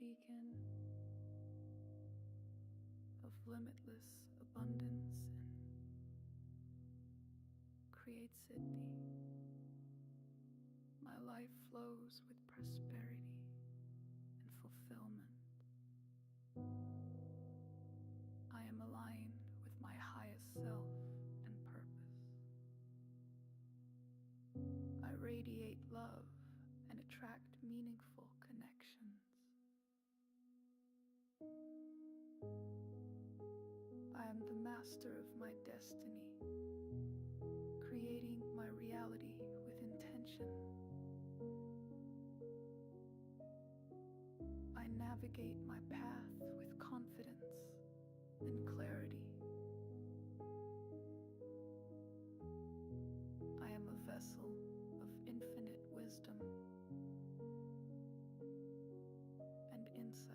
beacon of limitless abundance and create Sydney. My life flows with prosperity and fulfillment. I am aligned with my highest self and purpose. I radiate love and attract meaningful connections. I am the master of my destiny, creating my reality with intention. I navigate my path with confidence and clarity. I am a vessel of infinite wisdom and insight.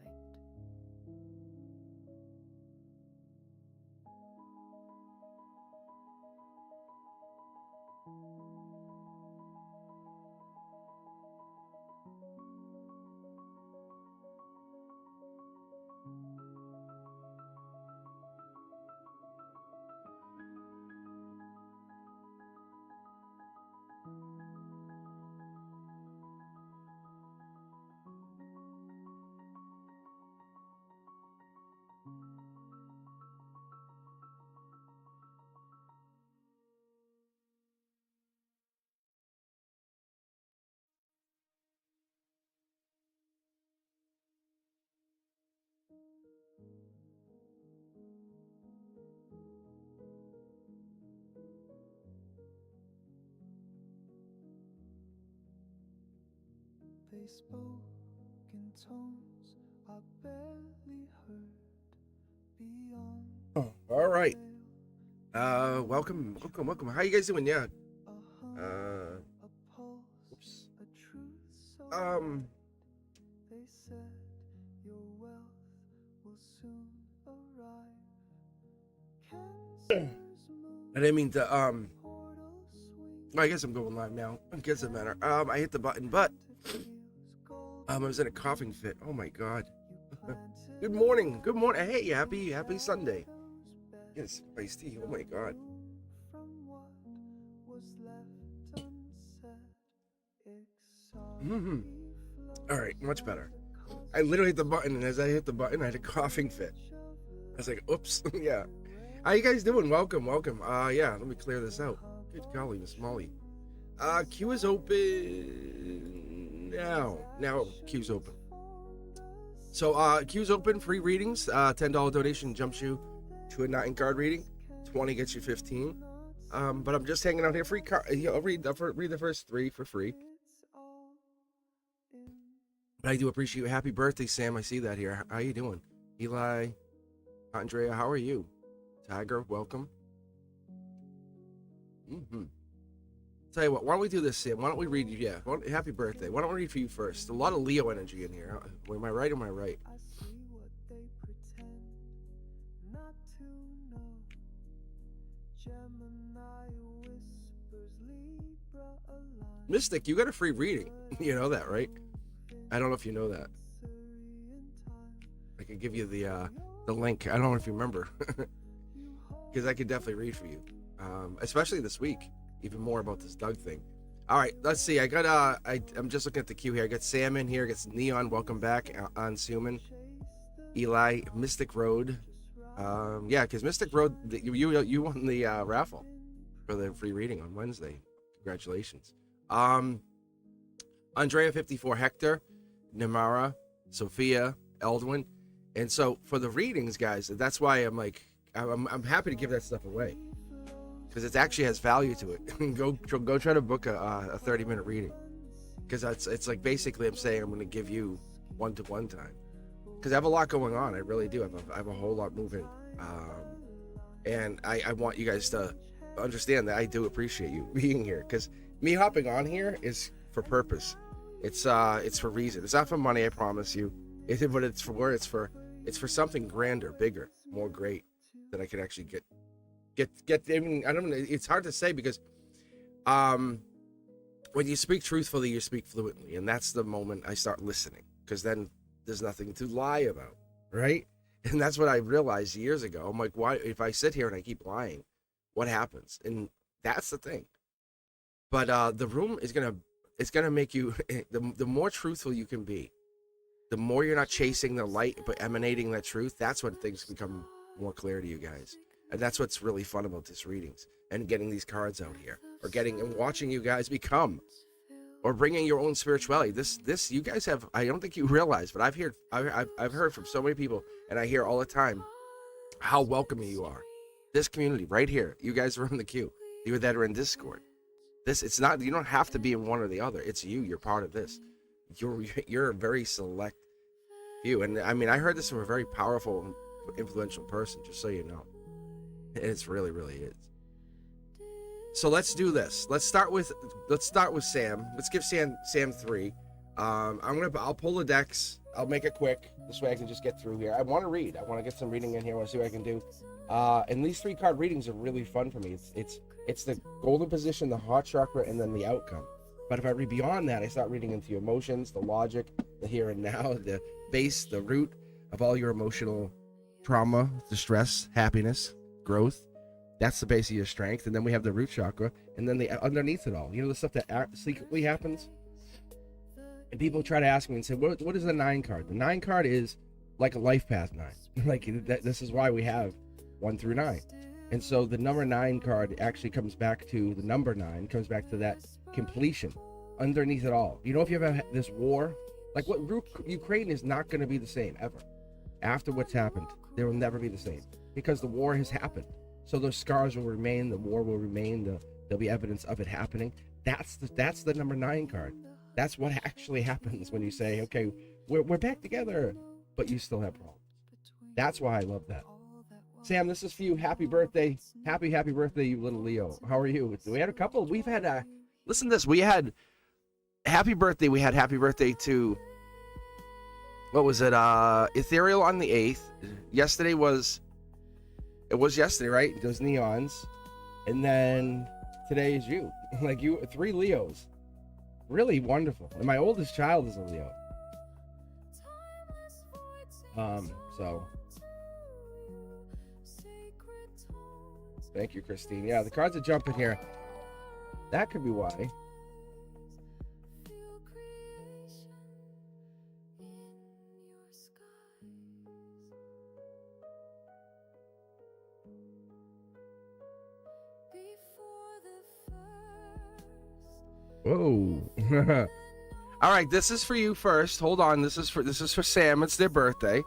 They spoke in tones I barely heard beyond. Oh, all right. Welcome. How you guys doing? Yeah. Oops. They said your wealth will soon arrive. I didn't mean to I guess I'm going live now. It doesn't matter. I hit the button, but I was in a coughing fit. Oh my god. Good morning. Hey, happy Sunday. Yes, iced tea. Oh my god. All right, much better. I literally hit the button, and as I hit the button, I had a coughing fit. I was like, oops. Yeah. How you guys doing? Welcome. Yeah, let me clear this out. Good golly, Miss Molly. Queue is open now. Now queue's open. So queue's open, free readings. $10 donation jumps you to a 9-card reading. 20 gets you 15. But I'm just hanging out here. Free card. I'll read the first 3 for free. But I do appreciate you. Happy birthday, Sam. I see that here. How you doing? Eli, Andrea, how are you? Tiger, welcome. Tell you what, why don't we do this, Sam? Why don't we read you? Yeah, happy birthday. Why don't we read for you first? A lot of Leo energy in here. Am I right? Mystic, you got a free reading. You know that, right? I don't know if you know that. I could give you the link. I don't know if you remember. Because I could definitely read for you. Especially this week. Even more about this Doug thing. All right, let's see. I got I'm just looking at the queue here. I got Sam in here. I got Neon. Welcome back on Suman. Eli, Mystic Road. Yeah, because Mystic Road, you won the raffle for the free reading on Wednesday. Congratulations. Andrea 54, Hector, Namara, Sophia, Eldwin. And so for the readings, guys, that's why I'm like, I'm happy to give that stuff away. Because it actually has value to it. go try to book a 30-minute reading. Because it's like basically I'm saying I'm going to give you one-to-one time. Because I have a lot going on. I really do. I have a whole lot moving. And I want you guys to understand that I do appreciate you being here. Because me hopping on here is for purpose. It's for reason. It's not for money, I promise you. But it's for something grander, bigger, more great that I could actually get. I mean, I don't know. It's hard to say because when you speak truthfully, you speak fluently, and that's the moment I start listening. Because then there's nothing to lie about, right? And that's what I realized years ago. I'm like, why, if I sit here and I keep lying, what happens? And that's the thing. But the room is it's gonna make you the more truthful you can be, the more you're not chasing the light but emanating that truth. That's when things become more clear to you guys. And that's what's really fun about this readings and getting these cards out here, or getting and watching you guys become, or bringing your own spirituality. This you guys have, I don't think you realize, but I've heard from so many people, and I hear all the time how welcoming you are. This community right here, you guys are in the queue, you that are in Discord. It's not, you don't have to be in one or the other. It's you're part of this. You're a very select few. And I mean, I heard this from a very powerful, influential person, just so you know. And it's really, really is. So let's do this. Let's start with Sam. Let's give Sam 3. I'll pull the decks. I'll make it quick. This way I can just get through here. I want to read. I want to get some reading in here. I want to see what I can do. And these 3 card readings are really fun for me. It's the golden position, the heart chakra, and then the outcome. But if I read beyond that, I start reading into your emotions, the logic, the here and now, the base, the root of all your emotional trauma, distress, happiness, growth. That's the base of your strength. And then we have the root chakra, and then the underneath it all. You know, the stuff that secretly happens? And people try to ask me and say, what is the 9 card? The 9 card is like a life path 9. Like this is why we have 1 through 9. And so the number 9 card actually comes back to the number 9, comes back to that completion underneath it all. You know, if you have this war, like what Ukraine is not going to be the same ever. After what's happened, they will never be the same because the war has happened. So those scars will remain, the war will remain, there'll be evidence of it happening. That's the number 9 card. That's what actually happens when you say, okay, we're back together, but you still have problems. That's why I love that. Sam, this is for you. Happy birthday. Happy birthday, you little Leo. How are you? We had a couple. We've had, listen to this. We had happy birthday. We had happy birthday to, what was it? Ethereal on the 8th. Yesterday was yesterday, right? Those neons. And then today is you. Like you, 3 Leos. Really wonderful. And my oldest child is a Leo. So. Thank you, Christine. Yeah, the cards are jumping here. That could be why. Whoa. All right, this is for you first. Hold on. This is for Sam. It's their birthday.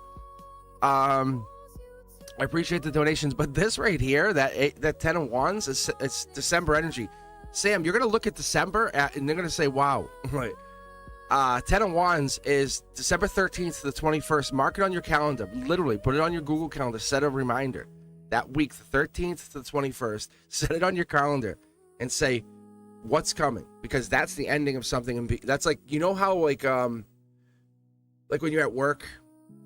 I appreciate the donations, but this right here, that 10 of Wands, it's December energy. Sam, you're gonna look at December and they're gonna say, "Wow!" Right? 10 of Wands is December 13th to the 21st. Mark it on your calendar. Literally, put it on your Google Calendar. Set a reminder that week, the 13th to the 21st. Set it on your calendar and say what's coming, because that's the ending of something. And that's like, you know how like when you're at work,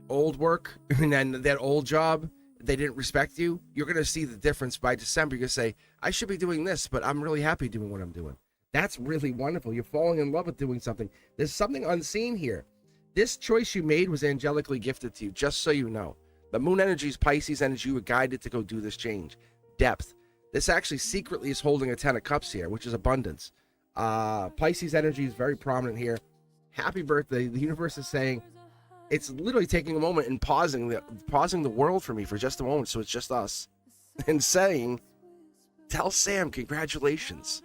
old work, and then that old job, they didn't respect you. You're going to see the difference by December. You're going to say, I should be doing this, but I'm really happy doing what I'm doing. That's really wonderful. You're falling in love with doing something. There's something unseen here. This choice you made was angelically gifted to you, just so you know. The moon energy is Pisces energy. You were guided to go do this change. Depth. This actually secretly is holding a 10 of cups here, which is abundance. Pisces energy is very prominent here. Happy birthday. The universe is saying, it's literally taking a moment and pausing the world for me for just a moment, so it's just us, and saying, tell Sam congratulations.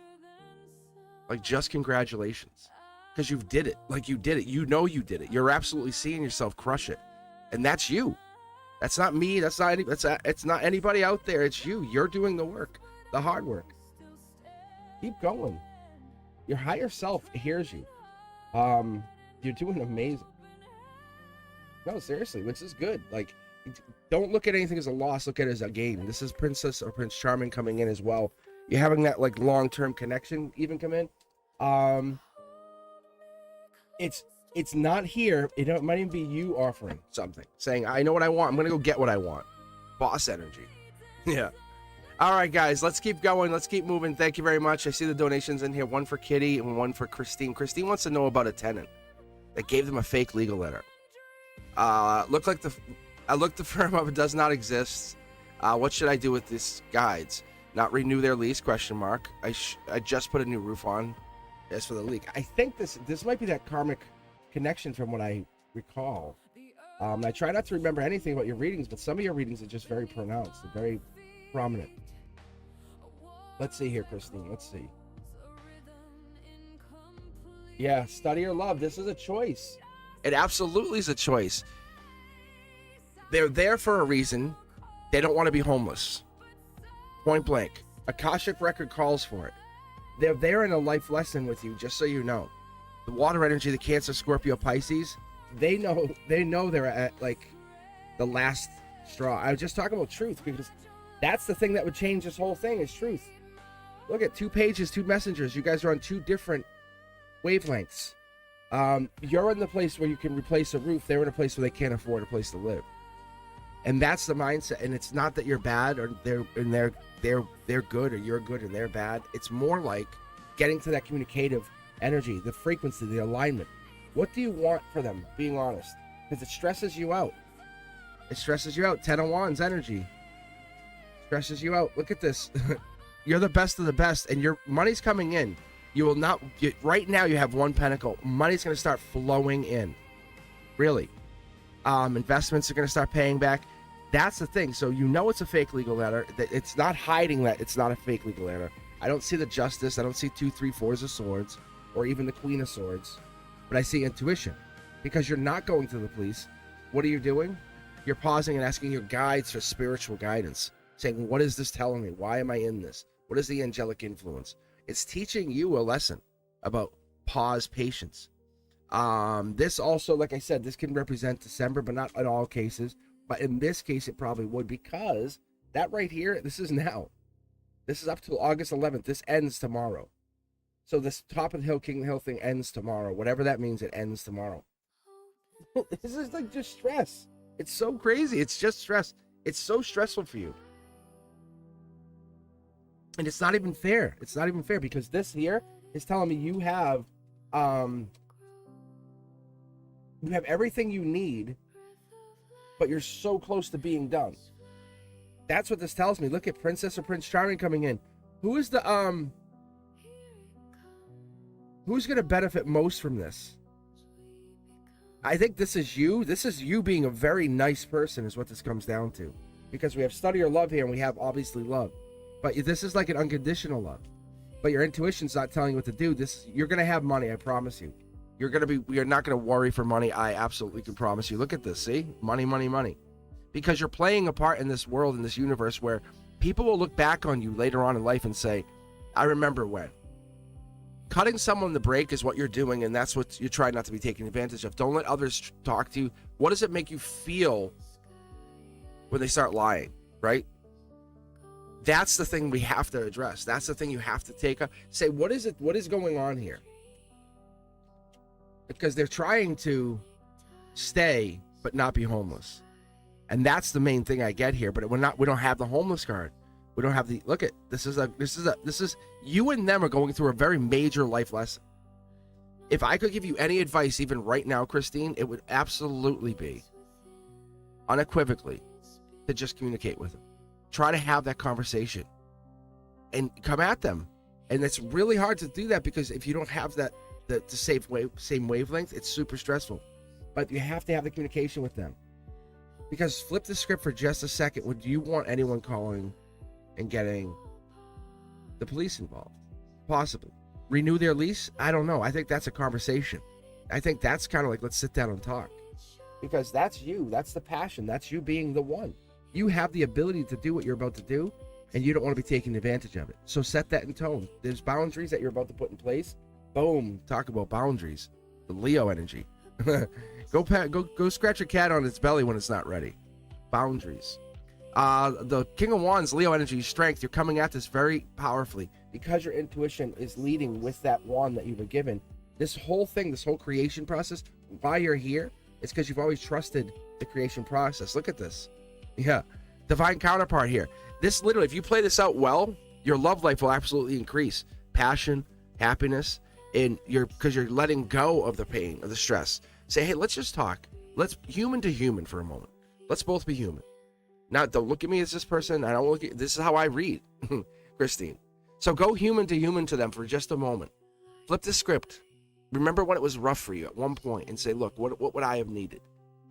Like, just congratulations, because you did it. Like, you did it. You know you did it. You're absolutely seeing yourself crush it, and that's you. That's not me. It's not anybody out there. It's you. You're doing the work, the hard work. Keep going. Your higher self hears you. You're doing amazing. No, seriously, which is good. Like, don't look at anything as a loss. Look at it as a gain. This is Princess or Prince Charming coming in as well. You're having that like long-term connection even come in. It's not here. It might even be you offering something, saying, I know what I want. I'm gonna go get what I want. Boss energy. Yeah. All right, guys, let's keep going. Let's keep moving. Thank you very much. I see the donations in here. One for Kitty and one for Christine. Christine wants to know about a tenant that gave them a fake legal letter. I looked the firm up. It does not exist. What should I do with these guides? Not renew their lease? Question mark. I just put a new roof on. As for the leak, I think this might be that karmic connection from what I recall. I try not to remember anything about your readings, but some of your readings are just very pronounced and very prominent. Let's see here, Christine. Let's see. Yeah, study or love. This is a choice. It absolutely is a choice. They're there for a reason. They don't want to be homeless. Point blank. Akashic record calls for it. They're there in a life lesson with you, just so you know. The water energy, the Cancer, Scorpio, Pisces, they know they're at like the last straw. I was just talking about truth, because that's the thing that would change this whole thing is truth. Look at 2 pages, 2 messengers. You guys are on 2 different wavelengths. You're in the place where you can replace a roof. They're in a place where they can't afford a place to live. And that's the mindset. And it's not that you're bad or they're good or you're good and they're bad. It's more like getting to that communicative energy, the frequency, the alignment. What do you want for them? Being honest, because it stresses you out. It stresses you out. 10 of Wands energy stresses you out. Look at this. You're the best of the best, and your money's coming in. You will not. Right now, you have 1 pentacle. Money's going to start flowing in. Really. Investments are going to start paying back. That's the thing. So you know it's a fake legal letter. It's not hiding that it's not a fake legal letter. I don't see the Justice. I don't see 2, 3, 4s of Swords, or even the Queen of Swords. But I see intuition, because you're not going to the police. What are you doing? You're pausing and asking your guides for spiritual guidance, saying, what is this telling me? Why am I in this? What is the angelic influence? It's teaching you a lesson about pause, patience. This also, like I said, this can represent December, but not in all cases. But in this case, it probably would, because that right here, this is now. This is up to August 11th. This ends tomorrow. So this top of the hill, King of the Hill thing ends tomorrow. Whatever that means, it ends tomorrow. This is like just stress. It's so crazy. It's just stress. It's so stressful for you. And it's not even fair. It's not even fair, because this here is telling me you have everything you need, but you're so close to being done. That's what this tells me. Look at Princess or Prince Charming coming in. Who is the who's going to benefit most from this? I think this is you. This is you being a very nice person is what this comes down to. Because we have study or love here, and we have obviously love. But this is like an unconditional love. But your intuition's not telling you what to do. You're going to have money, I promise you. You're not going to worry for money. I absolutely can promise you. Look at this, see? Money, money, money. Because you're playing a part in this world, in this universe, where people will look back on you later on in life and say, I remember when. Cutting someone the break is what you're doing, and that's what you try not to be taken advantage of. Don't let others talk to you. What does it make you feel when they start lying, right? That's the thing we have to address. That's the thing you have to take up. Say, what is it? What is going on here? Because they're trying to stay but not be homeless. And that's the main thing I get here. But we don't have the homeless card. We don't have the, look at, this is you and them are going through a very major life lesson. If I could give you any advice, even right now, Christine, it would absolutely be, unequivocally, to just communicate with them. Try to have that conversation and come at them. And it's really hard to do that, because if you don't have the same wavelength, it's super stressful. But you have to have the communication with them. Because flip the script for just a second. Would you want anyone calling and getting the police involved? Possibly. Renew their lease? I don't know. I think that's a conversation. I think that's kind of like, let's sit down and talk. Because that's you. That's the passion. That's you being the one. You have the ability to do what you're about to do, and you don't want to be taking advantage of it. So set that in tone. There's boundaries that you're about to put in place. Boom. Talk about boundaries. The Leo energy. Go scratch your cat on its belly when it's not ready. Boundaries. The King of Wands, Leo energy, strength. You're coming at this very powerfully because your intuition is leading with that wand that you were given. This whole thing, this whole creation process, why you're here, it's because you've always trusted the creation process. Look at this. Yeah. Divine counterpart here. This literally, if you play this out well, your love life will absolutely increase. Passion, happiness, and because you're letting go of the pain, of the stress. Say, hey, let's just talk. Let's human to human for a moment. Let's both be human. Now, don't look at me as this person. I don't look at, this is how I read, Christine. So go human to them for just a moment. Flip the script. Remember when it was rough for you at one point and say, look, what would I have needed?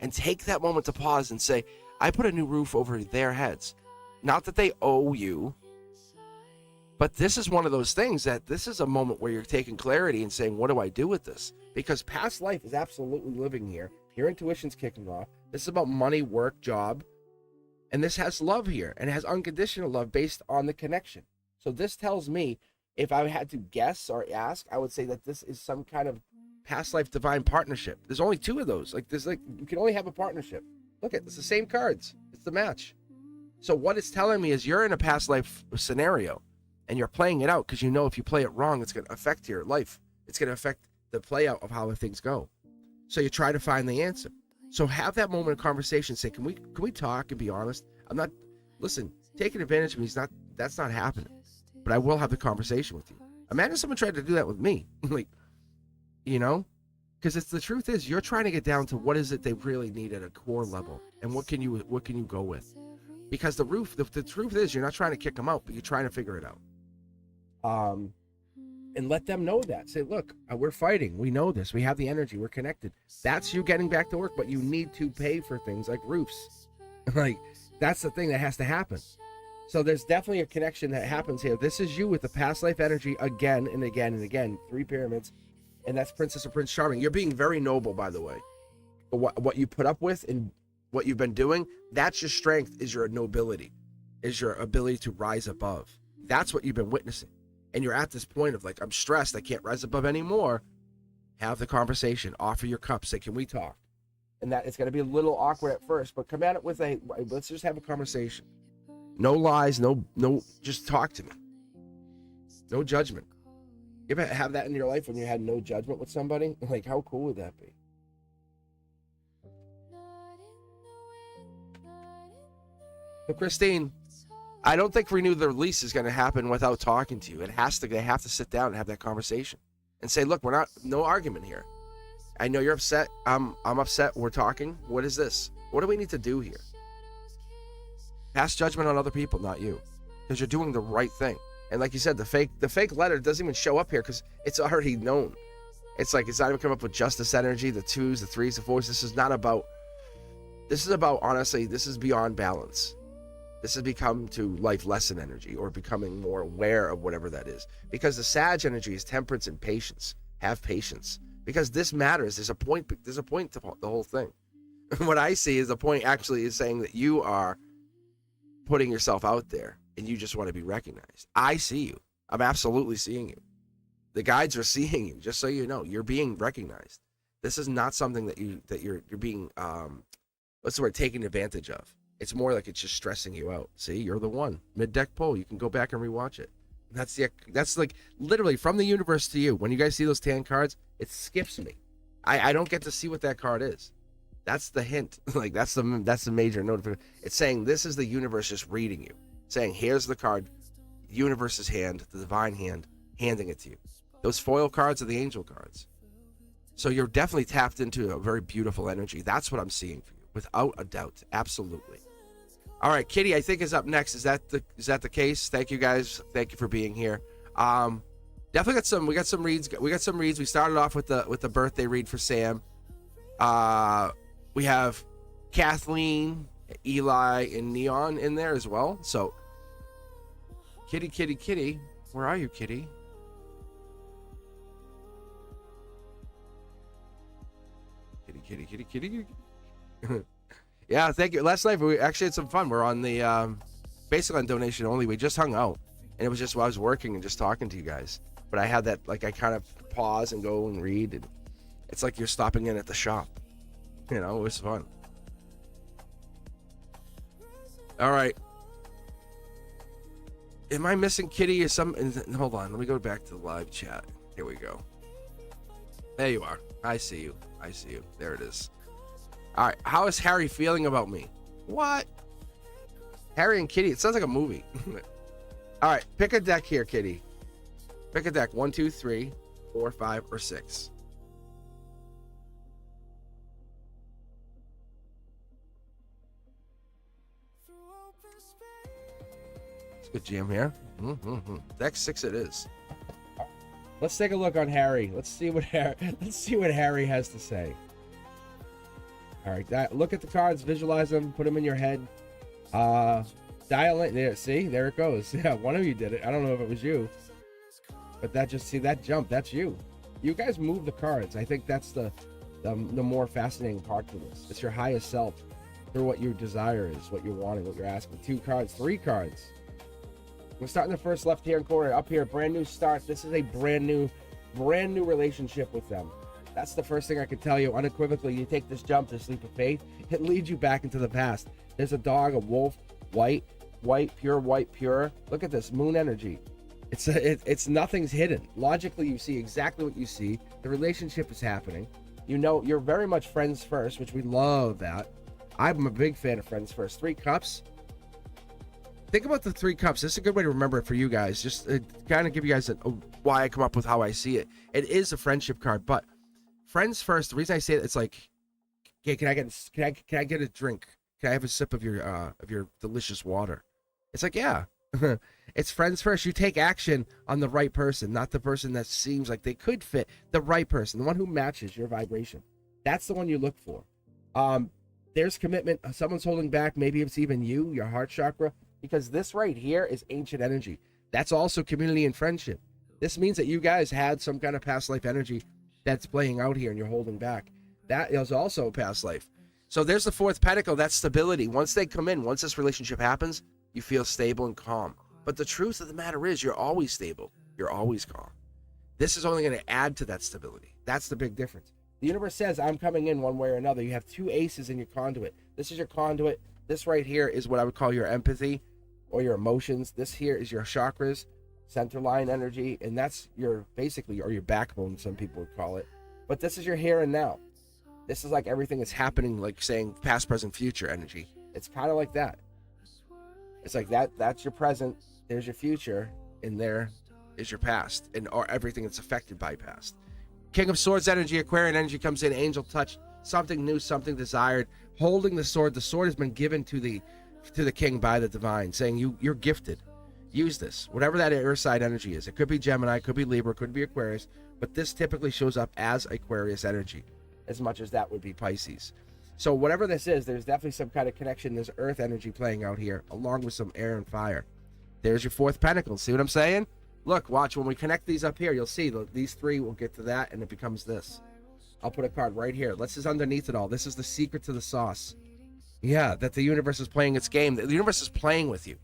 And take that moment to pause and say, I put a new roof over their heads. Not that they owe you, but this is one of those things that this is a moment where you're taking clarity and saying, what do I do with this? Because past life is absolutely living here. Your intuition's kicking off. This is about money, work, job. And this has love here, and it has unconditional love based on the connection. So this tells me, if I had to guess or ask, I would say that this is some kind of past life divine partnership. There's only two of those. You can only have a partnership. Look at, it's the same cards. It's the match. So what it's telling me is you're in a past life scenario, and you're playing it out because you know if you play it wrong, it's going to affect your life. It's going to affect the play out of how things go. So you try to find the answer. So have that moment of conversation. Say, can we talk and be honest? Listen, taking advantage of me that's not happening. But I will have the conversation with you. Imagine someone tried to do that with me. Because it's the truth is you're trying to get down to what is it they really need at a core level, and what can you go with? Because the truth is you're not trying to kick them out, but you're trying to figure it out. And let them know that. Say, look, we're fighting. We know this. We have the energy. We're connected. That's you getting back to work, but you need to pay for things like roofs. That's the thing that has to happen. So there's definitely a connection that happens here. This is you with the past life energy again and again and again. 3 pyramids. And that's Princess and Prince Charming. You're being very noble, by the way. But what you put up with and what you've been doing, that's your strength, is your nobility, is your ability to rise above. That's what you've been witnessing. And you're at this point of I'm stressed. I can't rise above anymore. Have the conversation. Offer your cup. Say, can we talk? And that it's going to be a little awkward at first, but come at it with let's just have a conversation. No lies, no, just talk to me. No judgment. You ever have that in your life when you had no judgment with somebody? How cool would that be? So Christine, I don't think renew the release is going to happen without talking to you. They have to sit down and have that conversation and say, look, no argument here. I know you're upset. I'm upset. We're talking. What is this? What do we need to do here? Pass judgment on other people, not you, because you're doing the right thing. And like you said, the fake letter doesn't even show up here because it's already known. It's not even come up with justice energy, the 2s, the 3s, the 4s. This is about, honestly, this is beyond balance. This has become to life lesson energy, or becoming more aware of whatever that is. Because the Sag energy is temperance and patience. Have patience. Because this matters. There's a point to the whole thing. What I see is the point actually is saying that you are putting yourself out there and you just want to be recognized. I see you. I'm absolutely seeing you. The guides are seeing you, just so you know. You're being recognized. This is not something that you're being what's the word, taken advantage of. It's more like it's just stressing you out. See, you're the one. Mid-deck pull. You can go back and rewatch it. That's like literally from the universe to you. When you guys see those tan cards, it skips me. I don't get to see what that card is. That's the hint. That's the major notification. It's saying this is the universe just reading you. Saying here's the card, universe's hand, the divine hand, handing it to you. Those foil cards are the angel cards. So you're definitely tapped into a very beautiful energy. That's what I'm seeing for you, without a doubt. Absolutely. All right, Kitty, I think is up next. Is that the case? Thank you guys. Thank you for being here. Definitely we got some reads. We started off with the birthday read for Sam. We have Kathleen, Eli, and Neon in there as well. So Kitty, where are you, Kitty? Kitty. Yeah, thank you. Last night we actually had some fun. We're on the basically on donation only. We just hung out, and it was just while I was working and just talking to you guys. But I had that, I kind of pause and go and read, and it's like you're stopping in at the shop. It was fun. All right. Am I missing Kitty or something? Hold on. Let me go back to the live chat. Here we go. There you are. I see you. There it is. All right. How is Harry feeling about me? What? Harry and Kitty. It sounds like a movie. All right. Pick a deck here, Kitty. Pick a deck. 1, 2, 3, 4, 5, or 6. It's a good jam here. Deck 6 it is. Let's take a look on Harry. Let's see what Harry has to say. All right, look at the cards, visualize them, put them in your head. Dial in there. See, there it goes. Yeah, one of you did it. I don't know if it was you, but that jump. That's you. You guys move the cards. I think that's the more fascinating part to this. It's your highest self through what your desire is, what you're wanting, what you're asking. 2 cards, 3 cards. We're starting the first left-hand corner up here. Brand new start. This is a brand new relationship with them. That's the first thing I can tell you unequivocally. You take this jump, this leap of faith, it leads you back into the past. There's a dog, a wolf, white, pure. Look at this moon energy. It's nothing's hidden. Logically, you see exactly what you see. The relationship is happening. You know, you're very much friends first, which we love that. I'm a big fan of friends first. 3 cups. Think about the 3 cups. This is a good way to remember it for you guys. Just kind of give you guys why I come up with how I see it. It is a friendship card, but friends first. The reason I say it, it's like, okay, can I get a drink? Can I have a sip of your delicious water? It's like, yeah. It's friends first. You take action on the right person, not the person that seems like they could fit. The right person, the one who matches your vibration. That's the one you look for. There's commitment. Someone's holding back. Maybe it's even you, your heart chakra, because this right here is ancient energy. That's also community and friendship. This means that you guys had some kind of past life energy that's playing out here and you're holding back. That is also a past life. So there's the 4th pentacle. That's stability. Once they come in, once this relationship happens, you feel stable and calm. But the truth of the matter is you're always stable. You're always calm. This is only going to add to that stability. That's the big difference. The universe says, I'm coming in one way or another. You have 2 aces in your conduit. This is your conduit. This right here is what I would call your empathy or your emotions. This here is your chakras, center line energy, and that's your basically, or your backbone, some people would call it. But this is your here and now. This is like everything that's happening, like saying past, present, future energy. It's kind of like that. It's like that's your present, there's your future, and there is your past, and or everything that's affected by past. King of Swords energy, Aquarian energy comes in, angel touch, something new, something desired. Holding the sword has been given to the king by the divine, saying you're gifted. Use this, whatever that air side energy is. It could be Gemini, could be Libra, could be Aquarius, but this typically shows up as Aquarius energy, as much as that would be Pisces. So whatever this is, there's definitely some kind of connection. There's earth energy playing out here, along with some air and fire. There's your 4th pentacle. See what I'm saying? Look, watch. When we connect these up here, you'll see these 3 will get to that, and it becomes this. I'll put a card right here. This is underneath it all. This is the secret to the sauce. Yeah, that the universe is playing its game. The universe is playing with you.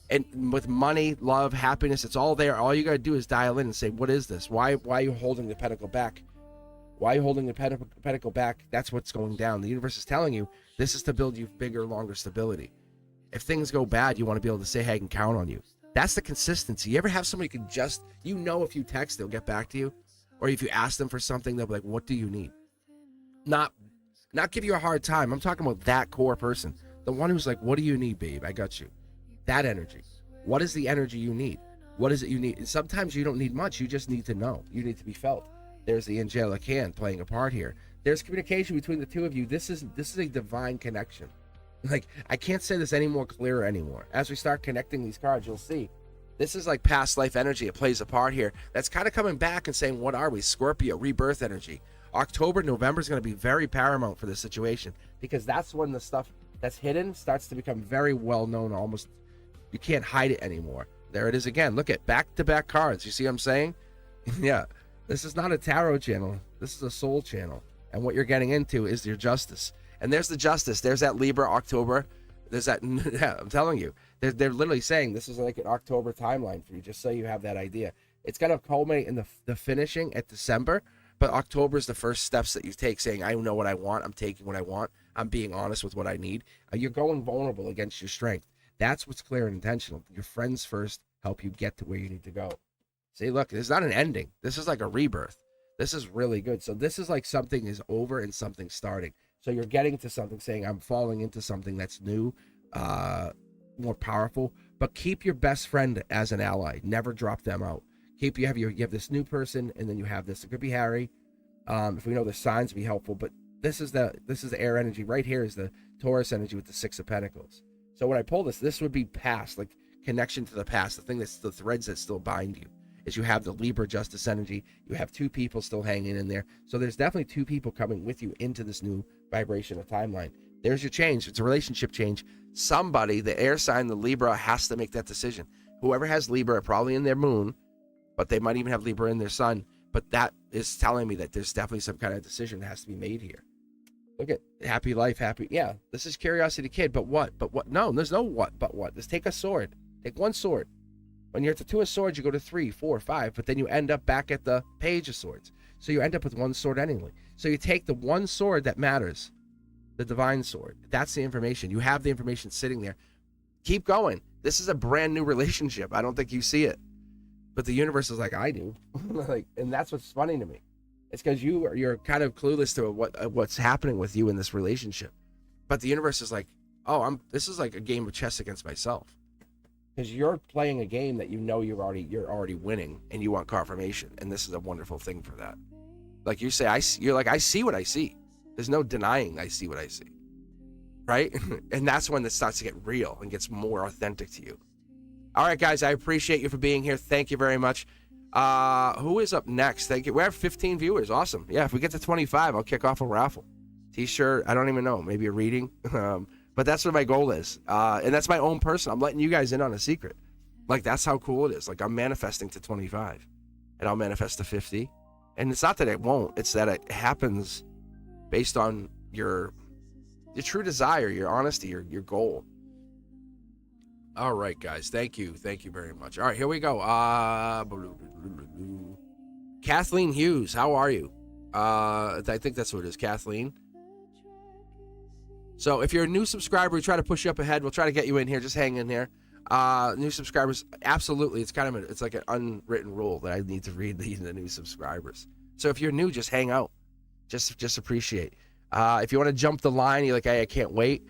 And with money, love, happiness, it's all there. All you got to do is dial in and say, what is this? Why are you holding the pentacle back? Why are you holding the pentacle back? That's what's going down. The universe is telling you this is to build you bigger, longer stability. If things go bad, you want to be able to say, hey, I can count on you. That's the consistency. You ever have somebody who can just, if you text, they'll get back to you. Or if you ask them for something, they'll be like, what do you need? Not give you a hard time. I'm talking about that core person. The one who's like, what do you need, babe? I got you. That energy. What is the energy you need? What is it you need? And sometimes you don't need much. You just need to know. You need to be felt. There's the angelic hand playing a part here. There's communication between the 2 of you. This is a divine connection. Like, I can't say this any more clearer anymore. As we start connecting these cards, you'll see. This is like past life energy. It plays a part here. That's kind of coming back and saying, what are we? Scorpio, rebirth energy. October, November is going to be very paramount for this situation, because that's when the stuff that's hidden starts to become very well known. Almost, you can't hide it anymore. There it is again. Look at back-to-back cards. You see what I'm saying? Yeah. This is not a tarot channel. This is a soul channel. And what you're getting into is your justice. And there's the justice. There's that Libra October. There's that. Yeah, I'm telling you. They're literally saying this is like an October timeline for you, just so you have that idea. It's going to culminate in the finishing at December, but October is the first steps that you take, saying, I know what I want. I'm taking what I want. I'm being honest with what I need. You're going vulnerable against your strength. That's what's clear and intentional. Your friends first help you get to where you need to go. See, look, it's not an ending. This is like a rebirth. This is really good. So this is like something is over and something starting. So you're getting to something, saying I'm falling into something that's new, more powerful. But keep your best friend as an ally. Never drop them out. You have this new person, and then you have this. It could be Harry. If we know the signs, be helpful. But this is the air energy right here. Is the Taurus energy with the 6 of Pentacles. So when I pull this would be past, like connection to the past, the thing that's the threads that still bind you, is you have the Libra justice energy. You have 2 people still hanging in there. So there's definitely 2 people coming with you into this new vibrational timeline. There's your change. It's a relationship change. Somebody, the air sign, the Libra, has to make that decision. Whoever has Libra, probably in their moon, but they might even have Libra in their sun. But that is telling me that there's definitely some kind of decision that has to be made here. Look at happy life, happy. Yeah, this is Curiosity Kid. But what? But what? No, there's no what, but what. Just take a sword. Take 1 sword. When you're at the 2 of swords, you go to 3, 4, 5, but then you end up back at the page of swords. So you end up with 1 sword anyway. So you take the 1 sword that matters, the divine sword. That's the information. You have the information sitting there. Keep going. This is a brand new relationship. I don't think you see it, but the universe is like, I do. Like, and that's what's funny to me. It's because you're kind of clueless to what's happening with you in this relationship, but the universe is like, oh, this is like a game of chess against myself. Because you're playing a game that you know you're already winning, and you want confirmation, and this is a wonderful thing for that. Like you say, you're like, I see what I see. There's no denying I see what I see, right? And that's when it starts to get real and gets more authentic to you. All right, guys, I appreciate you for being here. Thank you very much. Who is up next? Thank you. We have 15 viewers. Awesome. Yeah, if we get to 25, I'll kick off a raffle. T-shirt. I don't even know. Maybe a reading. But that's what my goal is. And that's my own person. I'm letting you guys in on a secret. Like, that's how cool it is. Like, I'm manifesting to 25. And I'll manifest to 50. And it's not that it won't. It's that it happens based on your true desire, your honesty, your goal. All right, guys. Thank you. Thank you very much. All right, here we go. Kathleen Hughes, how are you? I think that's what it is, Kathleen. So if you're a new subscriber, we try to push you up ahead. We'll try to get you in here. Just hang in here. New subscribers, absolutely. It's kind of it's like an unwritten rule that I need to read the new subscribers. So if you're new, just hang out. Just appreciate. If you want to jump the line, you're like, hey, I can't wait.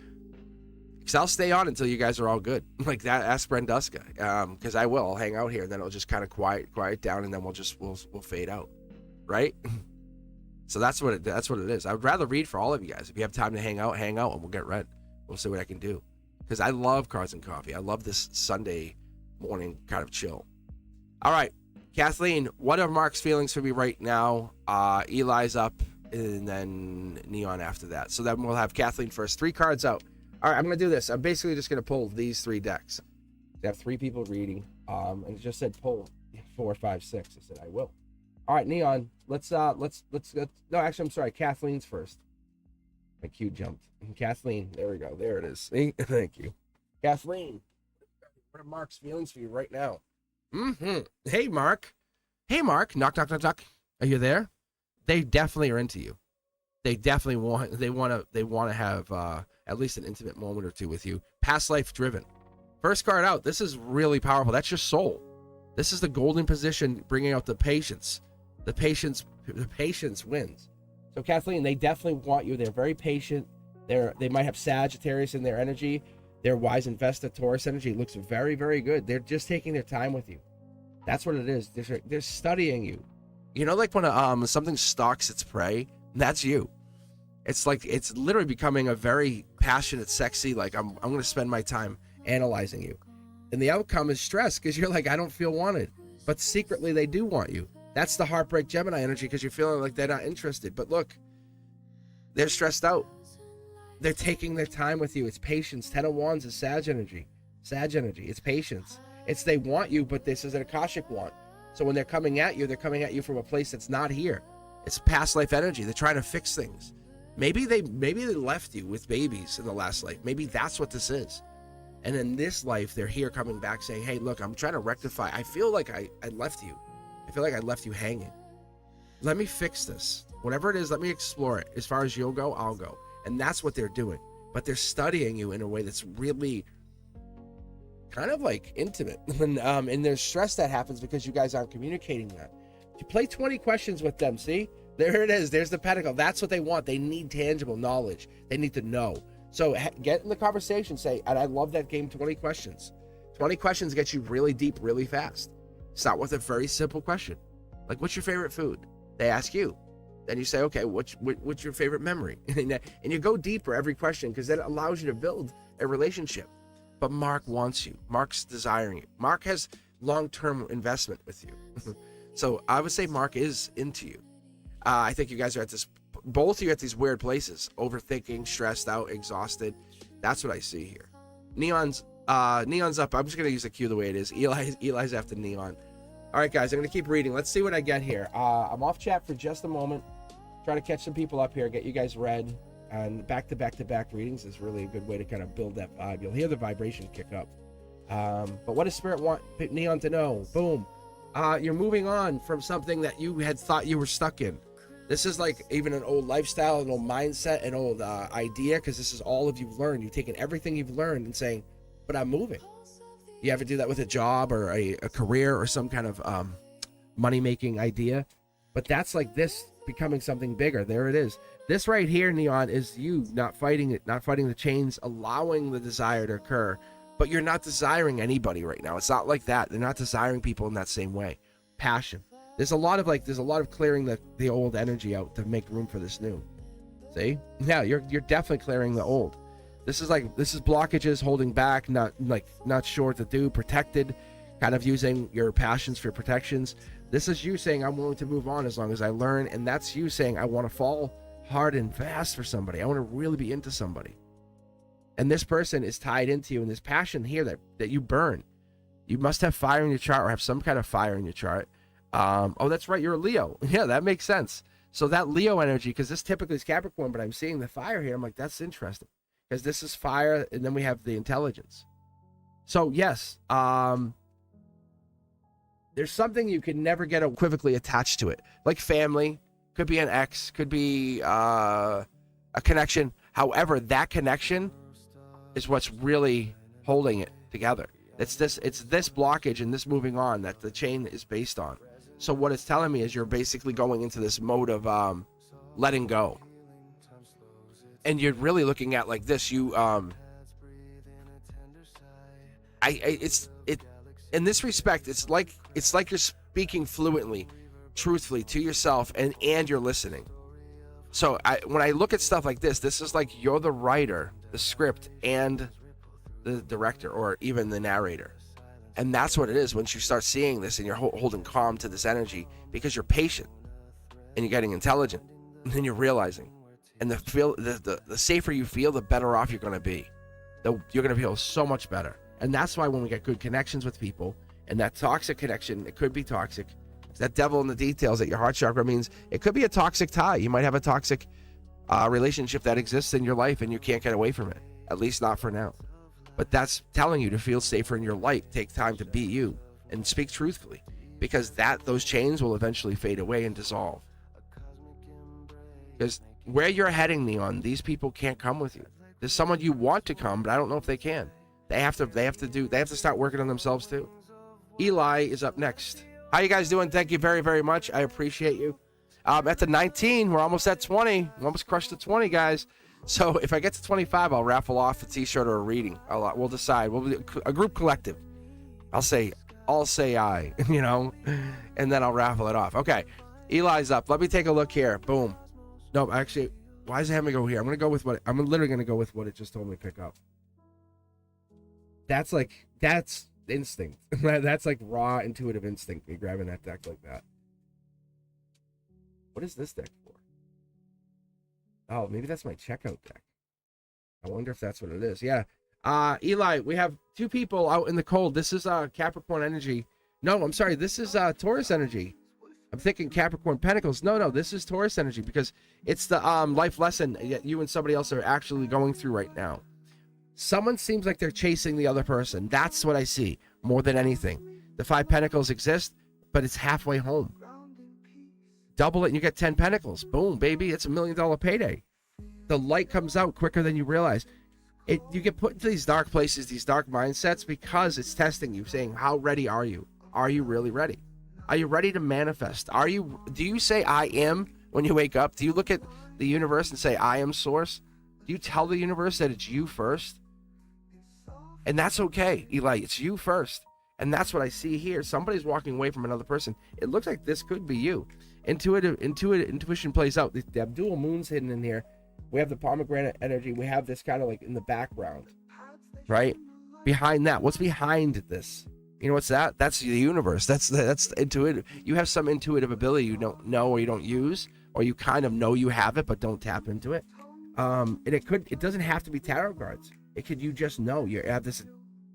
Because I'll stay on until you guys are all good. Like that, ask Brenduska. Because I will. I'll hang out here, and then it'll just kind of quiet down, and then we'll fade out. Right? So that's what it is. I would rather read for all of you guys. If you have time to hang out, and we'll get read. We'll see what I can do. Because I love Cards and Coffee. I love this Sunday morning kind of chill. All right, Kathleen, what are Mark's feelings for me right now? Eli's up, and then Neon after that. So then we'll have Kathleen first. 3 cards out. All right, I'm going to do this. I'm basically just going to pull these 3 decks. I have 3 people reading. And it just said pull 4, 5, 6. I said I will. All right, Neon, let's no, actually, I'm sorry, Kathleen's first. My cue jumped. Kathleen, there we go. There it is. See? Thank you. Kathleen, what are Mark's feelings for you right now? Hey, Mark. Knock, knock, knock, knock. Are you there? They definitely are into you. They definitely want to have at least an intimate moment or 2 with you. Past life driven. First card out. This is really powerful. That's your soul. This is the golden position, bringing out the patience. The patience wins. So Kathleen, they definitely want you. They're very patient. They might have Sagittarius in their energy. Their wise investor Taurus energy looks very, very good. They're just taking their time with you. That's what it is. They're studying you. You know, like when something stalks its prey. That's you. It's like it's literally becoming a very passionate, sexy. Like I'm going to spend my time analyzing you, and the outcome is stress because you're like, I don't feel wanted, but secretly they do want you. That's the heartbreak Gemini energy because you're feeling like they're not interested. But look, they're stressed out. They're taking their time with you. It's patience. 10 of Wands is Sag energy. It's patience. It's they want you, but this is an Akashic want. So when they're coming at you from a place that's not here. It's past life energy. They're trying to fix things. Maybe they left you with babies in the last life. Maybe that's what this is. And in this life, they're here coming back saying, hey, look, I'm trying to rectify. I feel like I left you. I feel like I left you hanging. Let me fix this. Whatever it is, let me explore it. As far as you'll go, I'll go. And that's what they're doing. But they're studying you in a way that's really kind of like intimate. And there's stress that happens because you guys aren't communicating that. You play 20 questions with them, see? There it is. There's the pentacle. That's what they want. They need tangible knowledge. They need to know. So get in the conversation. Say, and I love that game, 20 questions. 20 questions get you really deep, really fast. Start with a very simple question. Like, what's your favorite food? They ask you. Then you say, okay, what's your favorite memory? And you go deeper every question because that allows you to build a relationship. but Mark wants you. Mark's desiring you. Mark has long-term investment with you. So I would say Mark is into you. I think you guys are both of you at these weird places, overthinking, stressed out, exhausted. That's what I see here. Neon's up. I'm just going to use the cue the way it is. Eli's after Neon. All right, guys, I'm going to keep reading. Let's see what I get here. I'm off chat for just a moment. Try to catch some people up here, get you guys read. And back-to-back readings is really a good way to kind of build that vibe. You'll hear the vibration kick up. But what does Spirit want Neon to know? Boom. You're moving on from something that you had thought you were stuck in. This is like even an old lifestyle, an old mindset, an old idea, because this is all of you've learned. You've taken everything you've learned and saying, but I'm moving. You ever do that with a job or a career or some kind of money-making idea? But that's like this becoming something bigger. There it is. This right here, Neon, is you not fighting it, not fighting the chains, allowing the desire to occur. But you're not desiring anybody right now. It's not like that. They're not desiring people in that same way. Passion. There's a lot of clearing the old energy out to make room for this new. See? Yeah, you're definitely clearing the old. This is blockages, holding back, not sure what to do, protected, kind of using your passions for protections. This is you saying, I'm willing to move on as long as I learn. And that's you saying, I want to fall hard and fast for somebody. I want to really be into somebody. And this person is tied into you, and this passion here that you burn. You must have fire in your chart or have some kind of fire in your chart. Oh, that's right. You're a Leo. Yeah, that makes sense. So that Leo energy, because this typically is Capricorn, but I'm seeing the fire here. I'm like, that's interesting. Because this is fire, and then we have the intelligence. So, yes, there's something you can never get equivocally attached to it. Like family, could be an ex, could be a connection. However, that connection is what's really holding it together. It's this blockage and this moving on that the chain is based on. So what it's telling me is you're basically going into this mode of letting go. And you're really looking at like this. You in this respect, it's like you're speaking fluently, truthfully to yourself, and you're listening. So when I look at stuff like this is like you're the writer, the script, and the director, or even the narrator. And that's what it is once you start seeing this and you're holding calm to this energy, because you're patient and you're getting intelligent, and then you're realizing. And the safer you feel, the better off you're going to be. You're going to feel so much better. And that's why when we get good connections with people, and that toxic connection, it could be toxic. That devil in the details at your heart chakra means it could be a toxic tie. You might have a toxic relationship that exists in your life and you can't get away from it, at least not for now. But that's telling you to feel safer in your light. Take time to be you and speak truthfully, because those chains will eventually fade away and dissolve. Because where you're heading, Neon, these people can't come with you. There's someone you want to come, but I don't know if they can. They have to start working on themselves too. Eli is up next. How you guys doing? Thank you very, very much. I appreciate you. At the 19, we're almost at 20. We almost crushed the 20, guys. So if I get to 25, I'll raffle off a t-shirt or a reading. We'll decide. We'll be a group collective. I'll say I, and then I'll raffle it off. Okay, Eli's up. Let me take a look here. Boom. No, actually, why does it have me go here? I'm literally going to go with what it just told me to pick up. That's instinct. That's like raw intuitive instinct, me grabbing that deck like that. What is this deck for? Oh, maybe that's my checkout deck. I wonder if that's what it is. Yeah. Eli, we have two people out in the cold. This is Capricorn energy. No, I'm sorry. This is Taurus energy. I'm thinking Capricorn Pentacles. No, this is Taurus energy, because it's the life lesson that you and somebody else are actually going through right now. Someone seems like they're chasing the other person. That's what I see more than anything. The 5 Pentacles exist, but it's halfway home. Double it and you get 10 Pentacles. Boom, baby. It's $1 million payday. The light comes out quicker than you realize. You get put into these dark places, these dark mindsets, because it's testing you, saying, how ready are you? Are you really ready? Are you ready to manifest? Do you say I am when you wake up? Do you look at the universe and say I am source? Do you tell the universe that it's you first? And that's okay, Eli. It's you first. And that's what I see here. Somebody's walking away from another person. It looks like this could be you. Intuition plays out. The Abdul Moon's hidden in here. We have the pomegranate energy. We have this kind of like in the background, right? behind that? What's behind this? You know what's that? That's the universe. That's intuitive. You have some intuitive ability you don't know or you don't use, or you kind of know you have it but don't tap into it. And it doesn't have to be tarot cards. It could, you just know you have this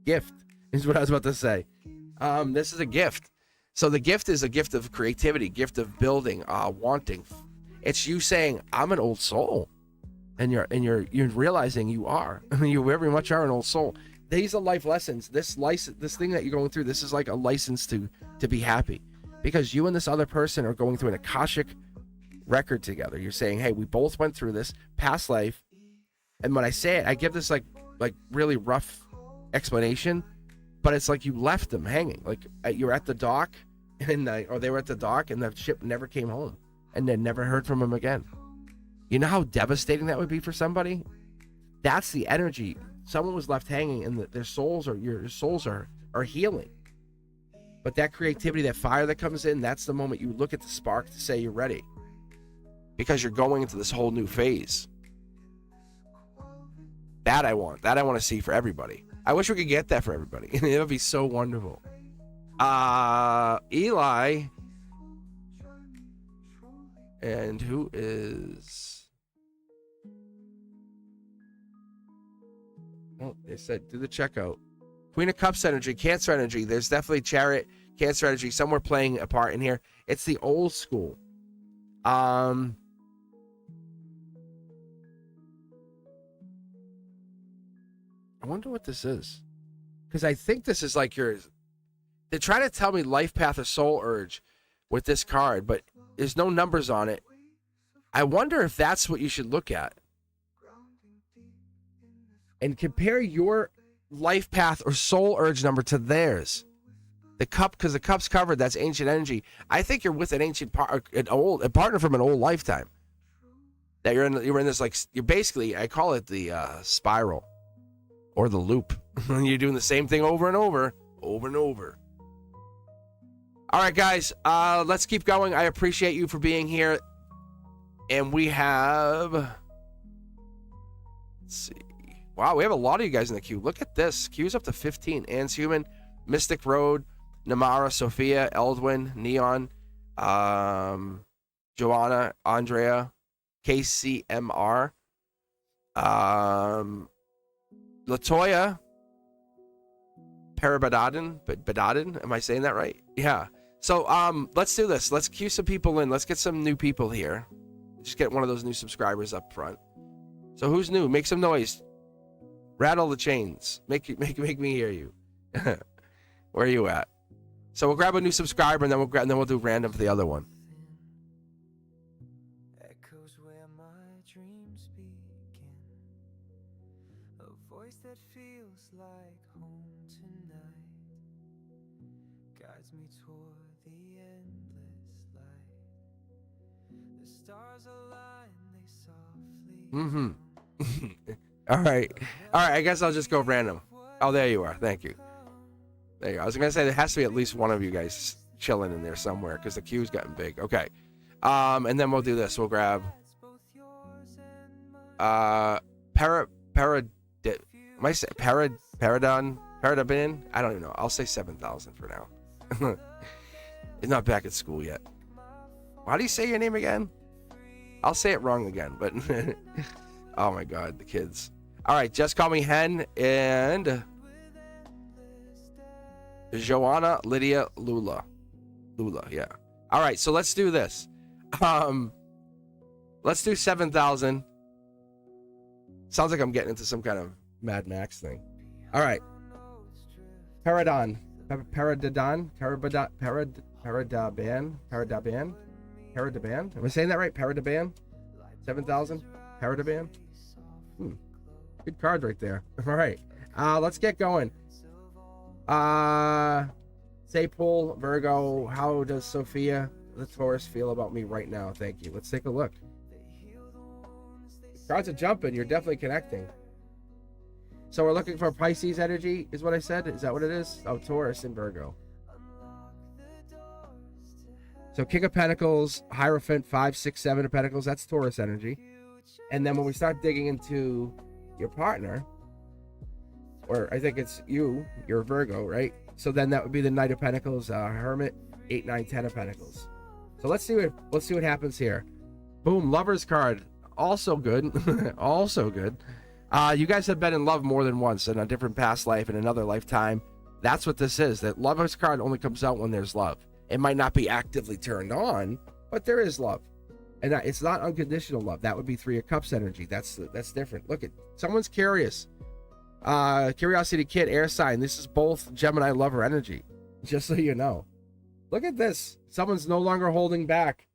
gift, is what I was about to say. This is a gift. So the gift is a gift of creativity, gift of building, wanting. It's you saying, I'm an old soul. And you're realizing you are. You very much are an old soul. These are life lessons. This thing that you're going through, this is like a license to be happy. Because you and this other person are going through an Akashic record together. You're saying, hey, we both went through this past life. And when I say it, I give this like really rough explanation, but it's like you left them hanging. Like you're at the dock, or they were at the dock, and the ship never came home, and then never heard from them again. You know how devastating that would be for somebody? That's the energy. Someone was left hanging, and their souls are healing. But that creativity, that fire that comes in, that's the moment you look at the spark to say you're ready, because you're going into this whole new phase. That I want to see for everybody. I wish we could get that for everybody. It would be so wonderful. Eli. And who is... Oh, they said do the checkout. Queen of Cups energy, Cancer energy. There's definitely Chariot, Cancer energy somewhere playing a part in here. It's the old school. I wonder what this is, because I think this is like they're trying to tell me life path or soul urge with this card, but there's no numbers on it. I wonder if that's what you should look at and compare your life path or soul urge number to theirs. The cup, because the cup's covered, that's ancient energy. I think you're with an ancient a partner from an old lifetime. That you're in this, like, you're basically, I call it the spiral. Or the loop. You're doing the same thing over and over and over. All right, guys, let's keep going. I appreciate you for being here. And we have... Let's see. Wow, we have a lot of you guys in the queue. Look at this. Queue's up to 15. Anne's Human, Mystic Road, Namara, Sophia, Eldwin, Neon, Joanna, Andrea, KCMR, Latoya, Badadin. Am I saying that right? Yeah. So let's do this. Let's cue some people in. Let's get some new people here. Just get one of those new subscribers up front. So who's new? Make some noise. Rattle the chains. Make me hear you. Where are you at? So we'll grab a new subscriber, and then we'll do random for the other one. Echoes where my dreams begin. A voice that feels like home tonight guides me toward the endless light. The stars align, they softly. All right. I guess I'll just go random. Oh, there you are. Thank you. There you go. I was gonna say there has to be at least one of you guys chilling in there somewhere because the queue's gotten big. Okay. And then we'll do this. We'll grab Paradon. I don't even know. I'll say 7,000 for now. It's not back at school yet. How do you say your name again? I'll say it wrong again, but oh my God, the kids. All right, just call me Hen and Joanna, Lydia, Lula, yeah. All right, so let's do this. Let's do 7,000. Sounds like I'm getting into some kind of Mad Max thing. All right. Paradaban. Am I saying that right? Paradaban. 7,000. Paradaban. Good card right there. All right. Let's get going. Say Paul, Virgo, how does Sophia, the Taurus, feel about me right now? Thank you. Let's take a look. Cards are jumping. You're definitely connecting. So we're looking for Pisces energy, is what I said? Is that what it is? Oh, Taurus and Virgo. So King of Pentacles, Hierophant, 5, 6, 7 of Pentacles. That's Taurus energy. And then when we start digging into your partner, or I think it's you're Virgo, right? So then that would be the Knight of Pentacles, Hermit, 8, 9, 10 of Pentacles. So let's see what happens here. Boom, Lover's card, also good, also good. You guys have been in love more than once in a different past life, in another lifetime. That's what this is. That Lover's card only comes out when there's love. It might not be actively turned on, but there is love, and it's not unconditional love. That would be 3 of Cups energy. That's different. Look at someone's curious. Curiosity Kid, air sign. This is both Gemini lover energy. Just so you know. Look at this. Someone's no longer holding back.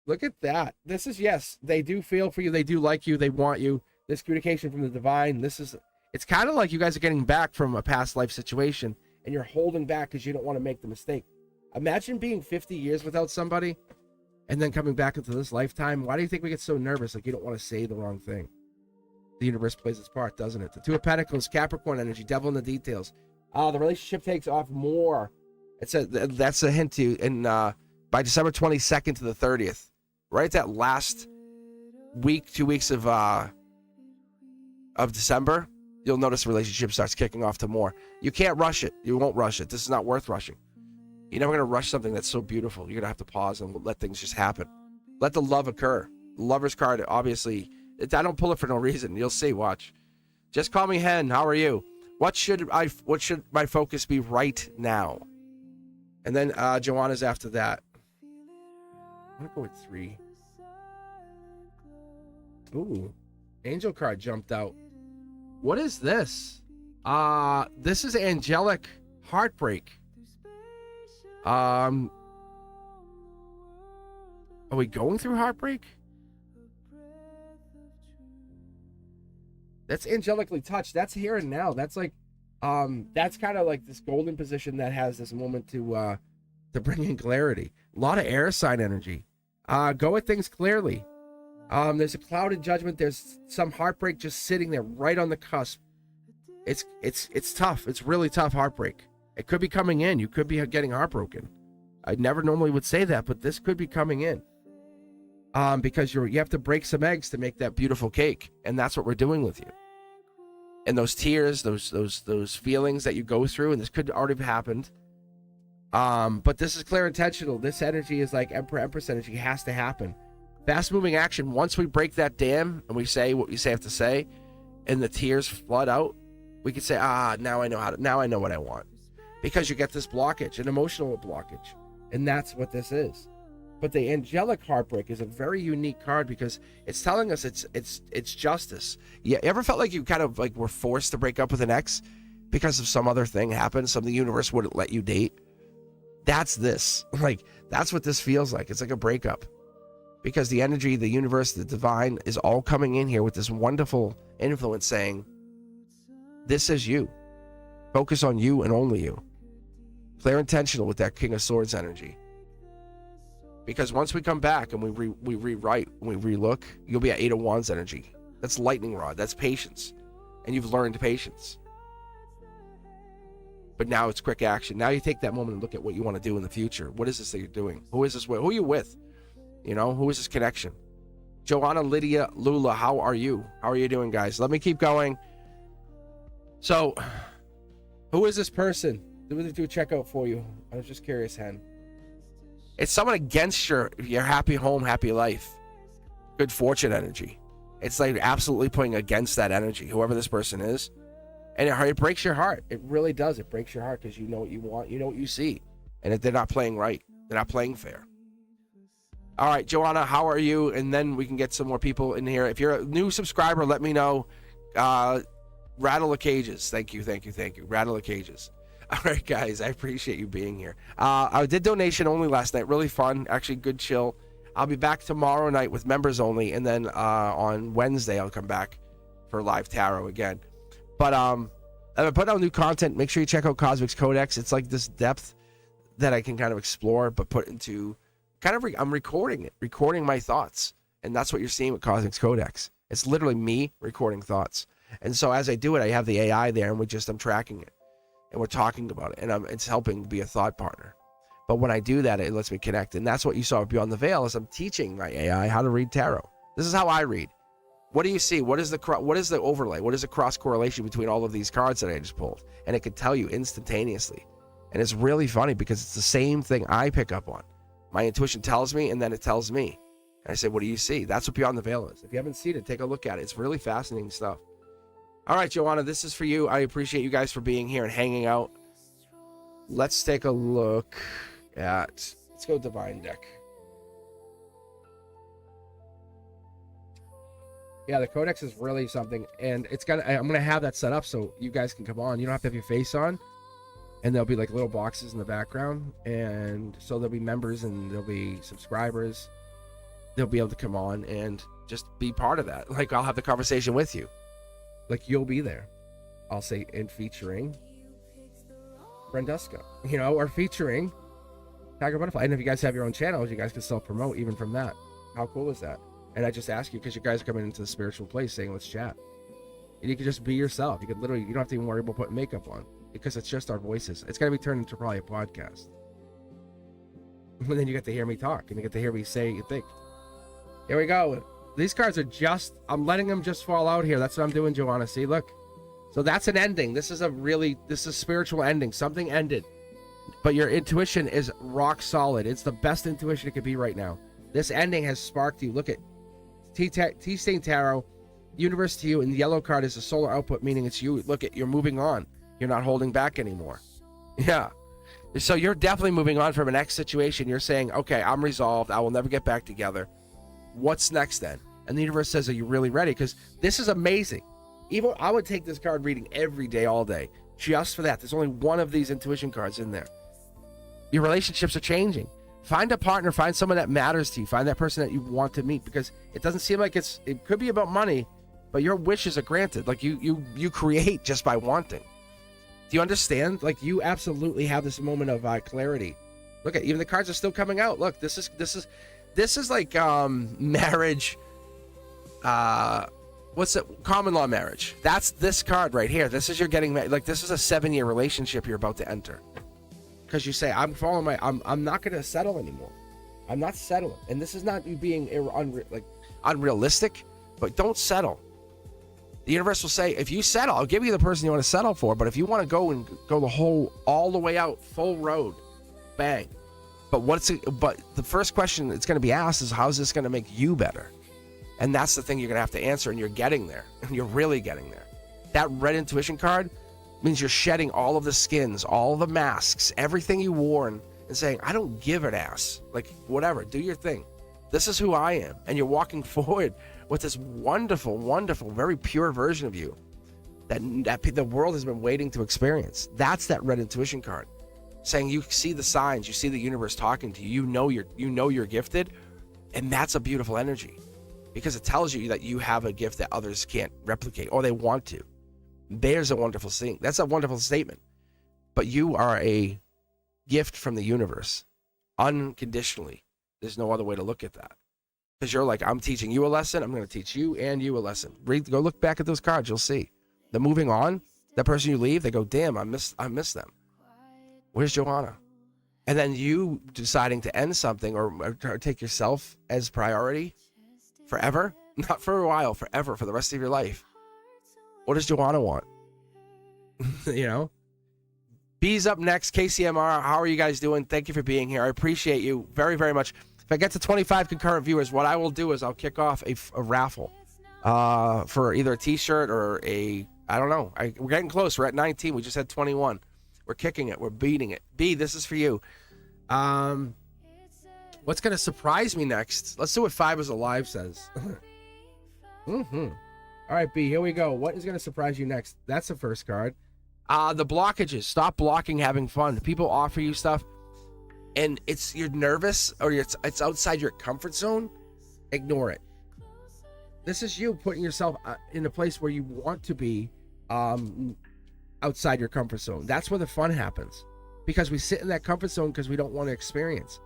Look at that. This is, yes, they do feel for you. They do like you. They want you. This communication from the divine. It's kind of like you guys are getting back from a past life situation, and you're holding back because you don't want to make the mistake. Imagine being 50 years without somebody and then coming back into this lifetime. Why do you think we get so nervous? Like you don't want to say the wrong thing. The universe plays its part, doesn't it? The 2 of Pentacles, Capricorn energy, devil in the details. The relationship takes off more. That's a hint to you. And by December 22nd to the 30th, right at that last week, 2 weeks of December, you'll notice the relationship starts kicking off to more. You can't rush it. You won't rush it. This is not worth rushing. You're never going to rush something that's so beautiful. You're going to have to pause and let things just happen. Let the love occur. The Lover's card, obviously, I don't pull it for no reason. You'll see. Watch. Just call me Hen. How are you? What should my focus be right now? And then Joanna's after that. I'm going to go with 3. Ooh. Angel card jumped out. What is this? This is angelic heartbreak. Are we going through heartbreak? That's angelically touched. That's here and now. That's like, that's kind of like this golden position that has this moment to bring in clarity. A lot of air sign energy. Go at things clearly. There's a clouded judgment. There's some heartbreak just sitting there right on the cusp. It's tough. It's really tough heartbreak. It could be coming in. You could be getting heartbroken. I never normally would say that, but this could be coming in. Because you have to break some eggs to make that beautiful cake, and that's what we're doing with you. And those tears, those feelings that you go through, and this could already have happened. But this is clear intentional. This energy is like Empress energy. It has to happen. Fast moving action. Once we break that dam and we say what we have to say, and the tears flood out, we can say, now I know what I want. Because you get this blockage, an emotional blockage. And that's what this is. But the angelic heartbreak is a very unique card because it's telling us it's justice. You ever felt like you kind of like were forced to break up with an ex because of some other thing happened, something the universe wouldn't let you date? That's this. Like, that's what this feels like. It's like a breakup. Because the energy, the universe, the divine is all coming in here with this wonderful influence saying, this is you. Focus on you and only you. Clear intentional with that King of Swords energy. Because once we come back and we rewrite, we relook, you'll be at 8 of Wands energy. That's lightning rod. That's patience. And you've learned patience. But now it's quick action. Now you take that moment and look at what you want to do in the future. What is this that you're doing? Who is this with? Who are you with? You know, who is this connection? Joanna, Lydia, Lula, how are you? How are you doing, guys? Let me keep going. So, who is this person? Do a checkout for you. I was just curious, Hen. It's someone against your happy home, happy life. Good fortune energy. It's like absolutely putting against that energy, whoever this person is. And it breaks your heart. It really does. It breaks your heart because you know what you want. You know what you see. And they're not playing right. They're not playing fair. All right, Joanna, how are you? And then we can get some more people in here. If you're a new subscriber, let me know. Rattle the cages. Thank you. Rattle the cages. All right, guys, I appreciate you being here. I did donation only last night. Really fun. Actually, good chill. I'll be back tomorrow night with members only. And then on Wednesday, I'll come back for live tarot again. But I'm putting out new content. Make sure you check out Cosmic's Codex. It's like this depth that I can kind of explore, but put into kind of, I'm recording my thoughts. And that's what you're seeing with Cosmic's Codex. It's literally me recording thoughts. And so as I do it, I have the AI there, and I'm tracking it. And we're talking about it, and it's helping be a thought partner. But when I do that, it lets me connect. And that's what you saw Beyond the Veil, is I'm teaching my AI how to read tarot. This is how I read. What do you see? What is the overlay? What is the cross correlation between all of these cards that I just pulled? And it can tell you instantaneously. And it's really funny because it's the same thing I pick up on. My intuition tells me, and then it tells me. And I say, what do you see? That's what Beyond the Veil is. If you haven't seen it, take a look at it. It's really fascinating stuff. All right, Joanna, this is for you. I appreciate you guys for being here and hanging out. Let's take a look at, let's go Divine deck. Yeah, the Codex is really something, and I'm gonna have that set up so you guys can come on. You don't have to have your face on, and there'll be like little boxes in the background, and so there'll be members and there'll be subscribers. They'll be able to come on and just be part of that. Like, I'll have the conversation with you. Like, you'll be there. I'll say, and featuring Brenduska, or featuring Tiger Butterfly. And if you guys have your own channels, you guys can self-promote even from that. How cool is that? And I just ask you, because you guys are coming into the spiritual place saying, let's chat. And you can just be yourself. You don't have to even worry about putting makeup on, because it's just our voices. It's going to be turned into probably a podcast. And then you get to hear me talk, and you get to hear me say you think. Here we go. These cards are I'm letting them just fall out here. That's what I'm doing, Joanna. See, look. So that's an ending. This is a spiritual ending. Something ended. But your intuition is rock solid. It's the best intuition it could be right now. This ending has sparked you. Look at T-Stain Tarot, universe to you, and the yellow card is a solar output, meaning it's you. Look at, you're moving on. You're not holding back anymore. Yeah. So you're definitely moving on from an ex situation. You're saying, okay, I'm resolved. I will never get back together. What's next then? And the universe says, are you really ready? Because this is amazing. Even I would take this card reading every day, all day, just for that. There's only one of these intuition cards in there. Your relationships are changing. Find a partner, find someone that matters to you, find that person that you want to meet, because it doesn't seem like it could be about money, but your wishes are granted. Like you create just by wanting. Do you understand? Like, you absolutely have this moment of clarity. Look at, even the cards are still coming out. Look, this is like marriage. What's it? Common law marriage. That's this card right here. This is you're getting married. Like, this is a 7-year relationship you're about to enter. Because you say, I'm not going to settle anymore. I'm not settling. And this is not you being unrealistic, but don't settle. The universe will say, if you settle, I'll give you the person you want to settle for. But if you want to go all the way out, full road, bang. But the first question that's going to be asked is, how's this going to make you better? And that's the thing you're going to have to answer, and you're getting there. And you're really getting there. That red intuition card means you're shedding all of the skins, all the masks, everything you wore, and saying, I don't give an ass. Like, whatever, do your thing. This is who I am. And you're walking forward with this wonderful, wonderful, very pure version of you that the world has been waiting to experience. That's that red intuition card. Saying you see the signs, you see the universe talking to you, you know you're gifted, and that's a beautiful energy. Because it tells you that you have a gift that others can't replicate, or they want to. There's a wonderful thing. That's a wonderful statement. But you are a gift from the universe, unconditionally. There's no other way to look at that. Because you're like, I'm teaching you a lesson. I'm going to teach you and you a lesson. Go look back at those cards. You'll see. The moving on, that person you leave, they go, damn, I miss them. Where's Joanna? And then you deciding to end something or take yourself as priority forever, not for a while, forever, for the rest of your life. What does Joanna want? B's up next. KCMR, how are you guys doing? Thank you for being here. I appreciate you very, very much. If I get to 25 concurrent viewers, what I will do is I'll kick off a raffle for either a t-shirt or I don't know. We're getting close. We're at 19. We just had 21. We're kicking it. We're beating it. B, this is for you. What's going to surprise me next? Let's see what 5 is Alive says. All right, B, here we go. What is going to surprise you next? That's the first card. The blockages. Stop blocking having fun. People offer you stuff, and you're nervous, or it's outside your comfort zone. Ignore it. This is you putting yourself in a place where you want to be outside your comfort zone. That's where the fun happens. Because we sit in that comfort zone because we don't want to experience.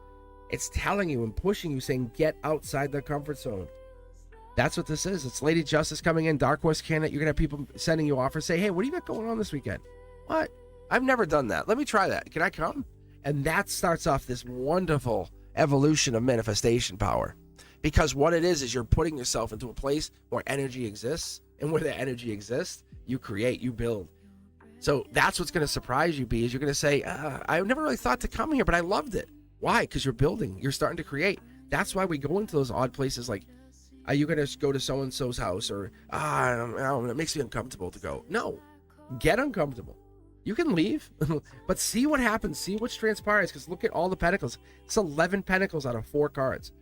It's telling you and pushing you, saying, get outside the comfort zone. That's what this is. It's Lady Justice coming in, Dark Horse candidate. You're going to have people sending you offers, say, hey, what do you got going on this weekend? What? I've never done that. Let me try that. Can I come? And that starts off this wonderful evolution of manifestation power. Because what it is you're putting yourself into a place where energy exists, and where the energy exists, you create, you build. So that's what's going to surprise you, B, is you're going to say, I never really thought to come here, but I loved it. Why? Because you're building, you're starting to create. That's why we go into those odd places like, are you going to go to so-and-so's house? Or, I don't know, it makes me uncomfortable to go. No, get uncomfortable. You can leave, but see what happens. See what transpires, because look at all the pentacles. It's 11 pentacles out of 4 cards.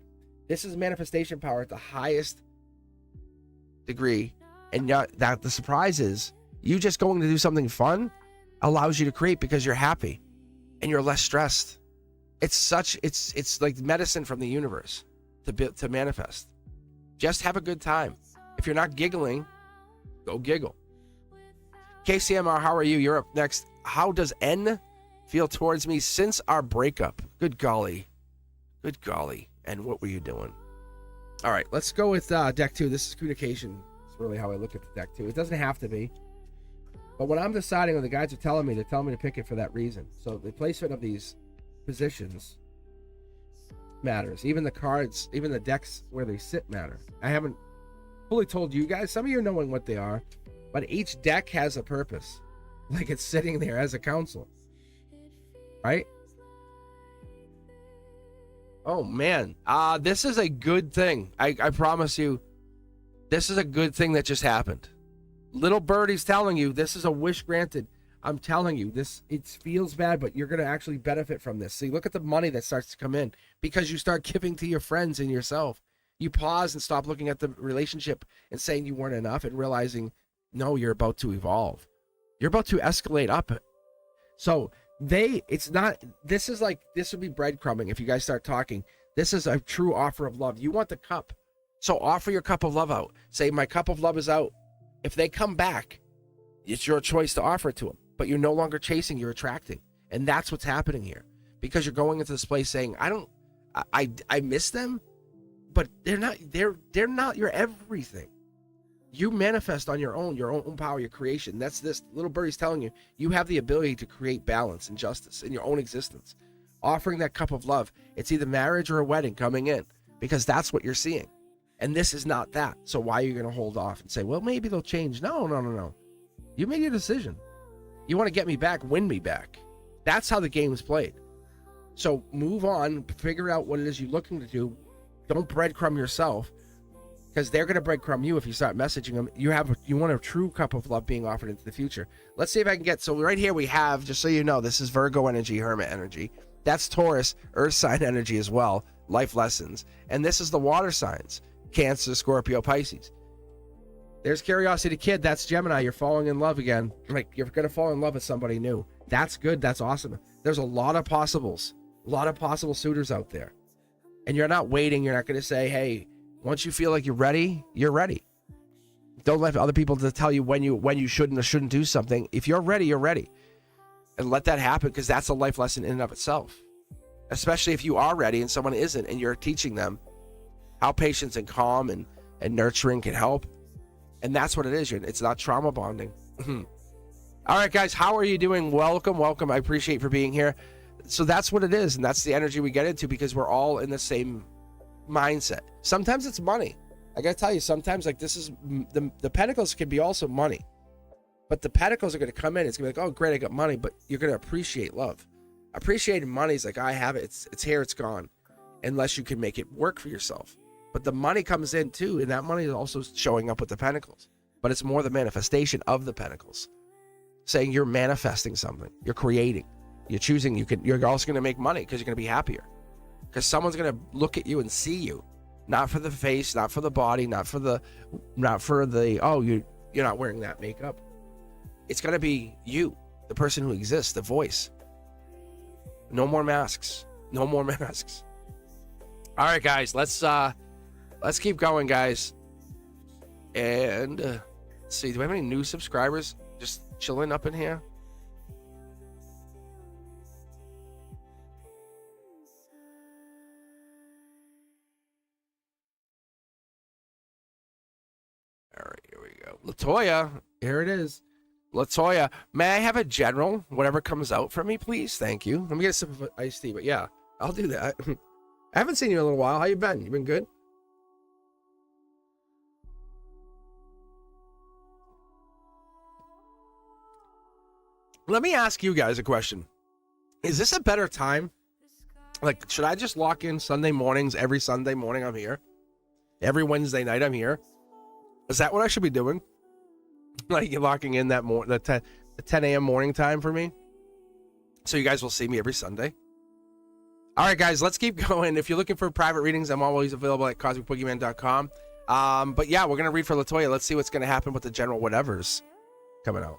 This is manifestation power at the highest degree. And that the surprise is, you just going to do something fun allows you to create because you're happy and you're less stressed. It's like medicine from the universe to manifest. Just have a good time. If you're not giggling, go giggle. KCMR, how are you? You're up next. How does N feel towards me since our breakup? Good golly. Good golly. And what were you doing? All right, let's go with deck 2. This is communication. It's really how I look at the deck 2. It doesn't have to be. But when I'm deciding, or the guys are telling me, they're telling me to pick it for that reason. So the placement of these positions matters. Even the cards, even the decks where they sit matter. I haven't fully told you guys. Some of you are knowing what they are. But each deck has a purpose. Like it's sitting there as a council. Right? Oh, man. This is a good thing. I promise you. This is a good thing that just happened. Little birdie's telling you this is a wish granted. I'm telling you, it feels bad, but you're going to actually benefit from this. See, look at the money that starts to come in because you start giving to your friends and yourself. You pause and stop looking at the relationship and saying you weren't enough and realizing, no, you're about to evolve. You're about to escalate up. So this would be breadcrumbing if you guys start talking. This is a true offer of love. You want the cup. So offer your cup of love out. Say, my cup of love is out. If they come back, it's your choice to offer it to them. But you're no longer chasing, you're attracting. And that's what's happening here. Because you're going into this place saying, I miss them, but they're not your everything. You manifest on your own power, your creation. That's this. Little birdie's telling you, you have the ability to create balance and justice in your own existence. Offering that cup of love. It's either marriage or a wedding coming in, because that's what you're seeing. And this is not that. So why are you going to hold off and say, well, maybe they'll change? No. You made your decision. You want to get me back, win me back. That's how the game is played. So move on, figure out what it is you're looking to do. Don't breadcrumb yourself, because they're going to breadcrumb you if you start messaging them. You want a true cup of love being offered into the future. Let's see if I can get, so right here we have, just so you know, this is Virgo energy, Hermit energy. That's Taurus, Earth sign energy as well, life lessons. And this is the water signs, Cancer, Scorpio, Pisces. There's Curiosity Kid, that's Gemini. You're falling in love again. Like, you're going to fall in love with somebody new. That's good, that's awesome. There's a lot of possible suitors out there. And you're not waiting, you're not going to say, hey, once you feel like you're ready, you're ready. Don't let other people to tell you when you shouldn't or shouldn't do something. If you're ready, you're ready. And let that happen, because that's a life lesson in and of itself. Especially if you are ready and someone isn't, and you're teaching them how patience and calm and nurturing can help. And that's what it is. It's not trauma bonding. All right, guys, how are you doing? Welcome. I appreciate for being here. So that's what it is, and that's the energy we get into, because we're all in the same mindset. Sometimes it's money. I gotta tell you, sometimes, like, this is the pentacles can be also money, but the pentacles are gonna come in. It's gonna be like, oh great, I got money, but you're gonna appreciate love. Appreciating money is like, I have it, it's here, it's gone, unless you can make it work for yourself. But the money comes in too, and that money is also showing up with the pentacles, but it's more the manifestation of the pentacles, saying you're manifesting something, you're creating, you're choosing. You're also gonna make money because you're gonna be happier. Because someone's going to look at you and see you, not for the face, not for the body, not for the oh, you're not wearing that makeup. It's going to be you, the person who exists, the voice. No more masks. No more masks. All right, guys, let's keep going, guys. And let's see, do we have any new subscribers just chilling up in here? All right, here we go. Latoya, here it is. Latoya, may I have a general, whatever comes out for me, please? Thank you. Let me get a sip of iced tea, but yeah, I'll do that. I haven't seen you in a little while. How you been? You been good? Let me ask you guys a question. Is this a better time? Like, should I just lock in Sunday mornings? Every Sunday morning I'm here. Every Wednesday night I'm here. Is that what I should be doing? Like, you're locking in that the 10 a.m. morning time for me? So you guys will see me every Sunday. All right, guys, let's keep going. If you're looking for private readings, I'm always available at cosmicboogeyman.com. But yeah, we're going to read for Latoya. Let's see what's going to happen with the general whatevers coming out.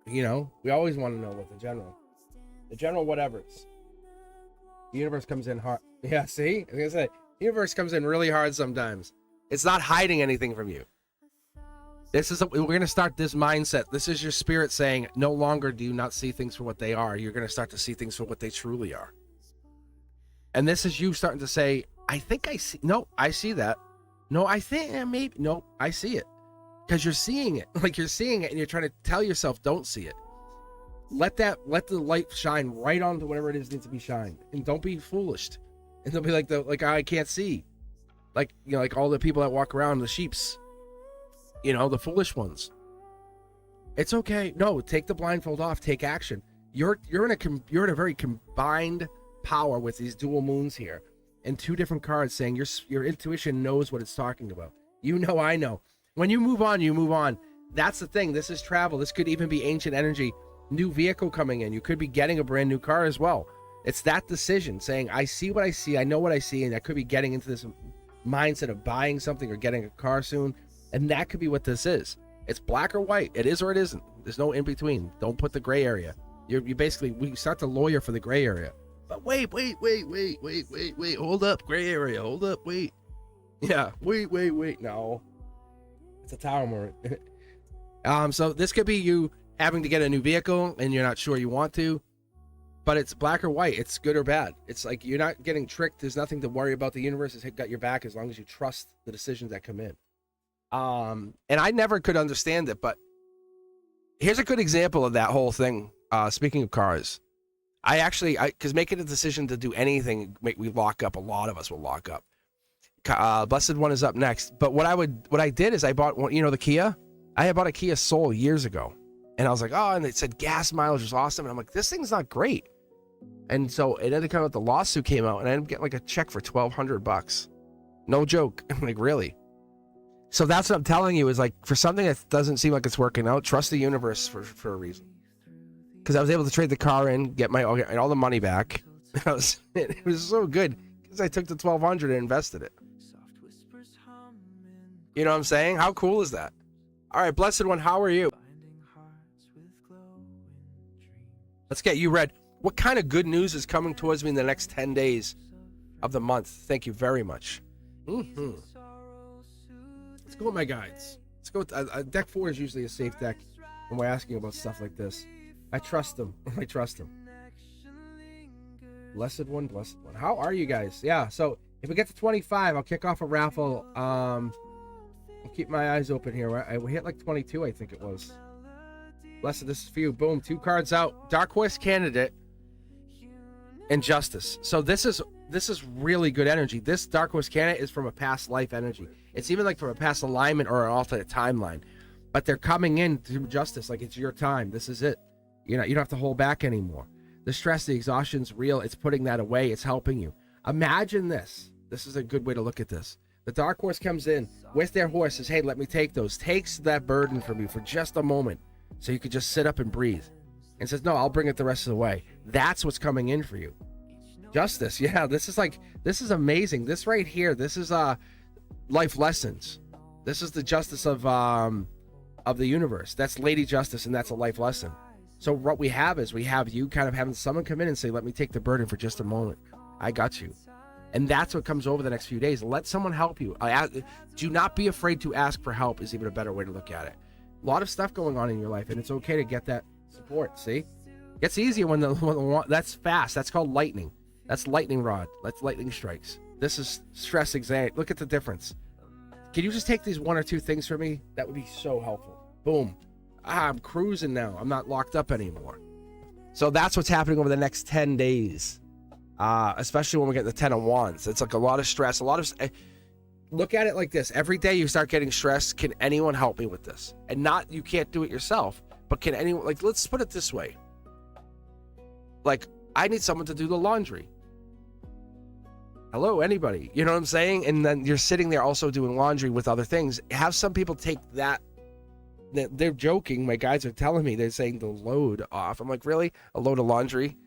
You know, we always want to know what the general whatevers. The universe comes in hard. Yeah, see? Like I said, the universe comes in really hard sometimes. It's not hiding anything from you. We're going to start this mindset. This is your spirit saying, no longer do you not see things for what they are. You're going to start to see things for what they truly are. And this is you starting to say, I think I see. No, I see that. No, I think maybe. No, I see it. Because you're seeing it. Like, you're seeing it and you're trying to tell yourself, don't see it. Let the light shine right onto whatever it is needs to be shined. And don't be foolish. And they'll be like, I can't see. Like, you know, like all the people that walk around, the sheeps. You know, the foolish ones. It's okay. No, take the blindfold off. Take action. You're in a very combined power with these dual moons here, and two different cards saying your intuition knows what it's talking about. You know, I know. When you move on, you move on. That's the thing. This is travel. This could even be ancient energy. New vehicle coming in. You could be getting a brand new car as well. It's that decision saying, I see what I see. I know what I see, and I could be getting into this mindset of buying something or getting a car soon. And that could be what this is. It's black or white. It is or it isn't. There's no in between. Don't put the gray area. You basically, we start to lawyer for the gray area. But wait. Hold up, gray area. Hold up, wait. Yeah, wait. No. It's a tower more. So this could be you having to get a new vehicle and you're not sure you want to. But it's black or white. It's good or bad. It's like you're not getting tricked. There's nothing to worry about. The universe has got your back as long as you trust the decisions that come in. And I never could understand it, but here's a good example of that whole thing. Speaking of cars, because making a decision to do anything, we lock up. A lot of us will lock up. Blessed One is up next. But what I did is I bought one, the Kia. I had bought a Kia Soul years ago, and I was like, oh, and it said gas mileage was awesome, and I'm like, this thing's not great. And so it ended up coming out, the lawsuit came out, and I ended up getting like a check for $1,200. No joke. I'm like, really? So that's what I'm telling you is like, for something that doesn't seem like it's working out, trust the universe for a reason. Because I was able to trade the car in, get all the money back. It was so good because I took the $1,200 and invested it. You know what I'm saying? How cool is that? All right, Blessed One, how are you? Let's get you read. What kind of good news is coming towards me in the next 10 days of the month? Thank you very much. Let's go with my guides. Let's go with deck 4 is usually a safe deck when we're asking about stuff like this. I trust them. Blessed One. How are you guys? Yeah, so if we get to 25, I'll kick off a raffle. I'll keep my eyes open here. We hit like 22, I think it was. Blessed, this is for you. Boom, 2 cards out. Dark Horse Candidate and Justice. So this is really good energy. This Dark Horse Candidate is from a past life energy. It's even like from a past alignment or an alternate timeline. But they're coming in to Justice like it's your time. This is it. You don't have to hold back anymore. The stress, the exhaustion's real. It's putting that away. It's helping you. Imagine this. This is a good way to look at this. The Dark Horse comes in with their horse, says, hey, let me take those. Takes that burden from you for just a moment so you could just sit up and breathe. And says, no, I'll bring it the rest of the way. That's what's coming in for you. Justice. Yeah, this is amazing. This right here, this is life lessons. This is the justice of the universe. That's Lady Justice, and that's a life lesson. So what we have you kind of having someone come in and say, let me take the burden for just a moment. I got you. And that's what comes over the next few days. Let someone help you. Do not be afraid to ask for help is even a better way to look at it. A lot of stuff going on in your life, and it's okay to get that support, see? It's easier when that's fast. That's called lightning. That's lightning rod. That's lightning strikes. This is stress, anxiety. Look at the difference. Can you just take these 1 or 2 things for me? That would be so helpful. Boom. I'm cruising now. I'm not locked up anymore. So that's what's happening over the next 10 days. Especially when we get the 10 of Wands. It's like a lot of stress. Look at it like this. Every day you start getting stressed. Can anyone help me with this? And you can't do it yourself, but can anyone, like, let's put it this way. Like, I need someone to do the laundry. Hello, anybody? You know what I'm saying? And then you're sitting there also doing laundry with other things. Have some people take that. They're joking. My guys are telling me, they're saying the load off. I'm like, really? A load of laundry?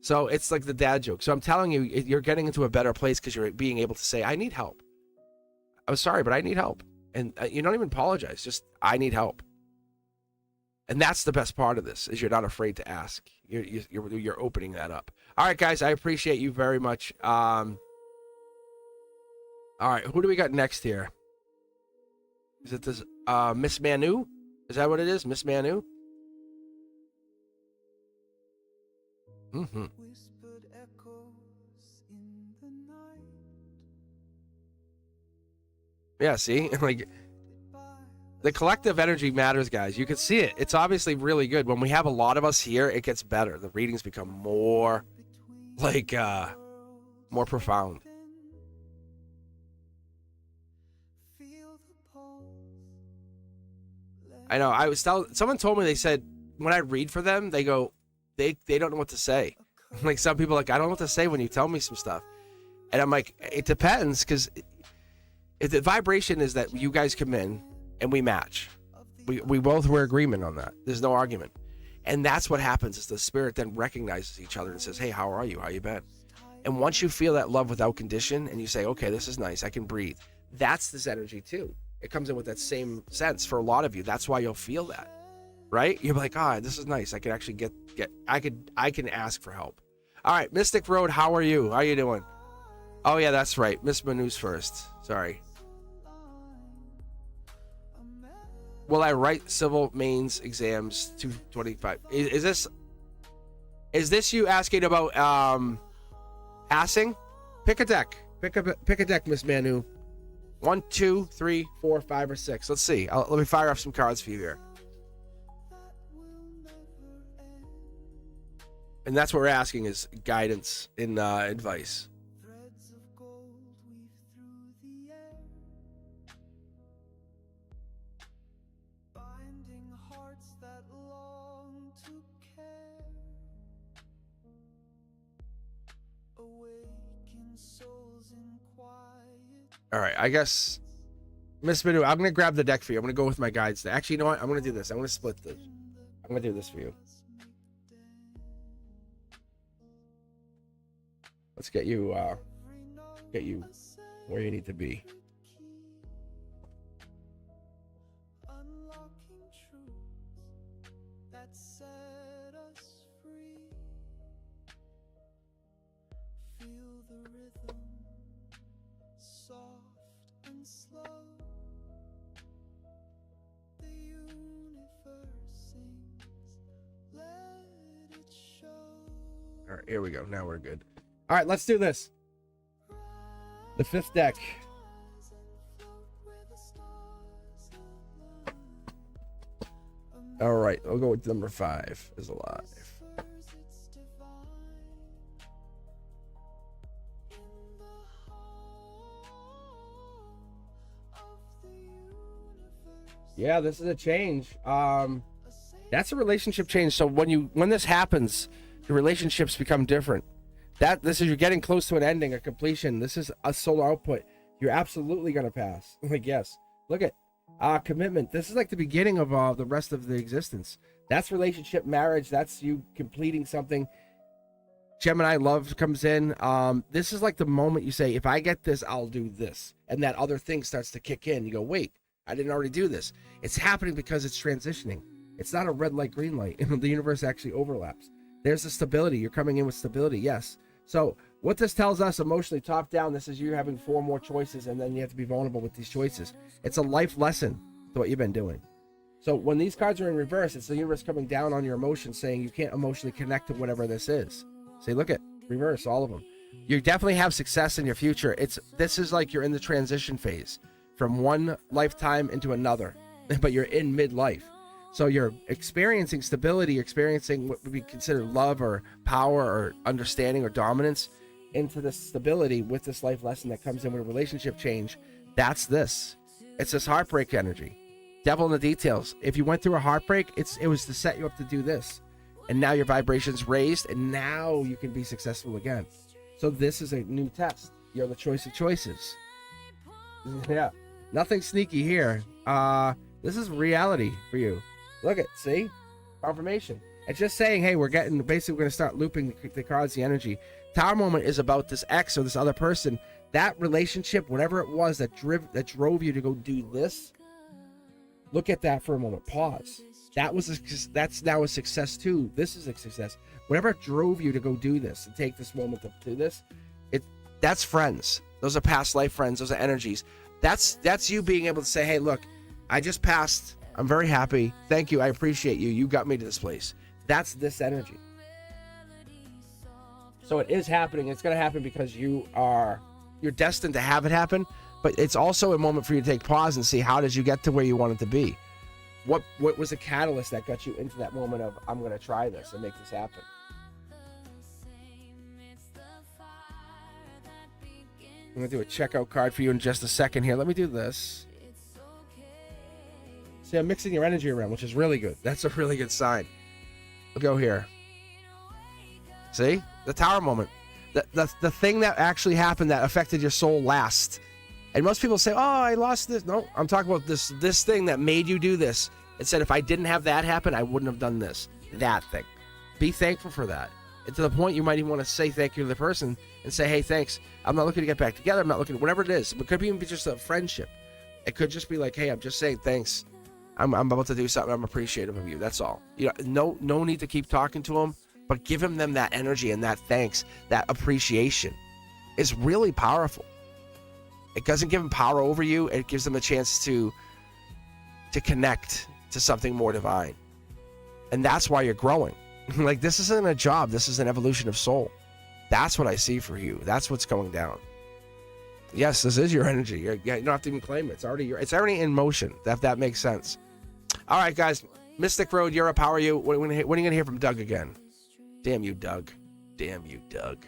So it's like the dad joke. So I'm telling you, you're getting into a better place because you're being able to say, I need help. I'm sorry, but I need help. And you don't even apologize. Just, I need help. And that's the best part of this, is you're not afraid to ask. You're opening that up. All right, guys, I appreciate you very much. All right, who do we got next here? Is it this Miss Manu? Is that what it is? Miss Manu? Mm-hmm. Yeah, see? Like, the collective energy matters, guys. You can see it. It's obviously really good. When we have a lot of us here, it gets better. The readings become more, like, more profound. I know. I was someone told me, they said when I read for them, they go, they don't know what to say. Like, some people are like, I don't know what to say when you tell me some stuff. And I'm like, it depends, because the vibration is that you guys come in and we match. We both were agreement on that. There's no argument. And that's what happens, is the spirit then recognizes each other and says, hey, how are you? How you been? And once you feel that love without condition and you say, okay, this is nice, I can breathe. That's this energy too. It comes in with that same sense for a lot of you. That's why you'll feel that, right? You're like, this is nice. I can actually I can ask for help. All right, Mystic Road, how are you? How you doing? Oh yeah, that's right. Miss Manu's first. Sorry. Will I write civil mains exams 225? Is this you asking about passing? Pick a deck. Pick a deck, Miss Manu. 1, 2, 3, 4, 5, or 6. Let's see. Let me fire off some cards for you here. And that's what we're asking, is guidance and advice. All right, I guess, Miss Manu, I'm going to grab the deck for you. I'm going to go with my guides. Actually, you know what? I'm going to do this. I'm going to split this. I'm going to do this for you. Let's get you where you need to be. All right, here we go. Now we're good. All right, let's do this. The 5th deck. All right, I'll go with number 5 is alive. Yeah, this is a change. That's a relationship change. So when this happens, the relationships become different. This is, you're getting close to an ending, a completion. This is a solar output. You're absolutely gonna pass. Like, yes. Look at commitment. This is like the beginning of the rest of the existence. That's relationship, marriage. That's you completing something. Gemini love comes in. This is like the moment you say, if I get this, I'll do this, and that other thing starts to kick in. You go, wait, I didn't already do this. It's happening because it's transitioning. It's not a red light, green light. The universe actually overlaps. There's the stability. You're coming in with stability. Yes. So what this tells us emotionally, top down, this is you having 4 more choices, and then you have to be vulnerable with these choices. It's a life lesson to what you've been doing. So when these cards are in reverse, it's the universe coming down on your emotions, saying you can't emotionally connect to whatever this is. Say, look at reverse, all of them. You definitely have success in your future. This is like you're in the transition phase from one lifetime into another, but you're in midlife. So you're experiencing stability, experiencing what would be considered love or power or understanding or dominance into this stability with this life lesson that comes in with a relationship change. That's this. It's this heartbreak energy. Devil in the details. If you went through a heartbreak, it was to set you up to do this. And now your vibration's raised, and now you can be successful again. So this is a new test. You're the choice of choices. Yeah. Nothing sneaky here. This is reality for you. Look at, see? Confirmation. It's just saying, hey, we're going to start looping the cards, the energy. Tower moment is about this ex or this other person. That relationship, whatever it was that drove you to go do this, look at that for a moment. Pause. That's now a success too. This is a success. Whatever drove you to go do this and take this moment to do this, that's friends. Those are past life friends. Those are energies. That's you being able to say, hey, look, I just passed. I'm very happy. Thank you. I appreciate you. You got me to this place. That's this energy. So it is happening. It's going to happen because you're destined to have it happen. But it's also a moment for you to take pause and see, how did you get to where you wanted to be? What was the catalyst that got you into that moment of, I'm going to try this and make this happen? I'm going to do a checkout card for you in just a second here. Let me do this. See, I'm mixing your energy around, which is really good. That's a really good sign. We'll go here. See? The tower moment. The thing that actually happened that affected your soul last. And most people say, oh, I lost this. No, I'm talking about this thing that made you do this. It said, if I didn't have that happen, I wouldn't have done this. That thing. Be thankful for that. And to the point, you might even want to say thank you to the person and say, hey, thanks. I'm not looking to get back together. I'm not looking, whatever it is. It could even be just a friendship. It could just be like, hey, I'm just saying thanks. I'm about to do something. I'm appreciative of you. That's all. You know, no need to keep talking to them, but give them that energy and that thanks, that appreciation. It's really powerful. It doesn't give them power over you. It gives them a chance to connect to something more divine. And that's why you're growing. Like, this isn't a job. This is an evolution of soul. That's what I see for you. That's what's going down. Yes, this is your energy. You don't have to even claim it. It's already in motion, if that makes sense. All right, guys. Mystic Road, Europe, how are you? When are you going to hear from Doug again? Damn you, Doug. Damn you, Doug.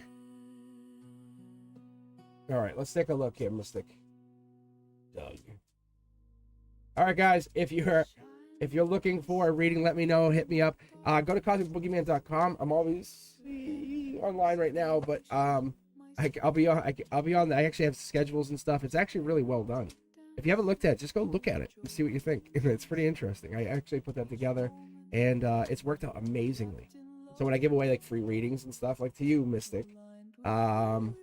All right, let's take a look here, Mystic Doug. All right, guys, if you're looking for a reading, let me know. Hit me up. Go to cosmicboogeyman.com. I'm always online right now, but I'll be on. I actually have schedules and stuff. It's actually really well done. If you haven't looked at it, just go look at it and see what you think. It's pretty interesting. I actually put that together, and it's worked out amazingly. So when I give away like free readings and stuff, like to you, Mystic, I'll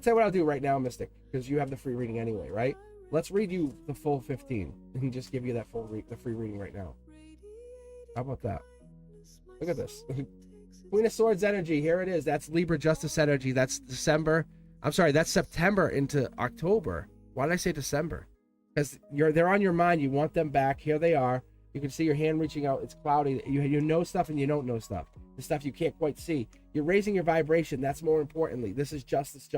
tell you what I'll do right now, Mystic, because you have the free reading anyway, right? Let's read you the full 15 and just give you that the free reading right now. How about that? Look at this. Queen of Swords energy. Here it is. That's Libra Justice energy. That's December. I'm sorry. That's September into October. Why did I say December? Because they're on your mind. You want them back. Here they are. You can see your hand reaching out. It's cloudy. You know stuff and you don't know stuff. The stuff you can't quite see. You're raising your vibration. That's more importantly. This is justice.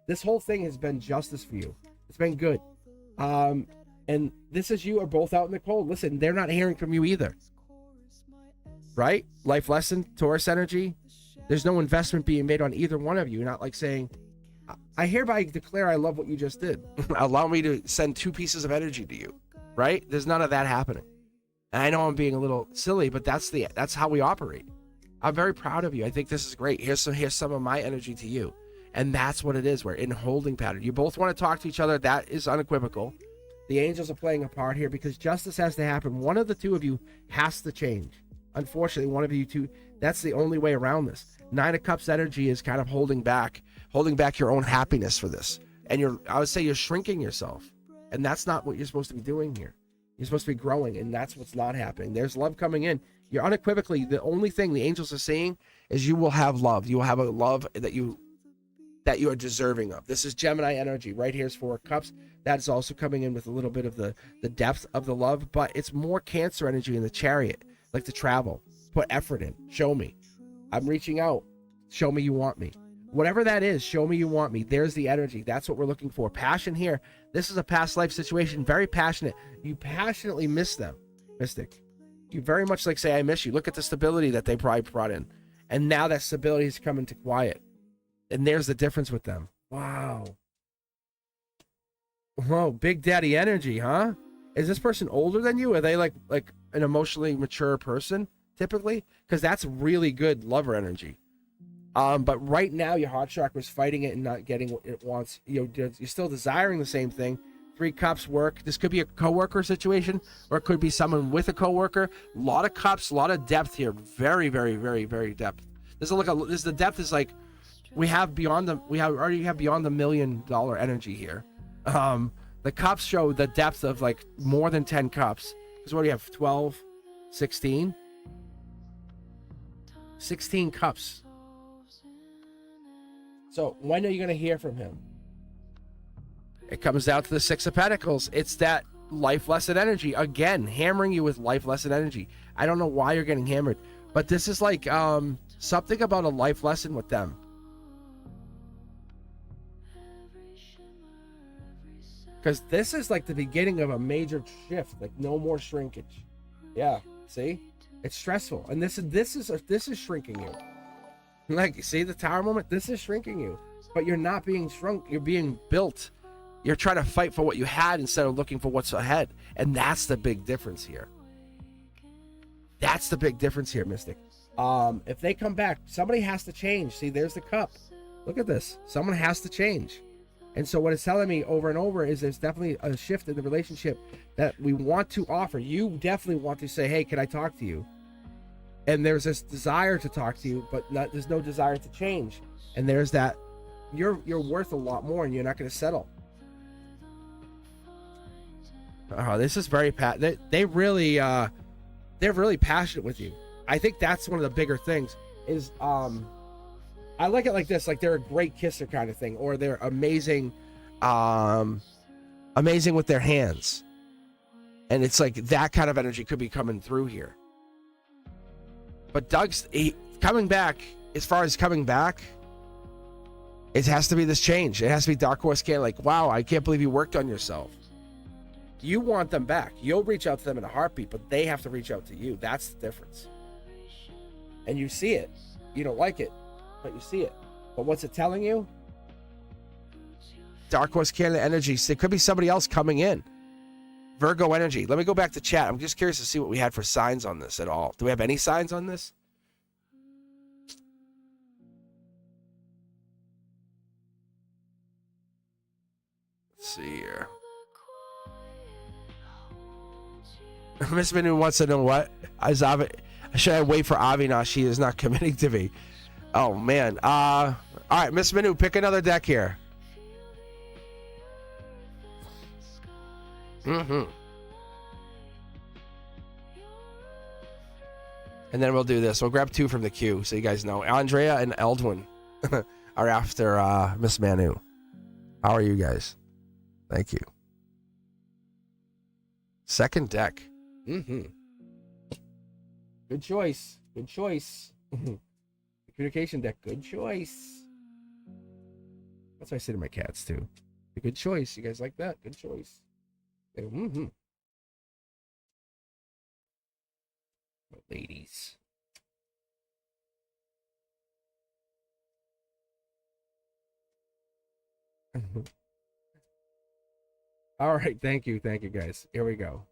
This whole thing has been justice for you. It's been good. And this is you are both out in the cold. Listen, they're not hearing from you either. Right? Life lesson, Taurus energy. There's no investment being made on either one of you. Not like saying, I hereby declare I love what you just did. Allow me to send 2 pieces of energy to you. Right? There's none of that happening. And I know I'm being a little silly, but that's how we operate. I'm very proud of you. I think this is great. Here's some of my energy to you. And that's what it is. We're in holding pattern. You both want to talk to each other. That is unequivocal. The angels are playing a part here because justice has to happen. One of the two of you has to change. Unfortunately, one of you two, that's the only way around this. 9 of Cups energy is kind of holding back your own happiness for this. And I would say you're shrinking yourself. And that's not what you're supposed to be doing here. You're supposed to be growing, and that's what's not happening. There's love coming in. You're unequivocally, the only thing the angels are saying is you will have love. You will have a love that you are deserving of. This is Gemini energy. Right here's 4 of Cups. That is also coming in with a little bit of the depth of the love, but it's more Cancer energy in the Chariot, like to travel, put effort in, show me. I'm reaching out. Show me you want me. Whatever that is, show me you want me. There's the energy. That's what we're looking for. Passion here. This is a past life situation. Very passionate. You passionately miss them, Mystic. You very much like say, I miss you. Look at the stability that they probably brought in. And now that stability is coming to quiet. And there's the difference with them. Wow. Whoa, big daddy energy, huh? Is this person older than you? Are they like an emotionally mature person typically? Because that's really good lover energy. But right now your heart chakra is fighting it and not getting what it wants. You're still desiring the same thing. 3 cups work. This could be a coworker situation, or it could be someone with a coworker. A lot of cups, a lot of depth here. Very, very, very, very depth. The depth is like we already have beyond the $1 million energy here. The cups show the depth of like more than 10 cups. Because what do you have? 12, 16? 16 cups. So when are you going to hear from him? It comes down to the 6 of Pentacles. It's that life lesson energy. Again, hammering you with life lesson energy. I don't know why you're getting hammered. But this is like something about a life lesson with them. Because this is like the beginning of a major shift. Like no more shrinkage. Yeah, see? It's stressful. And this is shrinking you. Like, see the tower moment? This is shrinking you. But you're not being shrunk. You're being built. You're trying to fight for what you had instead of looking for what's ahead. And that's the big difference here. That's the big difference here, Mystic. If they come back, somebody has to change. See, there's the cup. Look at this. Someone has to change. And so what it's telling me over and over is there's definitely a shift in the relationship that we want to offer. You definitely want to say, hey, can I talk to you? And there's this desire to talk to you, but there's no desire to change. And there's that you're worth a lot more and you're not going to settle. This is very they're really passionate with you. I think that's one of the bigger things is I like it like this, like they're a great kisser kind of thing, or they're amazing with their hands. And it's like that kind of energy could be coming through here. But Doug's coming back, as far as coming back, it has to be this change. It has to be Dark Horse Can, like, wow, I can't believe you worked on yourself. You want them back. You'll reach out to them in a heartbeat, but they have to reach out to you. That's the difference. And you see it. You don't like it, but you see it. But what's it telling you? Dark Horse Canada energy. There could be somebody else coming in. Virgo energy. Let me go back to chat. I'm just curious to see what we had for signs on this at all. Do we have any signs on this? Let's see here. Miss Manu wants to know what? Should I wait for Avinash? She is not committing to me. Oh, man. All right, Miss Manu, pick another deck here. And then we'll do this. We'll grab 2 from the queue so you guys know. Andrea and Eldwin are after Miss Manu. How are you guys? Thank you. Second deck. Good choice. Good choice. Communication deck. Good choice. That's what I say to my cats too. A good choice. You guys like that? Good choice. Ladies. All right. Thank you. Thank you, guys. Here we go.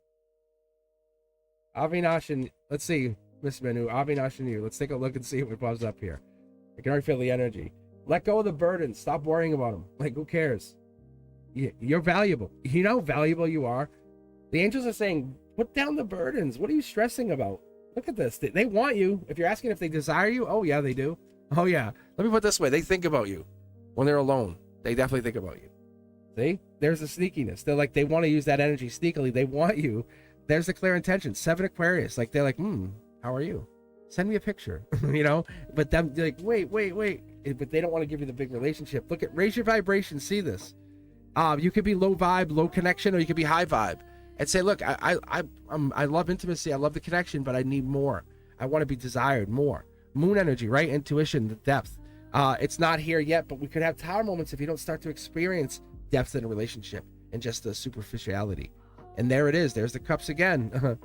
Avinash and let's see, Miss Manu, Avinash and you. Let's take a look and see what pops up here. I can already feel the energy. Let go of the burden. Stop worrying about them. Like, who cares? You're valuable. You know how valuable you are? The angels are saying, put down the burdens. What are you stressing about? Look at this. They want you. If you're asking if they desire you, oh, yeah, they do. Oh, yeah. Let me put it this way. They think about you when they're alone. They definitely think about you. See? There's the sneakiness. They're like, they want to use that energy sneakily. They want you. There's the clear intention. 7 Aquarius. Like, they're like, how are you? Send me a picture, you know? But them, they're like, wait. But they don't want to give you the big relationship. Look at, raise your vibration. See this. You could be low vibe, low connection, or you could be high vibe. And say, look, I love intimacy. I love the connection, but I need more. I want to be desired more. Moon energy, right? Intuition, the depth. It's not here yet, but we could have tower moments if you don't start to experience depth in a relationship and just the superficiality. And there it is. There's the cups again.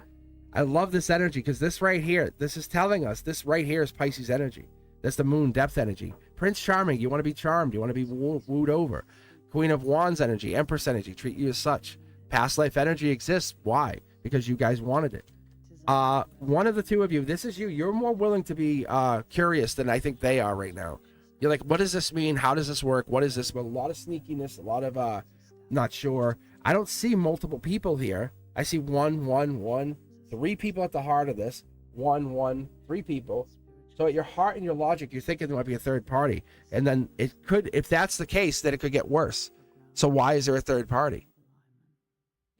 I love this energy because this right here, this is telling us this right here is Pisces energy. That's the moon depth energy. Prince Charming, you want to be charmed. You want to be wooed over. Queen of Wands energy, Empress energy, treat you as such. Past life energy exists. Why? Because you guys wanted it. One of the two of you, this is you. You're more willing to be curious than I think they are right now. You're like, what does this mean? How does this work? What is this? But a lot of sneakiness, a lot of not sure. I don't see multiple people here. I see one, three people at the heart of this. One, three people. So at your heart and your logic, you're thinking there might be a third party. And then it could, if that's the case, then it could get worse. So why is there a third party?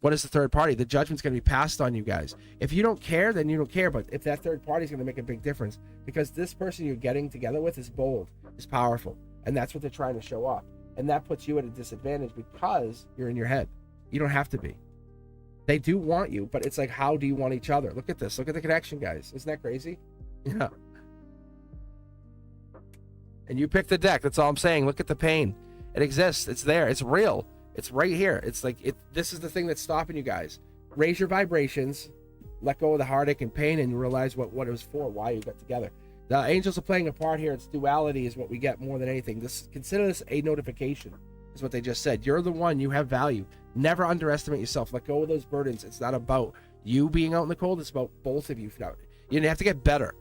What is the third party? The judgment's going to be passed on you guys. If you don't care, then you don't care. But if that third party is going to make a big difference, because this person you're getting together with is bold, is powerful. And that's what they're trying to show off. And that puts you at a disadvantage because you're in your head. You don't have to be. They do want you, but it's like, how do you want each other? Look at this. Look at the connection, guys. Isn't that crazy? Yeah. And you pick the deck. That's all I'm saying. Look at the pain. It exists. It's there. It's real. It's right here. It's like, this is the thing that's stopping you guys. Raise your vibrations, let go of the heartache and pain, and realize what it was for, why you got together. The angels are playing a part here. It's duality is what we get more than anything. Consider this a notification, is what they just said. You're the one. You have value. Never underestimate yourself. Let go of those burdens. It's not about you being out in the cold. It's about both of you. You have to get better.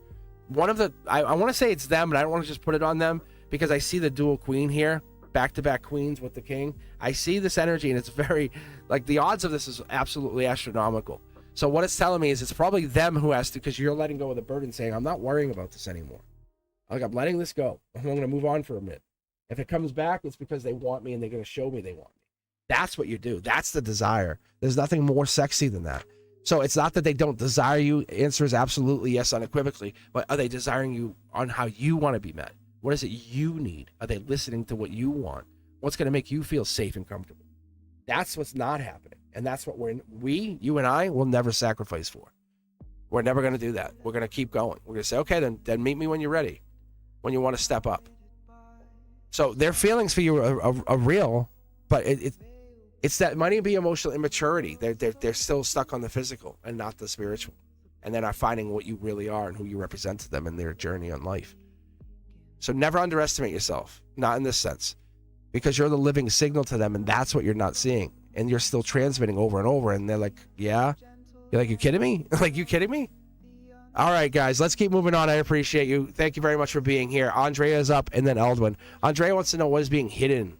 One of the, I want to say it's them, but I don't want to just put it on them, because I see the dual queen here. Back-to-back queens with the king. I see this energy, and it's very, like, the odds of this is absolutely astronomical. So what it's telling me is it's probably them who has to, because you're letting go of the burden, saying, I'm not worrying about this anymore. Like, I'm letting this go. I'm going to move on for a minute. If it comes back, it's because they want me, and they're going to show me they want me. That's what you do. That's the desire. There's nothing more sexy than that. So it's not that they don't desire you. The answer is absolutely yes, unequivocally. But are they desiring you on how you want to be met? What is it you need? Are they listening to what you want? What's going to make you feel safe and comfortable? That's what's not happening. And that's what you and I will never sacrifice for. We're never going to do that. We're going to keep going. We're going to say, okay, then meet me when you're ready, when you want to step up. So their feelings for you are real, but it's that might be emotional immaturity. They're still stuck on the physical and not the spiritual. And they're not finding what you really are and who you represent to them in their journey on life. So never underestimate yourself, not in this sense, because you're the living signal to them, and that's what you're not seeing. And you're still transmitting over and over, and they're like, yeah? You're like, you kidding me? Like, you kidding me? All right, guys, let's keep moving on. I appreciate you. Thank you very much for being here. Andrea is up, and then Eldwin. Andrea wants to know what is being hidden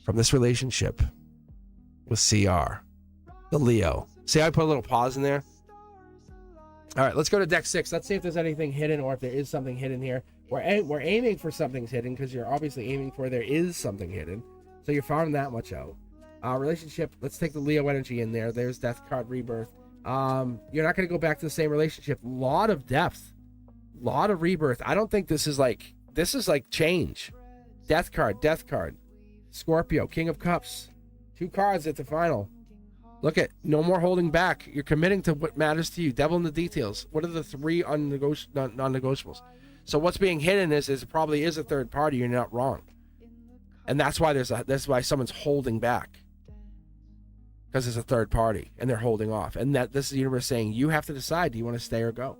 from this relationship with CR, the Leo. See how I put a little pause in there? All right, let's go to deck 6. Let's see if there's anything hidden, or if there is something hidden here. We're aiming for something's hidden, because you're obviously aiming for there is something hidden. So you're finding that much out. Relationship, let's take the Leo energy in there. There's death card, rebirth. You're not going to go back to the same relationship. Lot of depth. Lot of rebirth. I don't think this is like change. Death card. Scorpio, King of Cups. 2 cards at the final. Look at, no more holding back. You're committing to what matters to you. Devil in the details. What are the 3 non-negotiables? So what's being hidden is it probably is a third party. You're not wrong. And that's why that's why someone's holding back. Because it's a third party and they're holding off. And that this is the universe saying, you have to decide, do you want to stay or go?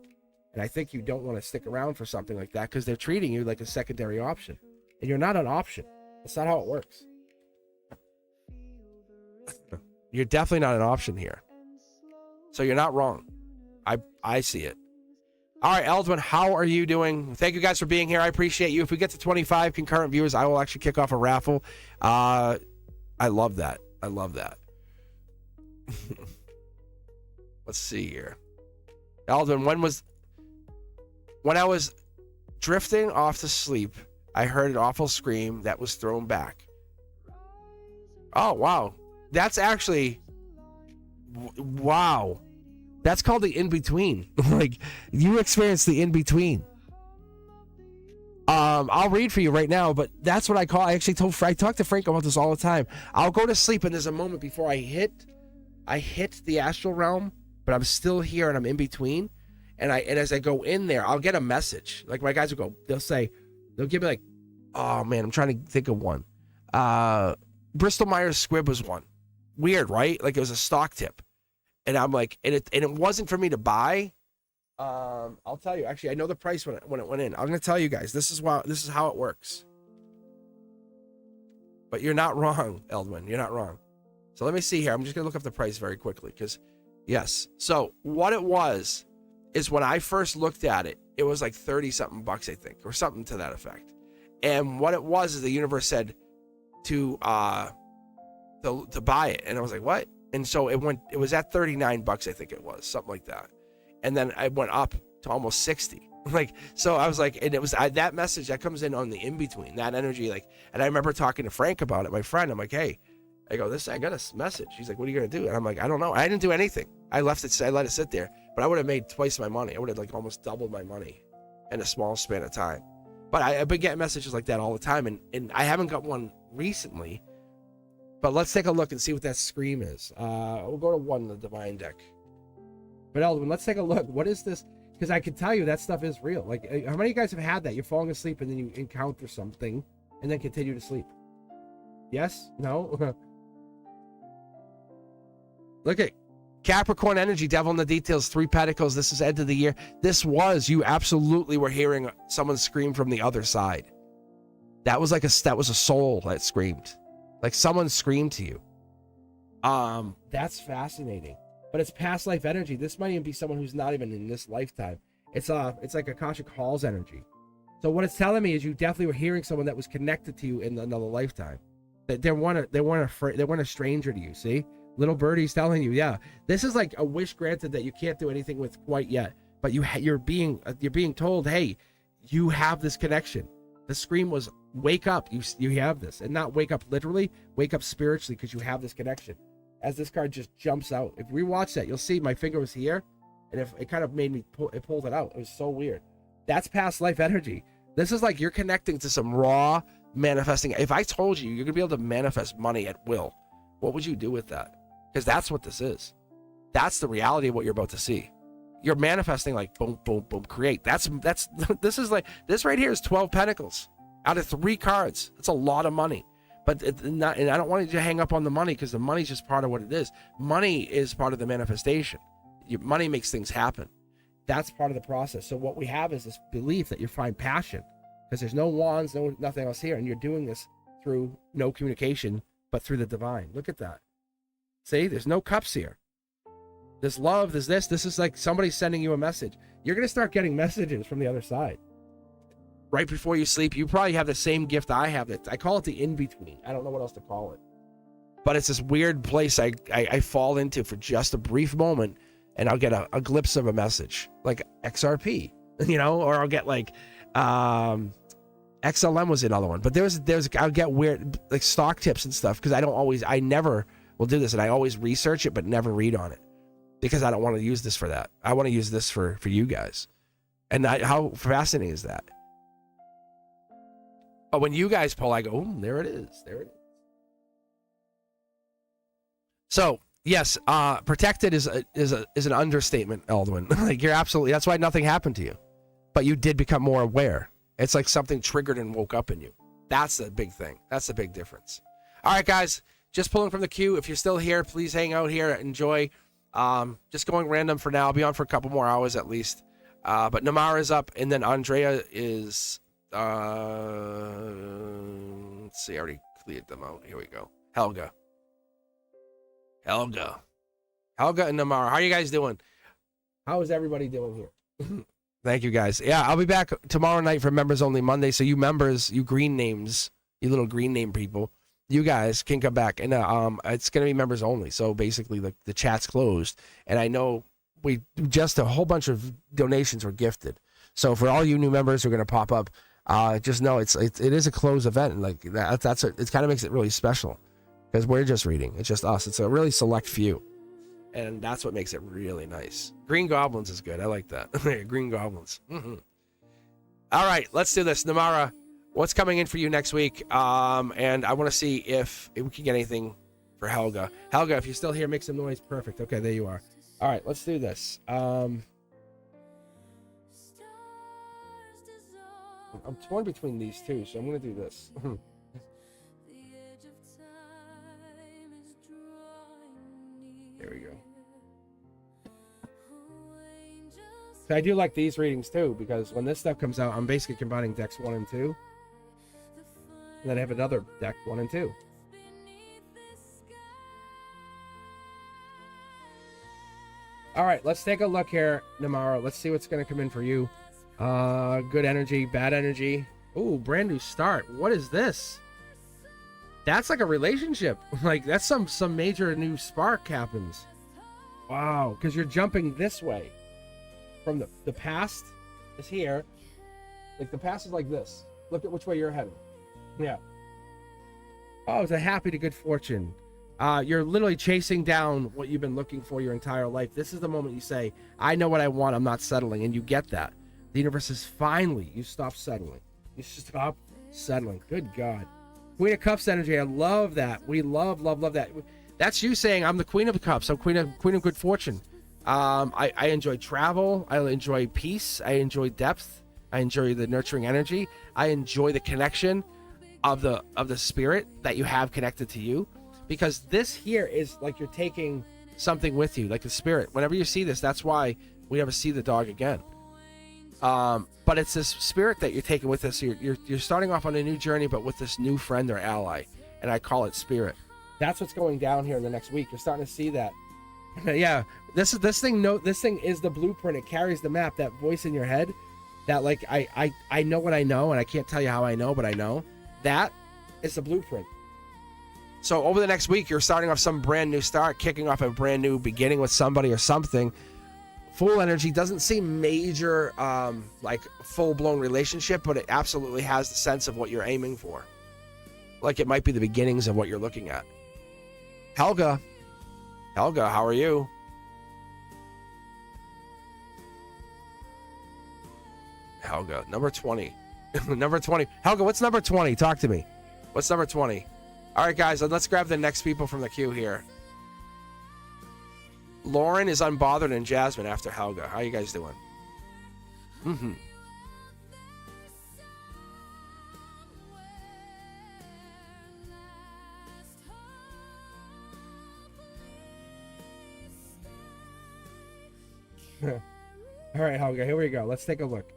And I think you don't want to stick around for something like that, because they're treating you like a secondary option. And you're not an option. That's not how it works. You're definitely not an option here. So you're not wrong. I see it. All right, Eldwin, how are you doing? Thank you guys for being here. I appreciate you. If we get to 25 concurrent viewers, I will actually kick off a raffle. I love that. Let's see here. Eldwin, when I was drifting off to sleep, I heard an awful scream that was thrown back. Oh, wow. That's actually, wow. That's called the in-between. Like, you experienced the in-between. I'll read for you right now, but that's what I call, I talk to Frank about this all the time. I'll go to sleep, and there's a moment before I hit the astral realm, but I'm still here and I'm in between. And as I go in there, I'll get a message. Like, my guys will go, they'll give me like, oh man, I'm trying to think of one. Bristol Myers Squibb was one. Weird, right? Like, it was a stock tip. And I'm like, and it wasn't for me to buy. I'll tell you, actually, I know the price when it went in. I'm going to tell you guys, this is how it works. But you're not wrong, Eldwin. You're not wrong. So let me see here. I'm just going to look up the price very quickly because, yes. So what it was is when I first looked at it, it was like 30-something bucks, I think, or something to that effect. And what it was is the universe said to buy it. And I was like, what? And so it was at 39 bucks, I think it was, something like that. And then I went up to almost 60. Like, so I was like, and it was that message that comes in on the in-between, that energy, like, and I remember talking to Frank about it, my friend. I'm like, hey, I got a message. He's like, what are you going to do? And I'm like, I don't know. I didn't do anything. I let it sit there, but I would have made twice my money. I would have like almost doubled my money in a small span of time. But I've been getting messages like that all the time. And I haven't got one recently, but let's take a look and see what that scream is. We'll go to 1, the divine deck. But Eldwin, let's take a look. What is this? Because I can tell you that stuff is real. Like, how many of you guys have had that? You're falling asleep and then you encounter something and then continue to sleep. Yes? No? Look at Capricorn energy, devil in the details, 3 pentacles. This is end of the year. You absolutely were hearing someone scream from the other side. That was a soul that screamed. Like someone screamed to you. That's fascinating. But it's past life energy. This might even be someone who's not even in this lifetime. It's like Akashic Hall's energy. So what it's telling me is you definitely were hearing someone that was connected to you in another lifetime. That they weren't a stranger to you. See, little birdie's telling you, yeah, this is like a wish granted that you can't do anything with quite yet. But you're being told, hey, you have this connection. The scream was wake up. You have this, and not wake up literally, wake up spiritually, because you have this connection. As this card just jumps out. If we watch that, you'll see my finger was here, and if it kind of made me pulled it out. It was so weird. That's past life energy. This is like you're connecting to some raw manifesting. If I told you you're gonna be able to manifest money at will, what would you do with that? Because that's what this is. That's the reality of what you're about to see. You're manifesting like boom, boom, boom, create. That's this is like this right here is 12 pentacles out of 3 cards. It's a lot of money. But and I don't want you to hang up on the money, because the money's just part of what it is. Money is part of the manifestation. Money makes things happen. That's part of the process. So what we have is this belief that you find passion, because there's no wands, nothing else here, and you're doing this through no communication, but through the divine. Look at that. See, there's no cups here. There's love, there's this. This is like somebody sending you a message. You're going to start getting messages from the other side. Right before you sleep, you probably have the same gift I have. I call it the in-between. I don't know what else to call it. But it's this weird place I fall into for just a brief moment, and I'll get a glimpse of a message, like XRP, or I'll get like XLM was another one. But I'll get weird, like stock tips and stuff, because I never will do this, and I always research it, but never read on it, because I don't want to use this for that. I want to use this for you guys. And how fascinating is that? But when you guys pull, I go, oh, there it is. There it is. So, yes, protected is an understatement, Eldwin. Like, you're absolutely, that's why nothing happened to you. But you did become more aware. It's like something triggered and woke up in you. That's the big thing. That's the big difference. All right, guys, just pulling from the queue. If you're still here, please hang out here. Enjoy. Just going random for now. I'll be on for a couple more hours at least. But Namara's up, and then Andrea is... let's see, I already cleared them out. Here we go. Helga and Namara. How are you guys doing? How is everybody doing here? Thank you, guys. Yeah, I'll be back tomorrow night for Members Only Monday. So you members, you green names, you little green name people, you guys can come back. And it's going to be members only. So basically, the chat's closed. And I know just a whole bunch of donations were gifted. So for all you new members who are going to pop up, just know it is a closed event, and like it kind of makes it really special, because we're just reading. It's just us. It's a really select few, and that's what makes it really nice. Green Goblins is good. I like that. Green Goblins. Mm-hmm. All right, let's do this. Namara, what's coming in for you next week? And I want to see if we can get anything for Helga. Helga, if you're still here, make some noise. Perfect. Okay, there you are. All right, let's do this. I'm torn between these two, so I'm going to do this. There we go. So I do like these readings too, because when this stuff comes out, I'm basically combining decks 1 and 2. And then I have another deck, 1 and 2. All right, let's take a look here, Namara. Let's see what's going to come in for you. Good energy, bad energy. Ooh, brand new start. What is this? That's like a relationship. Like, that's some major new spark happens. Wow, because you're jumping this way. From the past is here. Like, the past is like this. Look at which way you're heading. Yeah. Oh, it's a happy to good fortune. You're literally chasing down what you've been looking for your entire life. This is the moment you say, I know what I want, I'm not settling. And you get that. The universe is finally, you stop settling. You stop settling. Good God. Queen of Cups energy, I love that. We love that. That's you saying, I'm the Queen of Cups. I'm Queen of good fortune. I enjoy travel. I enjoy peace. I enjoy depth. I enjoy the nurturing energy. I enjoy the connection of the spirit that you have connected to you. Because this here is like you're taking something with you, like the spirit. Whenever you see this, that's why we never see the dog again. But it's this spirit that you're taking with us. You're starting off on a new journey, but with this new friend or ally, and I call it spirit. That's what's going down here in the next week. You're starting to see that. Yeah, this thing is the blueprint. It carries the map. That voice in your head, that like I know what I know, and I can't tell you how I know, but I know that is the blueprint. So over the next week, you're starting off some brand new start, kicking off a brand new beginning with somebody or something. Full energy doesn't seem major, like full-blown relationship, but it absolutely has the sense of what you're aiming for. Like it might be the beginnings of what you're looking at. Helga, how are you? Helga, number 20. Number 20. Helga, what's number 20? Talk to me. What's number 20? All right, guys, let's grab the next people from the queue here. Lauren is unbothered and Jasmine after Helga. How you guys doing? Mm-hmm. All right, Helga, here we go. Let's take a look.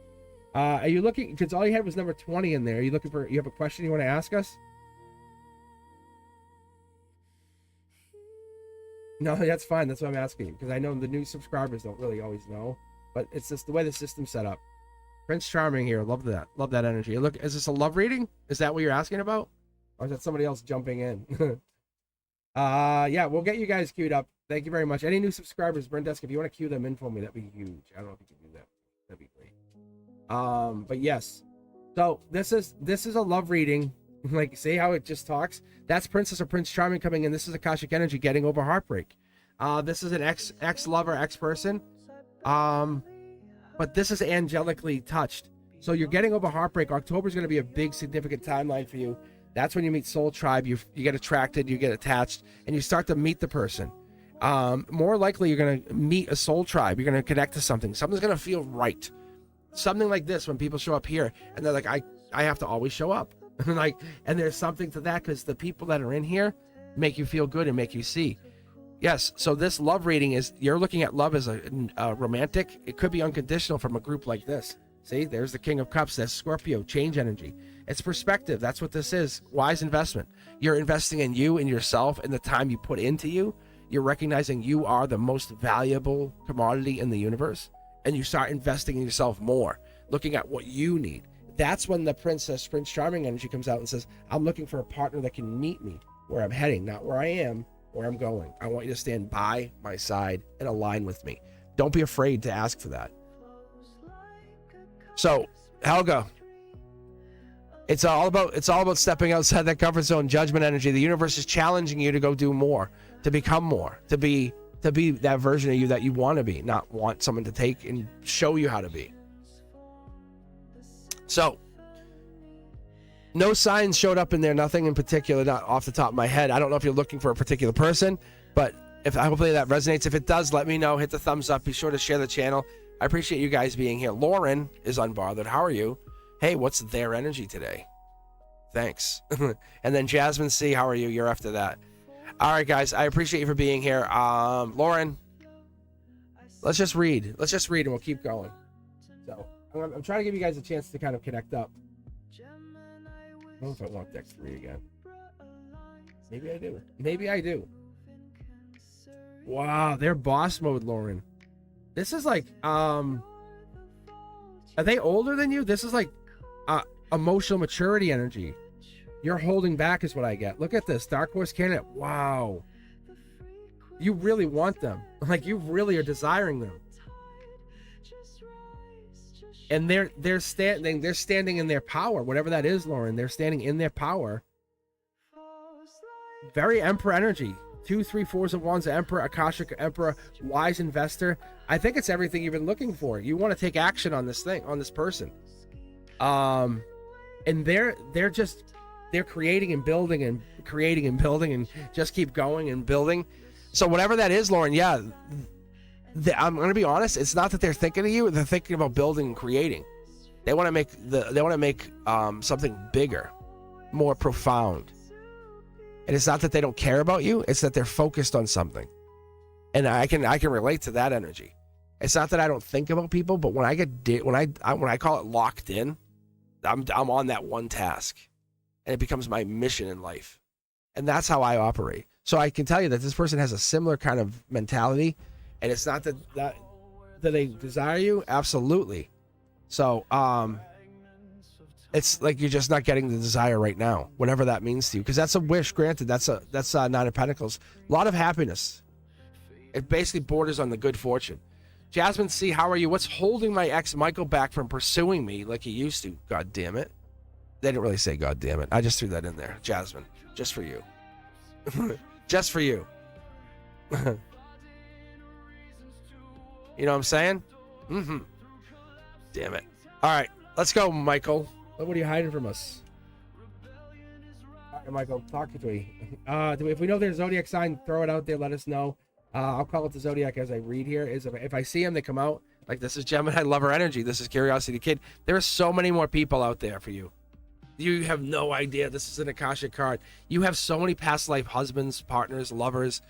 Are you looking, because all you had was number 20 in there. Are you looking for, you have a question you want to ask us? No, that's fine. That's what I'm asking, because I know the new subscribers don't really always know, but it's just the way the system's set up. Prince Charming here. Love that. Love that energy. Look, is this a love reading? Is that what you're asking about? Or is that somebody else jumping in? Yeah, we'll get you guys queued up. Thank you very much. Any new subscribers, Brendesk, if you want to queue them in for me, that'd be huge. I don't know if you can do that. That'd be great. But yes. So this is a love reading. Like, see how it just talks? That's Princess or Prince Charming coming in. This is Akashic energy getting over heartbreak. This is an ex-lover, ex-person. But this is angelically touched. So you're getting over heartbreak. October is going to be a big, significant timeline for you. That's when you meet Soul Tribe. You get attracted, you get attached, and you start to meet the person. More likely, you're going to meet a Soul Tribe. You're going to connect to something. Something's going to feel right. Something like this when people show up here, and they're like, I have to always show up. Like, and there's something to that, because the people that are in here make you feel good and make you see. Yes, so this love reading is, you're looking at love as a romantic. It could be unconditional from a group like this. See, there's the King of Cups. That's Scorpio, change energy. It's perspective. That's what this is. Wise investment. You're investing in you and yourself and the time you put into you. You're recognizing you are the most valuable commodity in the universe, and you start investing in yourself more, looking at what you need. That's when the Prince Charming energy comes out and says, I'm looking for a partner that can meet me where I'm heading, not where I am, where I'm going. I want you to stand by my side and align with me. Don't be afraid to ask for that. So, Helga, it's all about stepping outside that comfort zone, judgment energy. The universe is challenging you to go do more, to become more, to be that version of you that you want to be, not want someone to take and show you how to be. So, no signs showed up in there, nothing in particular, not off the top of my head. I don't know if you're looking for a particular person, but hopefully that resonates. If it does, let me know. Hit the thumbs up. Be sure to share the channel. I appreciate you guys being here. Lauren is unbothered. How are you? Hey, what's their energy today? Thanks. And then Jasmine C, how are you? You're after that. All right, guys. I appreciate you for being here. Lauren, let's just read. And we'll keep going. So I'm trying to give you guys a chance to kind of connect up. don't know if I want deck 3 again. Maybe I do. Maybe I do. Wow, they're boss mode, Lauren. This is like, are they older than you? This is like emotional maturity energy. You're holding back is what I get. Look at this. Dark Horse Candidate. Wow. You really want them. Like, you really are desiring them. And they're standing in their power, whatever that is, Lauren. They're standing in their power. Very Emperor energy. 2, 3, 4s of Wands, Emperor, Akashic Emperor, wise investor. I think it's everything you've been looking for. You want to take action on this thing, on this person. And they're creating and building and creating and building and just keep going and building. So whatever that is, Lauren, yeah, I'm going to be honest. It's not that they're thinking of you. They're thinking about building and creating. They want to make something bigger, more profound. And it's not that they don't care about you. It's that they're focused on something. And I can relate to that energy. It's not that I don't think about people, but when I call it locked in, I'm on that one task, and it becomes my mission in life. And that's how I operate. So I can tell you that this person has a similar kind of mentality, and it's not that they desire you. Absolutely. So it's like you're just not getting the desire right now, whatever that means to you, because that's a wish granted. That's Nine of Pentacles. A lot of happiness. It basically borders on the good fortune. Jasmine C, how are you? What's holding my ex Michael back from pursuing me like he used to? God damn it. They didn't really say God damn it. I just threw that in there. Jasmine, just for you. Just for you. You know what I'm saying? Mm-hmm. Damn it. All right, let's go, Michael. What are you hiding from us? All right, Michael, talk to me. If we know their zodiac sign, throw it out there. Let us know. I'll call it the zodiac as I read here. If I see them, they come out. Like, this is Gemini lover energy. This is Curiosity Kid. There are so many more people out there for you. You have no idea. This is an Akashic card. You have so many past life husbands, partners, lovers,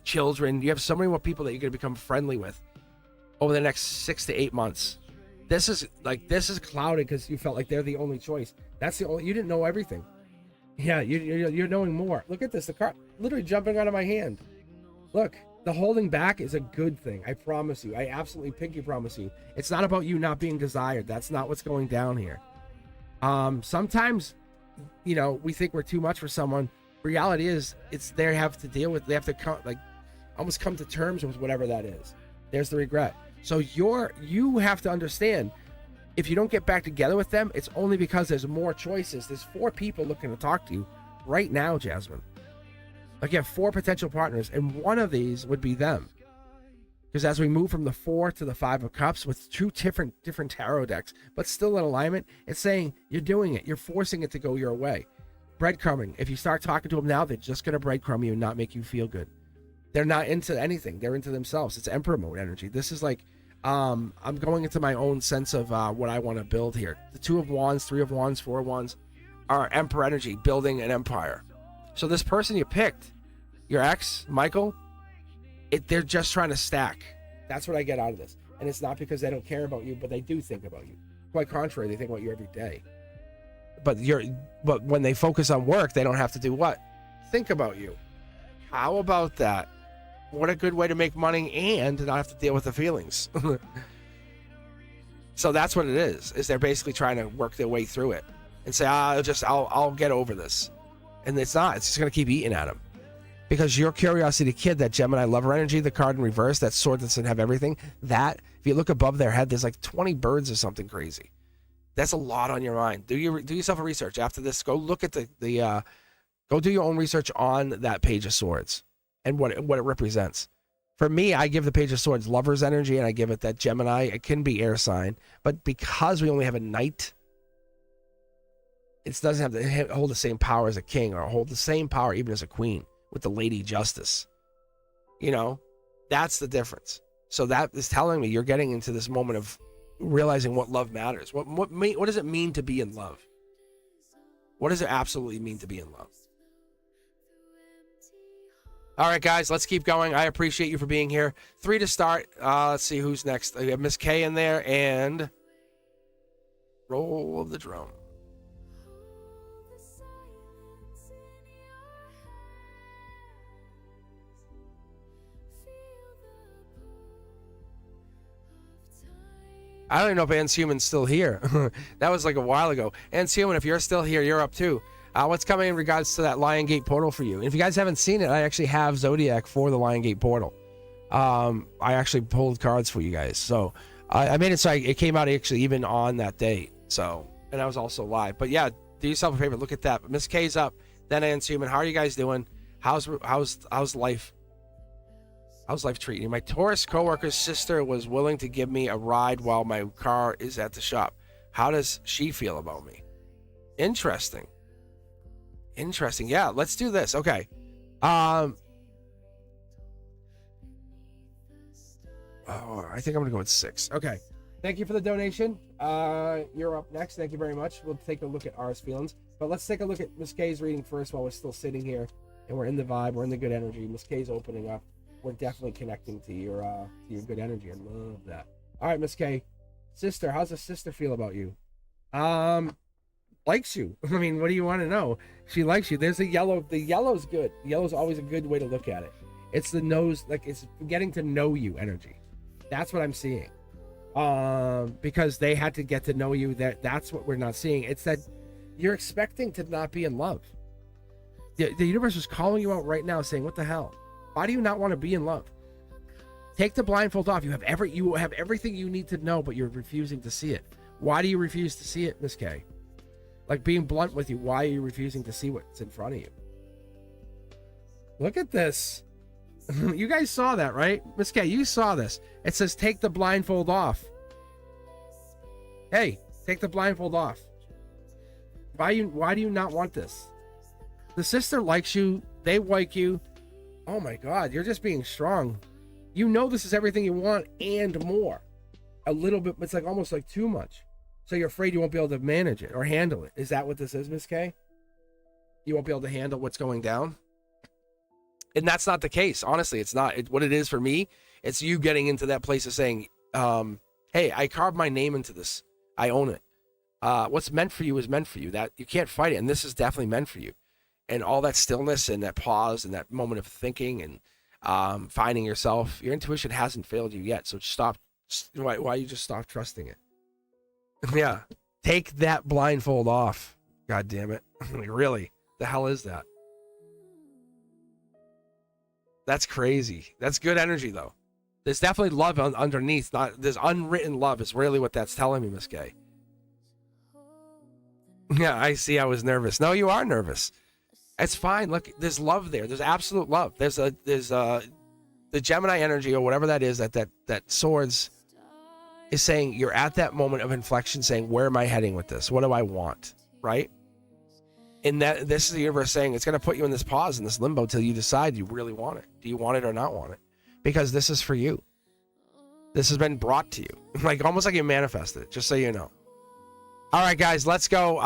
children. You have so many more people that you're going to become friendly with over the next 6 to 8 months. This is clouded because you felt like they're the only choice. That's the only. You didn't know everything. Yeah, you're knowing more. Look at this. The card literally jumping out of my hand. Look, the holding back is a good thing. I promise you. I absolutely pinky promise you. It's not about you not being desired. That's not what's going down here. Sometimes, we think we're too much for someone. Reality is, they have to deal with. They have to almost come to terms with whatever that is. There's the regret. So you have to understand, if you don't get back together with them, it's only because there's more choices. There's 4 people looking to talk to you right now, Jasmine. Like, you have 4 potential partners, and one of these would be them. Because as we move from the 4 to the 5 of Cups with 2 different tarot decks, but still in alignment, it's saying you're doing it. You're forcing it to go your way. Breadcrumbing. If you start talking to them now, they're just going to breadcrumb you and not make you feel good. They're not into anything. They're into themselves. It's Emperor mode energy. This is like, I'm going into my own sense of what I want to build here. The 2 of Wands, 3 of Wands, 4 of Wands are Emperor energy, building an empire. So this person you picked, your ex, Michael, they're just trying to stack. That's what I get out of this. And it's not because they don't care about you, but they do think about you. Quite contrary, they think about you every day. But when they focus on work, they don't have to do what? Think about you. How about that? What a good way to make money and not have to deal with the feelings. So that's what it is they're basically trying to work their way through it and say, I'll get over this. And it's not. It's just going to keep eating at them. Because your Curiosity Kid, that Gemini lover energy, the card in reverse, that sword that doesn't have everything, that, if you look above their head, there's like 20 birds or something crazy. That's a lot on your mind. Do yourself a research. After this, go look at go do your own research on that Page of Swords and what it represents. For me, I give the Page of Swords lover's energy, and I give it that Gemini. It can be air sign, but because we only have a knight, it doesn't have to hold the same power as a king or hold the same power even as a queen with the Lady Justice. That's the difference. So that is telling me you're getting into this moment of realizing what love matters. What does it mean to be in love? What does it absolutely mean to be in love? All right, guys, let's keep going. I appreciate you for being here. 3 to start. Let's see who's next. We have Miss K in there, and roll of the drum. I don't even know if Anne's Human's still here. That was like a while ago. Anne's Human, if you're still here, you're up too. What's coming in regards to that Lion Gate portal for you? And if you guys haven't seen it, I actually have Zodiac for the Lion Gate portal. I actually pulled cards for you guys. So I made it so it came out actually even on that day. So, and I was also live. But yeah, do yourself a favor, look at that. But Miss K's up, then Anne's Human. How are you guys doing? How's life? How's life treating you? My Taurus coworker's sister was willing to give me a ride while my car is at the shop. How does she feel about me? Interesting. Yeah, let's do this. Okay. Oh, I think I'm gonna go with 6. Okay. Thank you for the donation. You're up next. Thank you very much. We'll take a look at R's feelings, but let's take a look at Miss K's reading first while we're still sitting here and we're in the vibe. We're in the good energy. Miss K's opening up. We're definitely connecting to your good energy. I love that. All right, Miss K, sister, how's the sister feel about you? Likes you. I mean, what do you want to know? She likes you. There's a yellow. The yellow's good. The yellow's always a good way to look at it. It's the nose, like it's getting to know you energy. That's what I'm seeing. Because they had to get to know you. That's what we're not seeing. It's that you're expecting to not be in love. The universe is calling you out right now, saying, "What the hell? Why do you not want to be in love? Take the blindfold off. You have everything you need to know, but you're refusing to see it. Why do you refuse to see it, Miss K? Like being blunt with you, why are you refusing to see what's in front of you? Look at this. You guys saw that, right? Miss K, you saw this. It says take the blindfold off. Hey, take the blindfold off. Why do you not want this? The sister likes you. They like you. Oh my God, you're just being strong. You know this is everything you want and more. A little bit, it's like almost like too much. So you're afraid you won't be able to manage it or handle it. Is that what this is, Miss K? You won't be able to handle what's going down? And that's not the case. Honestly, it's not. What it is for me, it's you getting into that place of saying, hey, I carved my name into this. I own it. What's meant for you is meant for you. That you can't fight it. And this is definitely meant for you. And all that stillness and that pause and that moment of thinking and finding yourself, your intuition hasn't failed you yet. So stop. Why you just stop trusting it? Yeah. Take that blindfold off. God damn it. Like, really? The hell is that? That's crazy. That's good energy, though. There's definitely love underneath. There's unwritten love is really what that's telling me, Miss K. Yeah, I see. I was nervous. No, you are nervous. It's fine. Look, there's love there. There's absolute love. There's the Gemini energy or whatever that is, that swords is saying you're at that moment of inflection saying, where am I heading with this? What do I want? Right? And that this is the universe saying it's going to put you in this pause, in this limbo till you decide you really want it. Do you want it or not want it? Because this is for you. This has been brought to you. Like almost like you manifested it, just so you know. All right, guys, let's go.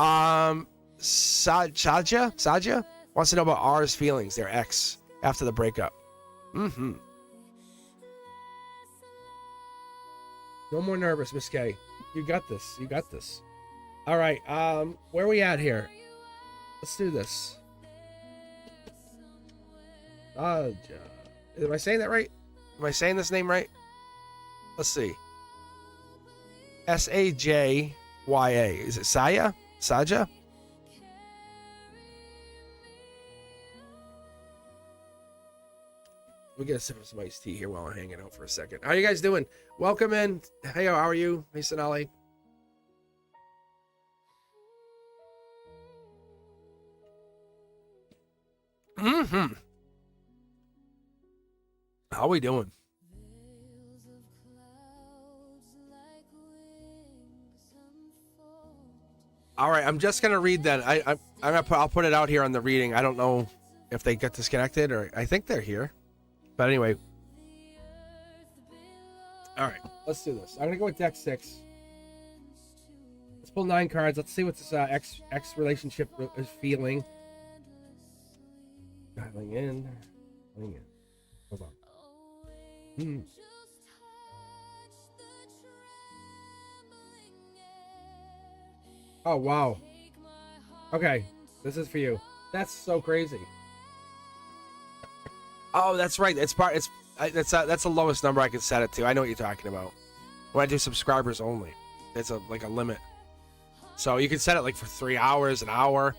Saja wants to know about R's feelings, their ex, after the breakup. Mm-hmm. No more nervous, Miss K. You got this. You got this. All right. Where are we at here? Let's do this. Saja. Am I saying that right? Am I saying this name right? Let's see. Sajya. Is it Saya? Saja? We get a sip of some iced tea here while I'm hanging out for a second. How you guys doing? Welcome in. Hey, how are you? Hey, Sonali. Mm-hmm. How we doing? All right, I'm just gonna read that. I'll put it out here on the reading. I don't know if they get disconnected or I think they're here. But anyway. All right, let's do this. I'm going to go with deck 6. Let's pull 9 cards. Let's see what this ex relationship is feeling. Dialing in. Hold on. Oh, wow. Okay, this is for you. That's so crazy. Oh, that's right. That's the lowest number I can set it to. I know what you're talking about. when I do subscribers only. It's like a limit. So you can set it like for 3 hours, an hour.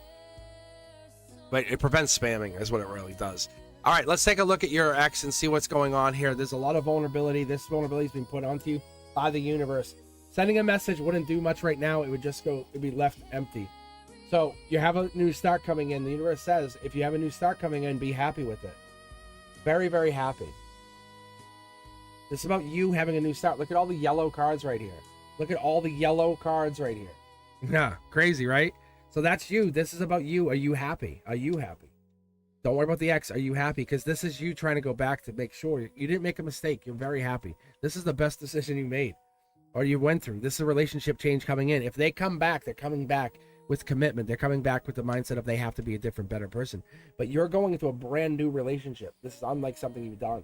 But it prevents spamming is what it really does. All right, let's take a look at your ex and see what's going on here. There's a lot of vulnerability. This vulnerability has been put onto you by the universe. Sending a message wouldn't do much right now. It would just go, it'd be left empty. So you have a new start coming in. The universe says, if you have a new start coming in, be happy with it. Very, very happy. This is about you having a new start. Look at all the yellow cards right here. Look at all the yellow cards right here. Yeah, crazy, right? So that's you. This is about you. Are you happy? Are you happy? Don't worry about the ex. Are you happy? Because this is you trying to go back to make sure you didn't make a mistake. You're very happy. This is the best decision you made or you went through. This is a relationship change coming in. If they come back, they're coming back with commitment. They're coming back with the mindset of they have to be a different, better person. But you're going into a brand new relationship. This is unlike something you've done.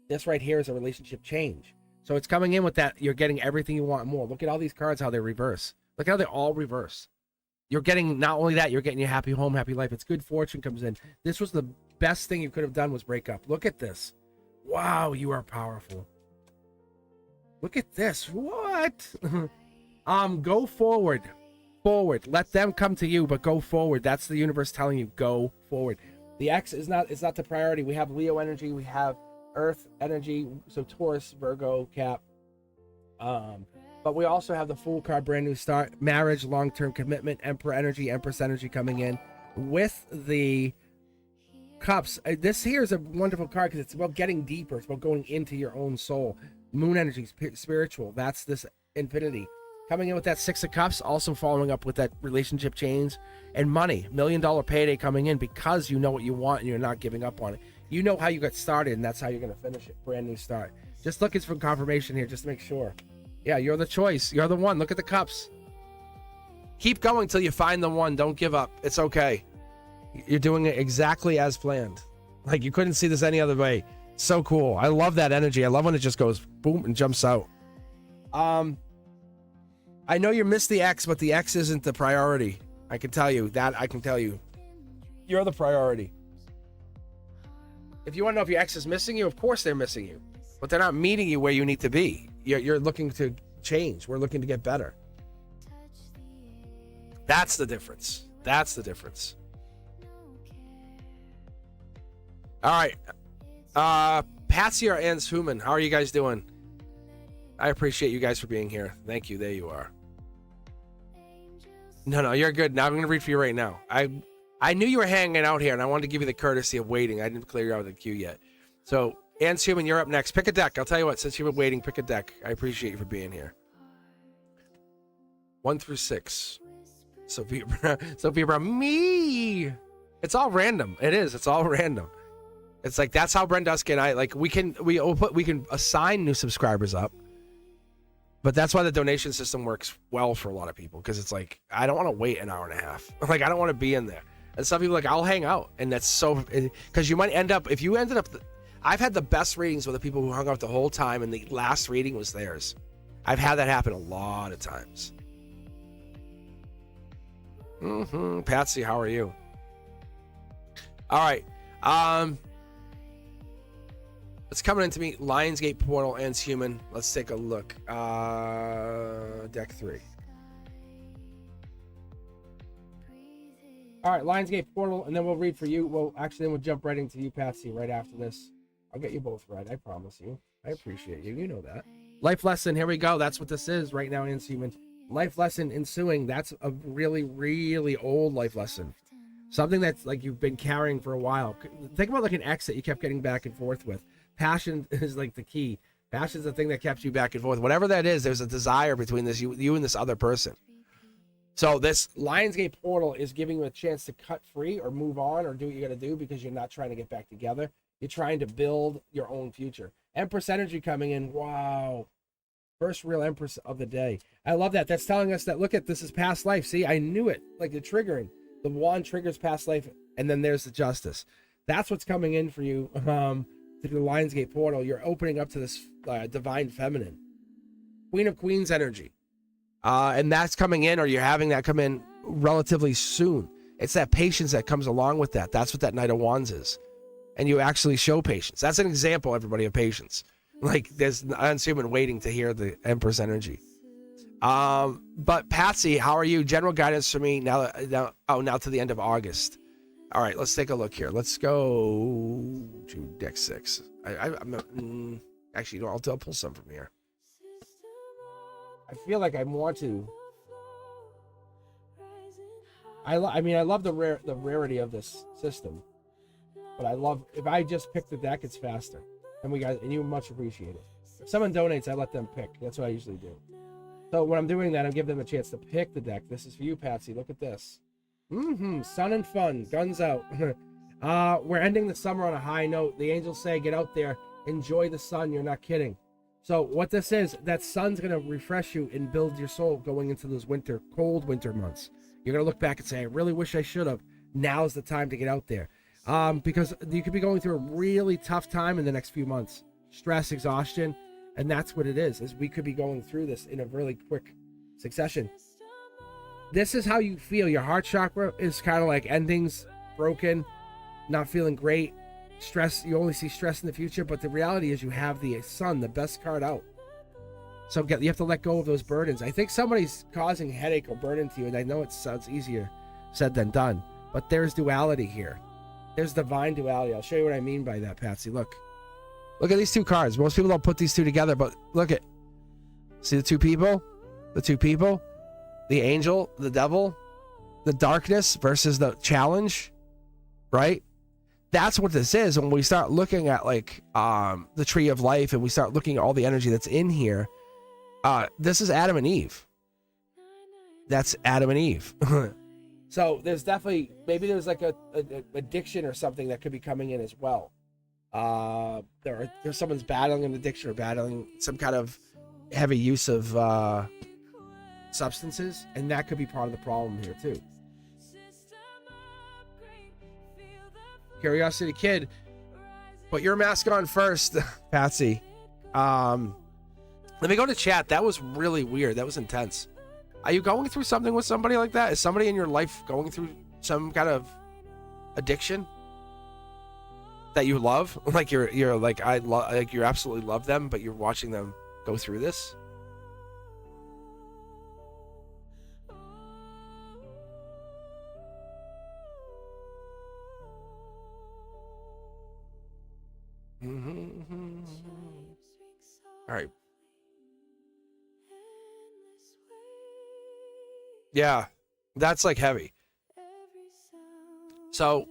This right here is a relationship change. So it's coming in with that. You're getting everything you want more. Look at all these cards, how they reverse. Look how they all reverse. You're getting not only that, you're getting your happy home, happy life. It's good fortune comes in. This was the best thing you could have done was break up. Look at this. Wow, you are powerful. Look at this. What? Go forward. Forward. Let them come to you, but go forward. That's the universe telling you, go forward. The X is not the priority. We have Leo energy, we have Earth energy, so Taurus, Virgo, Cap. But we also have the Fool card, brand new start, marriage, long-term commitment, Emperor energy, Empress energy coming in with the Cups. This here is a wonderful card because it's about getting deeper. It's about going into your own soul. Moon energy, spiritual. That's this infinity. Coming in with that Six of Cups, also following up with that relationship change and money. $1 million payday coming in because you know what you want and you're not giving up on it. You know how you got started and that's how you're going to finish it. Brand new start. Just looking for confirmation here just to make sure. Yeah, you're the choice. You're the one. Look at the cups. Keep going till you find the one. Don't give up. It's okay. You're doing it exactly as planned. Like you couldn't see this any other way. So cool. I love that energy. I love when it just goes boom and jumps out. I know you missed the X, but the X isn't the priority. I can tell you that. I can tell you. You're the priority. If you want to know if your X is missing you, of course they're missing you. But they're not meeting you where you need to be. You're looking to change. We're looking to get better. That's the difference. That's the difference. All right. Patsy or Anne's Human, how are you guys doing? I appreciate you guys for being here. Thank you. There you are. No, you're good. Now I'm going to read for you right now. I knew you were hanging out here, and I wanted to give you the courtesy of waiting. I didn't clear you out of the queue yet. So, Anne's Human, you're up next. Pick a deck. I'll tell you what, since you've been waiting, pick a deck. I appreciate you for being here. 1 through 6. Sophia Brown. Me! It's all random. It is. It's all random. It's like, that's how Brendusk and I, like, we can assign new subscribers up. But that's why the donation system works well for a lot of people. Because it's like, I don't want to wait an hour and a half. Like, I don't want to be in there. And some people are like, I'll hang out. And that's so, because you might end up, if you ended up, I've had the best readings with the people who hung out the whole time and the last reading was theirs. I've had that happen a lot of times. Patsy, how are you? All right. It's coming into me. Lionsgate Portal ends Human. Let's take a look. Deck 3. All right, Lionsgate Portal, and then we'll read for you. Well, actually, then we'll jump right into you, Patsy, right after this. I'll get you both read. I promise you. I appreciate you. You know that. Life lesson. Here we go. That's what this is right now, ends Human. Life lesson ensuing. That's a really, really old life lesson. Something that's like you've been carrying for a while. Think about like an ex that you kept getting back and forth with. Passion is like the key. Passion is the thing that kept you back and forth. Whatever that is, there's a desire between this you and this other person. So this Lionsgate Portal is giving you a chance to cut free or move on or do what you got to do because you're not trying to get back together. You're trying to build your own future. Empress energy coming in. Wow. First real Empress of the day. I love that. That's telling us that, look at, this is past life. See, I knew it. Like the triggering. The wand triggers past life, and then there's the justice. That's what's coming in for you through the Lionsgate Portal. You're opening up to this divine feminine. Queen of Queens energy. And that's coming in, or you're having that come in relatively soon. It's that patience that comes along with that. That's what that Knight of Wands is. And you actually show patience. That's an example, everybody, of patience. Like there's I'm assuming waiting to hear the Empress energy. But Patsy, how are you? General guidance for me now to the end of August. All right, let's take a look here. Let's go to deck 6. Actually, no, I'll pull some from here. I feel like I want to. I mean, I love the rarity of this system, but I love if I just pick the deck, it's faster, and you much appreciate it. If someone donates, I let them pick. That's what I usually do. So when I'm doing that, I give them a chance to pick the deck. This is for you, Patsy. Look at this. Sun and fun, guns out. We're ending the summer on a high note. The angels say, get out there, enjoy the sun. You're not kidding. So what this is, that sun's gonna refresh you and build your soul going into those cold winter months. You're gonna look back and say, I really wish I should have. Now's the time to get out there. Because you could be going through a really tough time in the next few months. Stress, exhaustion, and that's what it is we could be going through this in a really quick succession. This is how you feel. Your heart chakra is kind of like endings, broken, not feeling great, stress. You only see stress in the future, but the reality is you have the sun, the best card out. So you have to let go of those burdens. I think somebody's causing headache or burden to you, and I know it sounds easier said than done, but there's duality here. There's divine duality. I'll show you what I mean by that, Patsy. Look at these two cards. Most people don't put these two together, but see the two people? The angel, the devil, the darkness versus the challenge, right? That's what this is. When we start looking at the tree of life and we start looking at all the energy that's in here, this is Adam and Eve. That's Adam and Eve. So there's definitely, maybe there's like a addiction or something that could be coming in as well. There's someone's battling an addiction or battling some kind of heavy use of substances, and that could be part of the problem here too. Curiosity Kid, put your mask on first, Patsy. Let me go to chat. That was really weird. That was intense. Are you going through something with somebody like that? Is somebody in your life going through some kind of addiction that you love? Like you absolutely love them, but you're watching them go through this? All right. Yeah, that's like heavy. So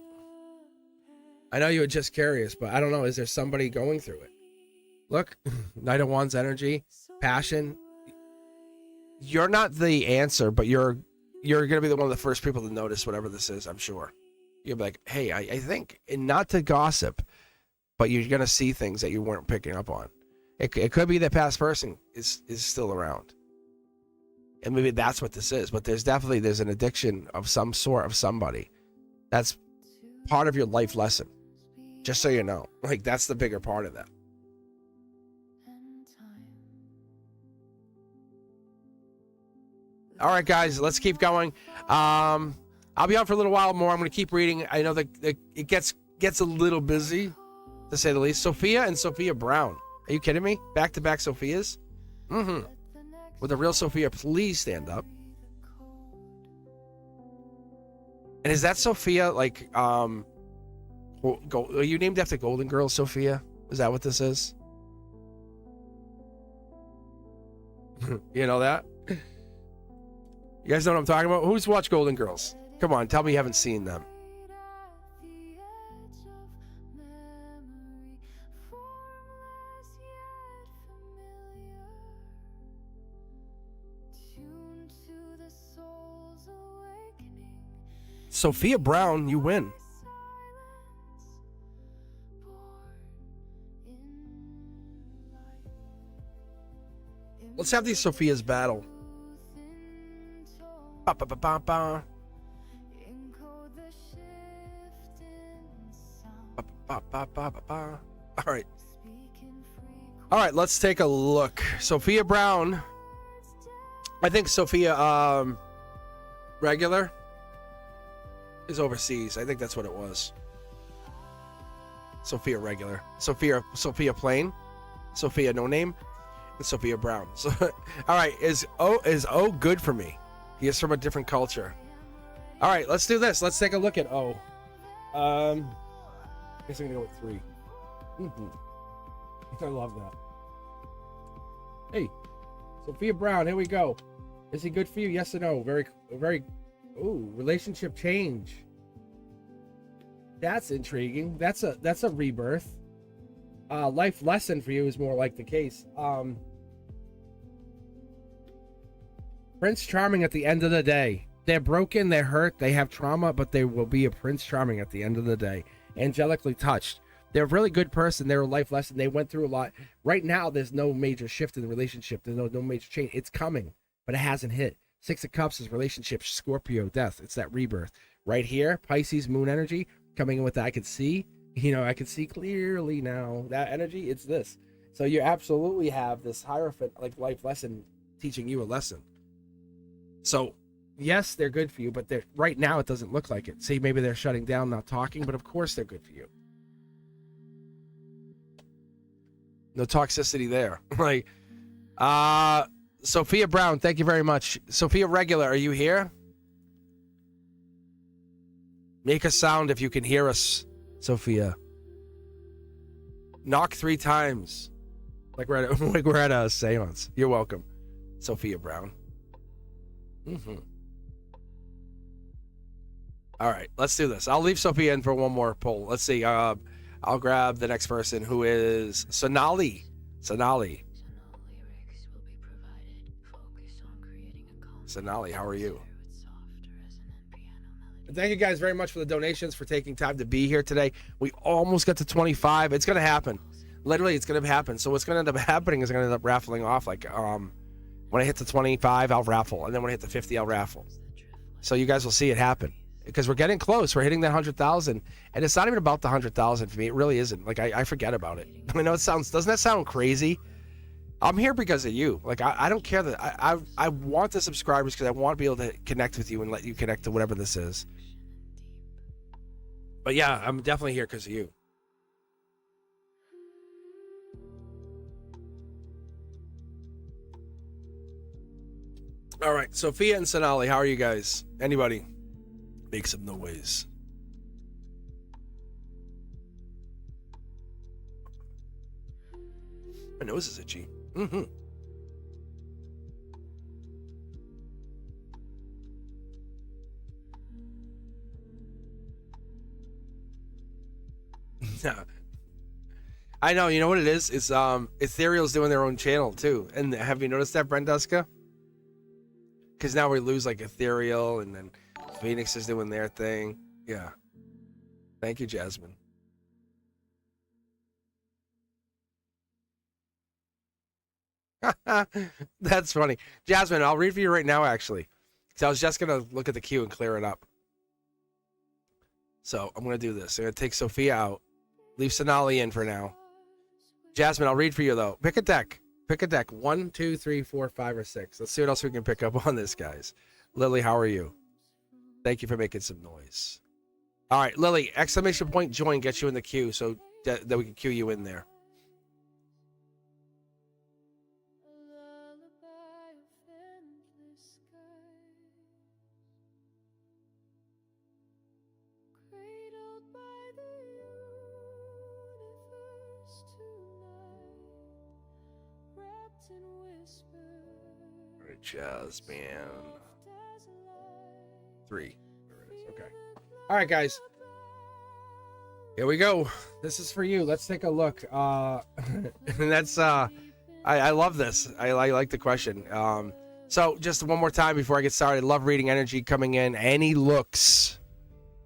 I know you were just curious, but I don't know. Is there somebody going through it? Look, Knight of Wands energy, passion. You're not the answer, but you're going to be one of the first people to notice whatever this is, I'm sure. You'll be like, hey, I think, and not to gossip, but you're going to see things that you weren't picking up on. It could be that past person is still around. And maybe that's what this is. But there's an addiction of some sort of somebody. That's part of your life lesson. Just so you know. Like, that's the bigger part of that. All right, guys, let's keep going. I'll be on for a little while more. I'm going to keep reading. I know that it gets a little busy, to say the least. Sophia and Sophia Brown. Are you kidding me? Back-to-back Sophias? With a real Sophia, please stand up. And is that Sophia, like, are you named after Golden Girls, Sophia? Is that what this is? You know that? You guys know what I'm talking about? Who's watched Golden Girls? Come on, tell me you haven't seen them. Sophia Brown, you win. Let's have these Sophias battle. Ba, ba, ba, ba, ba. Ba, ba, ba, ba, ba, ba. All right, let's take a look. Sophia Brown. I think Sophia regular is overseas. I think that's what it was. Sophia regular. Sophia plain. Sophia No Name, and Sophia Brown. So, all right, is O good for me? He is from a different culture. All right, let's do this. Let's take a look at O. I guess I'm gonna go with 3. I love that. Hey, Sophia Brown, here we go. Is he good for you? Yes or no? Very. Ooh, relationship change. That's intriguing. That's a rebirth. Life lesson for you is more like the case. Prince Charming at the end of the day. They're broken, they're hurt, they have trauma, but they will be a Prince Charming at the end of the day. Angelically touched. They're a really good person. They're a life lesson. They went through a lot. Right now, there's no major shift in the relationship. There's no major change. It's coming, but it hasn't hit. 6 of Cups is relationship, Scorpio, death. It's that rebirth. Right here, Pisces, moon energy, coming in with that. I can see, I can see clearly now. That energy, it's this. So you absolutely have this Hierophant, like life lesson, teaching you a lesson. So, yes, they're good for you, but right now it doesn't look like it. See, maybe they're shutting down, not talking, but of course they're good for you. No toxicity there. Like, Sophia Brown, thank you very much. Sophia Regular, are you here? Make a sound if you can hear us, Sophia. Knock 3 times. Like we're at a seance. You're welcome, Sophia Brown. All right, let's do this. I'll leave Sophia in for one more poll. Let's see. I'll grab the next person, who is Sonali. Sonali, how are you? Thank you guys very much for the donations, for taking time to be here today. We almost got to 25. It's going to happen. Literally, it's going to happen. So what's going to end up happening is going to end up raffling off. Like, when I hit the 25, I'll raffle. And then when I hit the 50, I'll raffle. So you guys will see it happen. Because we're getting close. We're hitting that 100,000. And it's not even about the 100,000 for me. It really isn't. Like, I forget about it. I know doesn't that sound crazy? I'm here because of you. Like, I don't care that I want the subscribers, because I want to be able to connect with you and let you connect to whatever this is. But yeah, I'm definitely here because of you. All right, Sophia and Sonali, how are you guys? Anybody? Make some noise. My nose is itchy. I know. You know what it is? It's Ethereal's doing their own channel too. And have you noticed that, Brenduska? Because now we lose like Ethereal, and then Phoenix is doing their thing. Yeah. Thank you, Jasmine. That's funny. Jasmine, I'll read for you right now, actually. Because I was just going to look at the queue and clear it up. So I'm going to do this. I'm going to take Sophia out. Leave Sonali in for now. Jasmine, I'll read for you, though. Pick a deck. Pick a deck. 1, 2, 3, 4, 5, or 6. Let's see what else we can pick up on this, guys. Lily, how are you? Thank you for making some noise. All right, Lily, exclamation point join gets you in the queue, so that we can queue you in there. All right, Jasmine. 3. There it is. Okay. All right, guys. Here we go. This is for you. Let's take a look. And that's I love this. I like the question. So just one more time before I get started. Love reading energy coming in. Any looks.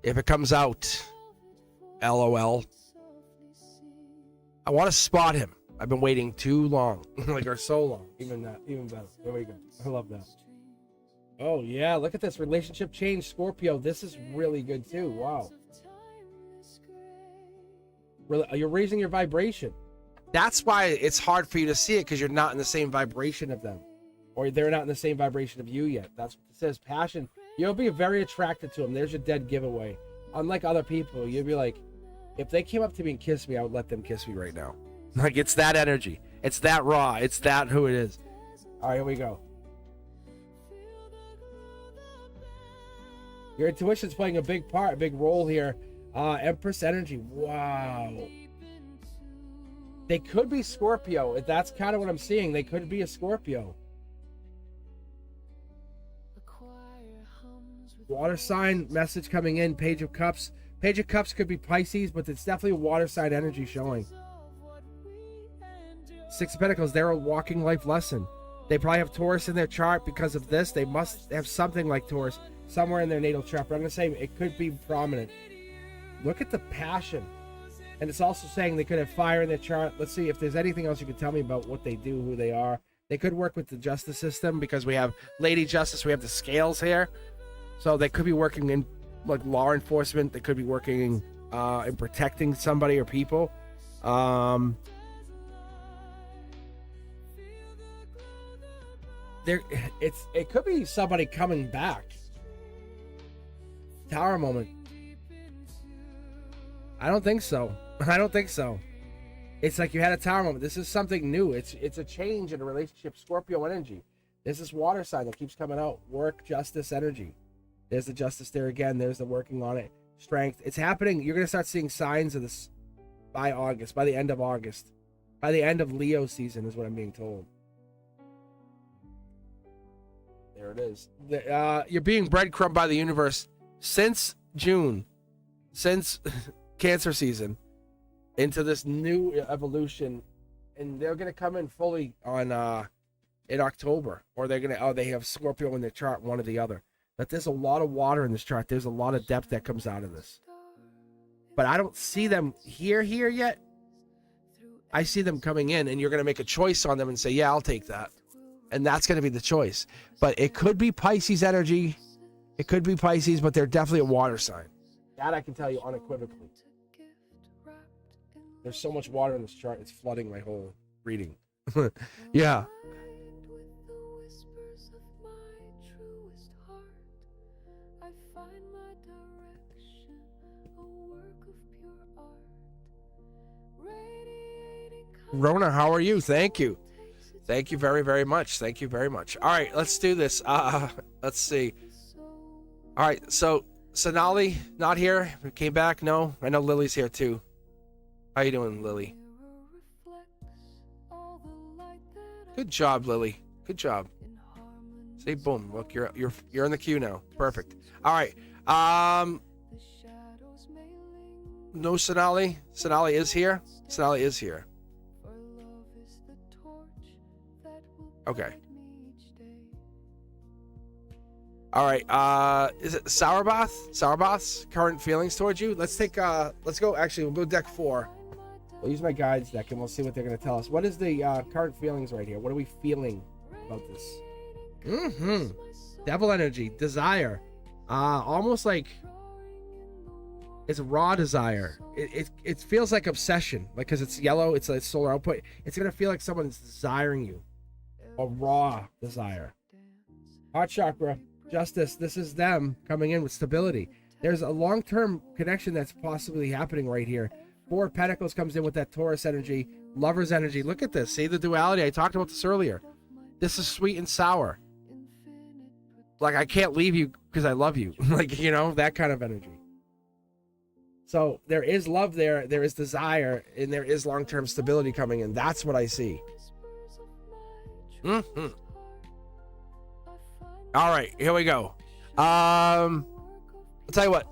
If it comes out, LOL. I want to spot him. I've been waiting too long. or so long. Even better. There we go. I love that. Oh, yeah. Look at this. Relationship change, Scorpio. This is really good, too. Wow. You're raising your vibration. That's why it's hard for you to see it, because you're not in the same vibration of them. Or they're not in the same vibration of you yet. That's what it says. Passion. You'll be very attracted to them. There's your dead giveaway. Unlike other people, you'll be like, if they came up to me and kissed me, I would let them kiss me right now. Like, it's that energy. It's that raw. It's that who it is. All right, here we go. Your intuition's playing a big part, a big role here. Empress energy. Wow. They could be Scorpio. That's kind of what I'm seeing. They could be a Scorpio. Water sign message coming in. Page of Cups. Page of Cups could be Pisces, but it's definitely a water sign energy showing. Six of Pentacles. They're a walking life lesson. They probably have Taurus in their chart because of this. They must have something like Taurus somewhere in their natal chart. But I'm going to say it could be prominent. Look at the passion. And it's also saying they could have fire in their chart. Let's see if there's anything else you can tell me about what they do, who they are. They could work with the justice system because we have Lady Justice. We have the scales here. So they could be working in like law enforcement. They could be working in protecting somebody or people. It could be somebody coming back. Tower moment. I don't think so. I don't think so. It's like you had a tower moment. This is something new. It's a change in a relationship. Scorpio energy. There's this water sign that keeps coming out. Work, justice, energy. There's the justice there again. There's the working on it. Strength. It's happening. You're going to start seeing signs of this by August, by the end of August. By the end of Leo season is what I'm being told. There it is. You're being breadcrumbed by the universe since June. Since Cancer season into this new evolution, and they're going to come in fully on in October, or they're going to they have Scorpio in their chart, one or the other. But there's a lot of water in this chart. There's a lot of depth that comes out of this, but I don't see them here yet. I see them coming in, and you're going to make a choice on them and say, yeah, I'll take that, and that's going to be the choice. But it could be Pisces energy, it could be Pisces, but they're definitely a water sign. That I can tell you unequivocally. There's so much water in this chart, it's flooding my whole reading. Yeah. Rona, how are you? Thank you. Thank you very, very much. Thank you very much. All right, let's do this. Let's see. All right, so Sonali, not here. Came back. No, I know Lily's here too. How you doing, Lily? Good job, Lily. Good job. See, boom. Look, you're in the queue now. Perfect. All right. No Sonali. Sonali is here. Sonali is here. Okay. All right. Is it Sourbath? Sourbath's current feelings towards you? Let's go. Actually, we'll go deck 4. We'll use my guides deck and we'll see what they're going to tell us. What is the current feelings right here? What are we feeling about this? Devil energy, desire. Almost like it's raw desire. It feels like obsession, like because it's yellow. It's like solar output. It's going to feel like someone's desiring you. A raw desire. Heart chakra. Justice, this is them coming in with stability. There's a long-term connection that's possibly happening right here. 4 of Pentacles comes in with that Taurus energy, Lover's energy. Look at this. See the duality? I talked about this earlier. This is sweet and sour. Like, I can't leave you because I love you. Like, you know, that kind of energy. So there is love there. There is desire. And there is long-term stability coming in. That's what I see. All right, here we go. I'll tell you what,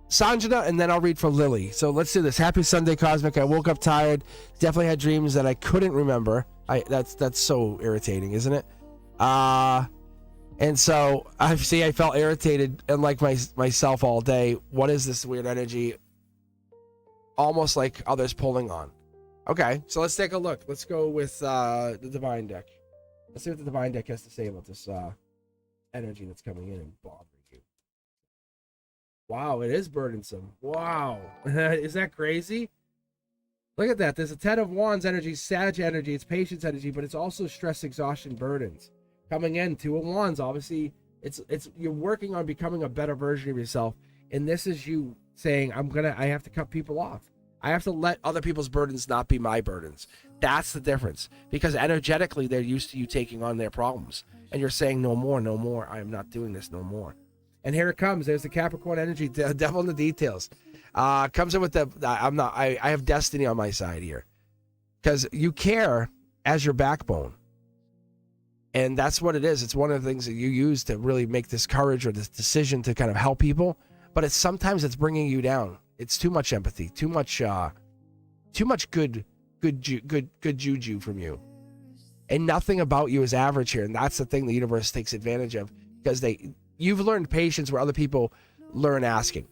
Sanjana, and then I'll read for Lily. So let's do this. Happy Sunday, Cosmic. I woke up tired. Definitely had dreams that I couldn't remember. That's so irritating, isn't it? And so I felt irritated and like myself all day. What is this weird energy? Almost like others pulling on. Okay, so let's take a look. Let's go with the Divine deck. Let's see what the Divine deck has to say about this energy that's coming in and bothering you. Wow, it is burdensome. Wow. Is that crazy? Look at that. There's a 10 of Wands energy, Sag energy, it's patience energy, but it's also stress, exhaustion, burdens. Coming in, 2 of Wands, obviously, it's you're working on becoming a better version of yourself. And this is you saying, I have to cut people off. I have to let other people's burdens not be my burdens. That's the difference. Because energetically, they're used to you taking on their problems. And you're saying, no more, no more. I am not doing this no more. And here it comes. There's the Capricorn energy, the devil in the details. Comes in with I have destiny on my side here. Because you care as your backbone. And that's what it is. It's one of the things that you use to really make this courage or this decision to kind of help people. But sometimes it's bringing you down. It's too much empathy, too much good juju from you. And nothing about you is average here. And that's the thing the universe takes advantage of, because you've learned patience where other people learn asking.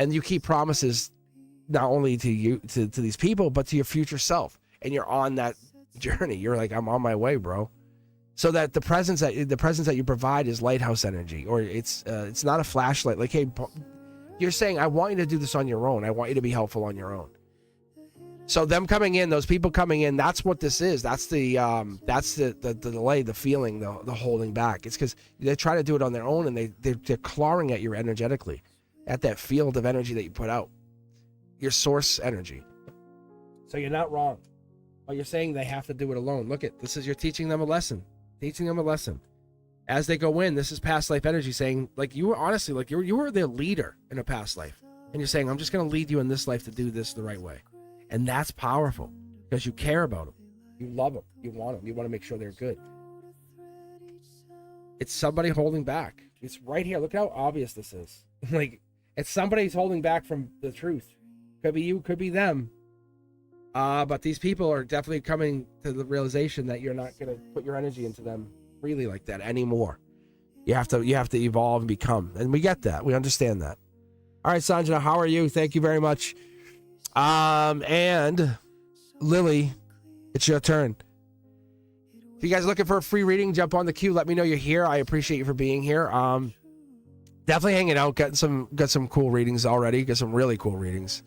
And you keep promises not only to you, to these people, but to your future self. And you're on that journey. You're like, I'm on my way, bro. So that the presence that you provide is lighthouse energy, or it's not a flashlight. Like, hey, you're saying, I want you to do this on your own. I want you to be helpful on your own. So them coming in, those people coming in, that's what this is. That's the delay, the feeling, the holding back. It's because they try to do it on their own, and they're clawing at you energetically, at that field of energy that you put out, your source energy. So you're not wrong, but you're saying they have to do it alone. Look at this, you're teaching them a lesson. As they go in, this is past life energy saying, like, you were honestly, like, you were their leader in a past life. And you're saying, I'm just going to lead you in this life to do this the right way. And that's powerful because you care about them. You love them. You want them. You want to make sure they're good. It's somebody holding back. It's right here. Look how obvious this is. Like, it's somebody who's holding back from the truth. Could be you, could be them. But these people are definitely coming to the realization that you're not going to put your energy into them really like that anymore. You have to evolve and become. And we get that. We understand that. All right, Sanjana, how are you? Thank you very much. And Lily, it's your turn. If you guys are looking for a free reading, jump on the queue. Let me know you're here. I appreciate you for being here. Definitely hanging out, got some cool readings already. Got some really cool readings.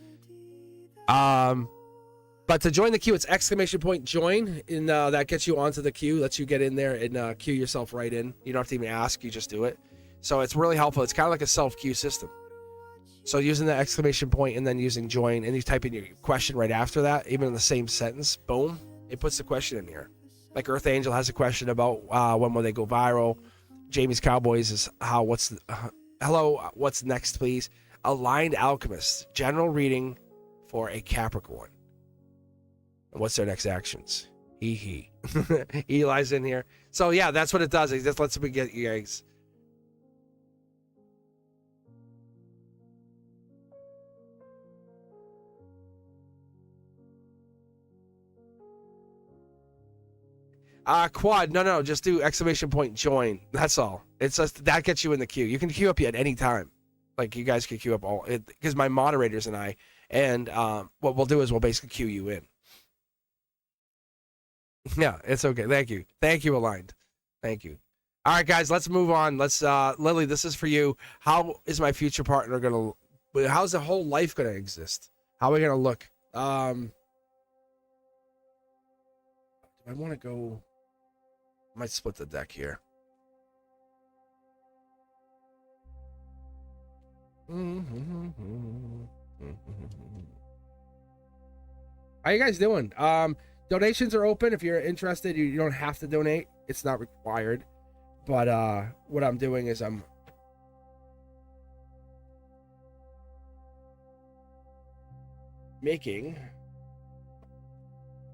But to join the queue, it's !join, and that gets you onto the queue, lets you get in there and queue yourself right in. You don't have to even ask, you just do it. So it's really helpful. It's kind of like a self-queue system. So using the ! And then using join, and you type in your question right after that, even in the same sentence, boom, it puts the question in here. Like Earth Angel has a question about when will they go viral. Jamie's Cowboys is hello, what's next, please? Aligned Alchemist, general reading for a Capricorn. What's their next actions? He. Eli's in here. So yeah, that's what it does. It just lets me get you guys. Quad, no, just do !join. That's all. It's just that gets you in the queue. You can queue up at any time. Like, you guys can queue up all, because my moderators and I, and what we'll do is we'll basically queue you in. Yeah, it's okay. Thank you, Aligned. Thank you. All right, guys, let's move on. Let's Lily, this is for you. How is my future partner gonna? How's the whole life gonna exist? How are we gonna look? Do I want to go? I might split the deck here. How you guys doing? Donations are open. If you're interested, you don't have to donate. It's not required. But what I'm doing is I'm making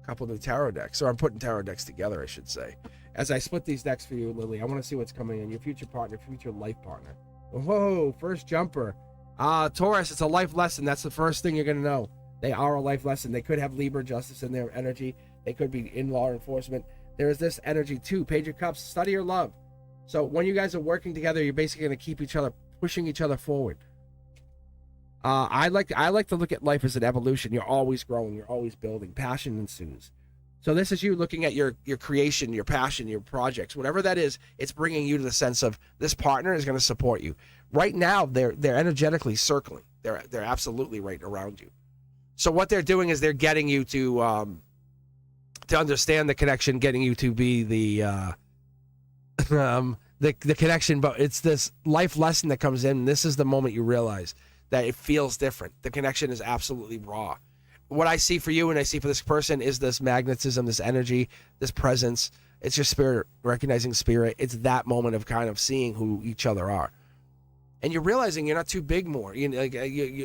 a couple new tarot decks. Or I'm putting tarot decks together, I should say. As I split these decks for you, Lily, I want to see what's coming in. Your future partner, future life partner. Whoa, first jumper. Taurus, it's a life lesson. That's the first thing you're going to know. They are a life lesson. They could have Libra justice in their energy. They could be in law enforcement. There is this energy too. Page of Cups, study your love. So when you guys are working together, you're basically going to keep each other, pushing each other forward. I like to look at life as an evolution. You're always growing. You're always building. Passion ensues. So this is you looking at your creation, your passion, your projects, whatever that is. It's bringing you to the sense of this partner is going to support you. Right now, they're energetically circling. They're absolutely right around you. So what they're doing is they're getting you to understand the connection, getting you to be the connection. But it's this life lesson that comes in. This is the moment you realize that it feels different. The connection is absolutely raw. what I see for you and I see for this person is this magnetism, this energy, this presence. It's your spirit, recognizing spirit. It's that moment of kind of seeing who each other are. And you're realizing you're not too big more.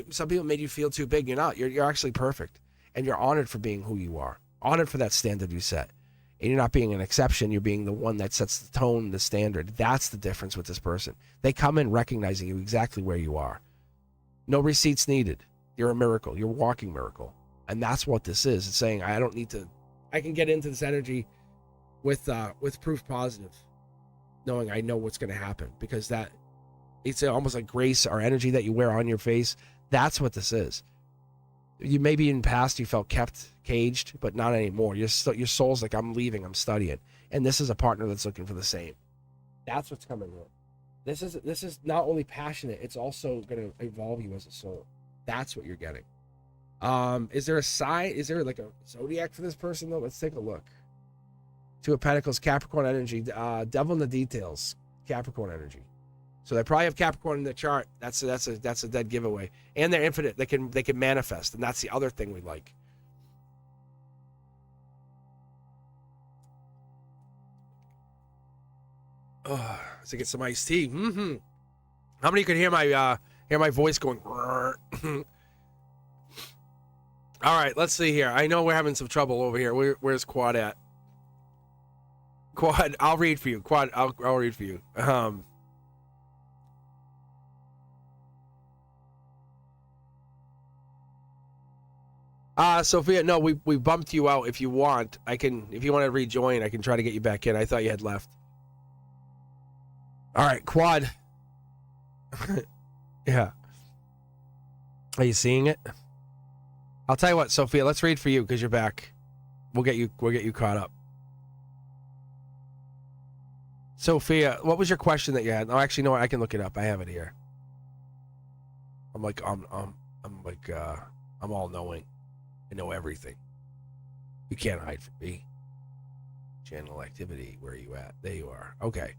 Some people made you feel too big. You're not. You're actually perfect. And you're honored for being who you are. Honored for that standard you set. And you're not being an exception. You're being the one that sets the tone, the standard. That's the difference with this person. They come in recognizing you exactly where you are. No receipts needed. You're a miracle. You're a walking miracle. And that's what this is. It's saying, I can get into this energy with proof positive, knowing I know what's going to happen, because it's almost like grace or energy that you wear on your face. That's what this is. You maybe in the past you felt kept caged, but not anymore. Your soul's like, I'm leaving, I'm studying, and this is a partner that's looking for the same. That's what's coming in. This is not only passionate, it's also going to evolve you as a soul. That's what you're getting. Is there a sign? Is there like a zodiac for this person though? Let's take a look. Two of Pentacles, Capricorn energy, devil in the details, Capricorn energy. So they probably have Capricorn in the chart. That's a dead giveaway. And they're infinite. They can manifest, and that's the other thing we like. Oh, let's get some iced tea. Mm-hmm. How many can hear my voice going? All right, let's see here. I know we're having some trouble over here. Where's Quad at? Quad, I'll read for you. Quad, I'll read for you. Sophia, no, we bumped you out. If you want, if you want to rejoin, I can try to get you back in. I thought you had left. All right, Quad. Yeah. Are you seeing it? I'll tell you what, Sophia, let's read for you because you're back. We'll get you caught up. Sophia, what was your question that you had? Oh, actually, no, I can look it up. I have it here. I'm all knowing. I know everything. You can't hide from me. Channel activity. Where are you at? There you are. Okay.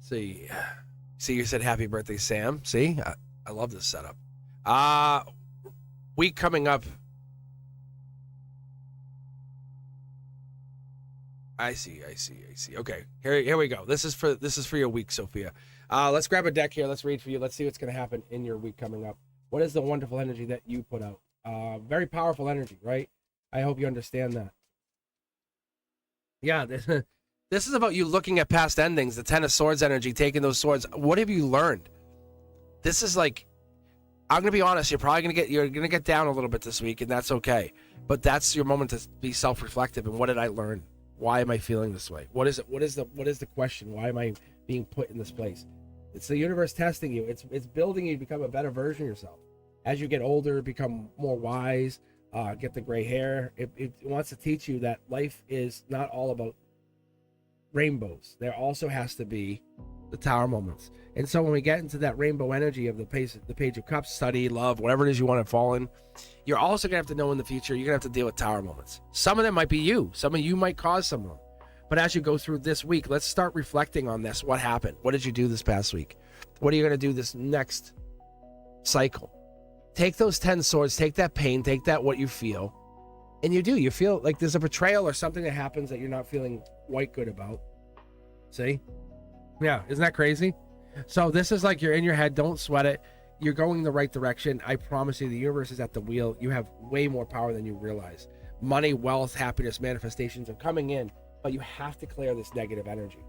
See, you said happy birthday, Sam. See, I love this setup. Week coming up. I see. Okay, here we go. This is for your week, Sophia. Let's grab a deck here. Let's read for you. Let's see what's going to happen in your week coming up. What is the wonderful energy that you put out? Very powerful energy, right? I hope you understand that. Yeah, this is about you looking at past endings, the Ten of Swords energy, taking those swords. What have you learned? This is like, I'm going to be honest, you're going to get down a little bit this week, and that's okay. But that's your moment to be self-reflective. And what did I learn? Why am I feeling this way? What is it? What is the question? Why am I being put in this place? It's the universe testing you. It's building you to become a better version of yourself. As you get older, become more wise, get the gray hair. It wants to teach you that life is not all about rainbows. There also has to be the tower moments. And so when we get into that rainbow energy of the Page of Cups, study, love, whatever it is you want to fall in, you're also going to have to know in the future, you're going to have to deal with tower moments. Some of them might be you. Some of you might cause some of them. But as you go through this week, let's start reflecting on this. What happened? What did you do this past week? What are you going to do this next cycle? Take those 10 swords, take that pain, take that what you feel, and you feel like there's a betrayal or something that happens that you're not feeling quite good about. See? Yeah, isn't that crazy? So this is like you're in your head. Don't sweat it. You're going the right direction. I promise you, the universe is at the wheel. You have way more power than you realize. Money, wealth, happiness, manifestations are coming in, but you have to clear this negative energy.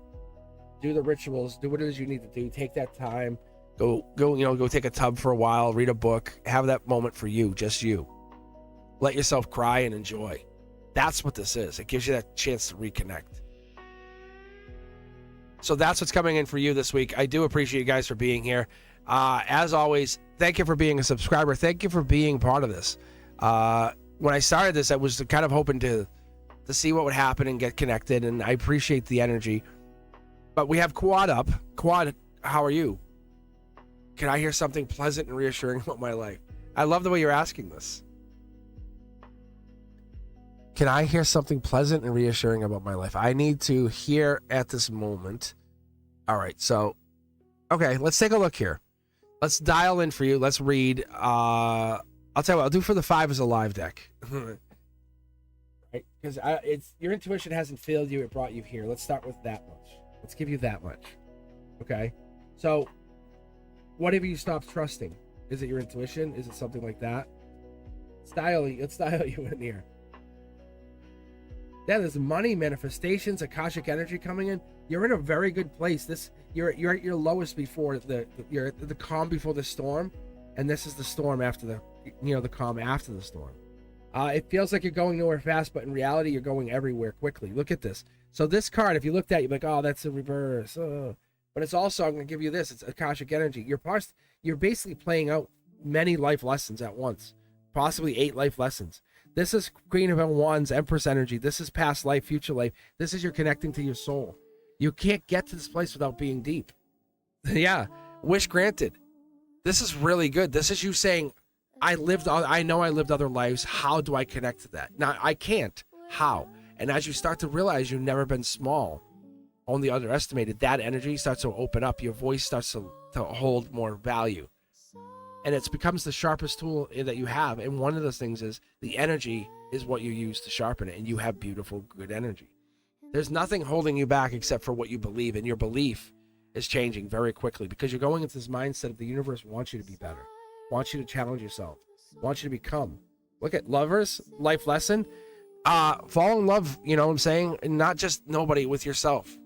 Do the rituals. Do what it is you need to do. Take that time. Go take a tub for a while. Read a book. Have that moment for you, just you. Let yourself cry and enjoy. That's what this is. It gives you that chance to reconnect. So that's what's coming in for you this week. I do appreciate you guys for being here. As always, thank you for being a subscriber. Thank you for being part of this. When I started this, I was kind of hoping to see what would happen and get connected, and I appreciate the energy. But we have Quad up. Quad, how are you? Can I hear something pleasant and reassuring about my life? I love the way you're asking this. Can I hear something pleasant and reassuring about my life? I need to hear at this moment. All right, so, okay, let's take a look here. Let's dial in for you. Let's read. I'll tell you what, I'll do for the 5 as a live deck. Right? Because it's your intuition hasn't failed you. It brought you here. Let's start with that much. Let's give you that much. Okay? So, what have you stopped trusting? Is it your intuition? Is it something like that? Let's style you in here. Yeah, there's money, manifestations, Akashic energy coming in. You're in a very good place. You're at your lowest before you're at the calm before the storm, and this is the storm after the calm after the storm. It feels like you're going nowhere fast, but in reality, you're going everywhere quickly. Look at this. So this card, if you looked at it, you're like, oh, that's a reverse. Oh. But it's also, I'm going to give you this. It's Akashic energy. You're basically playing out many life lessons at once, possibly 8 life lessons. This is Queen of Wands, Empress energy. This is past life, future life. This is you're connecting to your soul. You can't get to this place without being deep. Yeah, wish granted. This is really good. This is you saying, I know I lived other lives. How do I connect to that? Now, I can't. How? And as you start to realize you've never been small, only underestimated, that energy starts to open up. Your voice starts to hold more value. And it becomes the sharpest tool that you have. And one of those things is the energy is what you use to sharpen it. And you have beautiful, good energy. There's nothing holding you back except for what you believe. And your belief is changing very quickly because you're going into this mindset of the universe wants you to be better, wants you to challenge yourself, wants you to become. Look at lovers, life lesson. Fall in love, you know what I'm saying? And not just nobody, with yourself.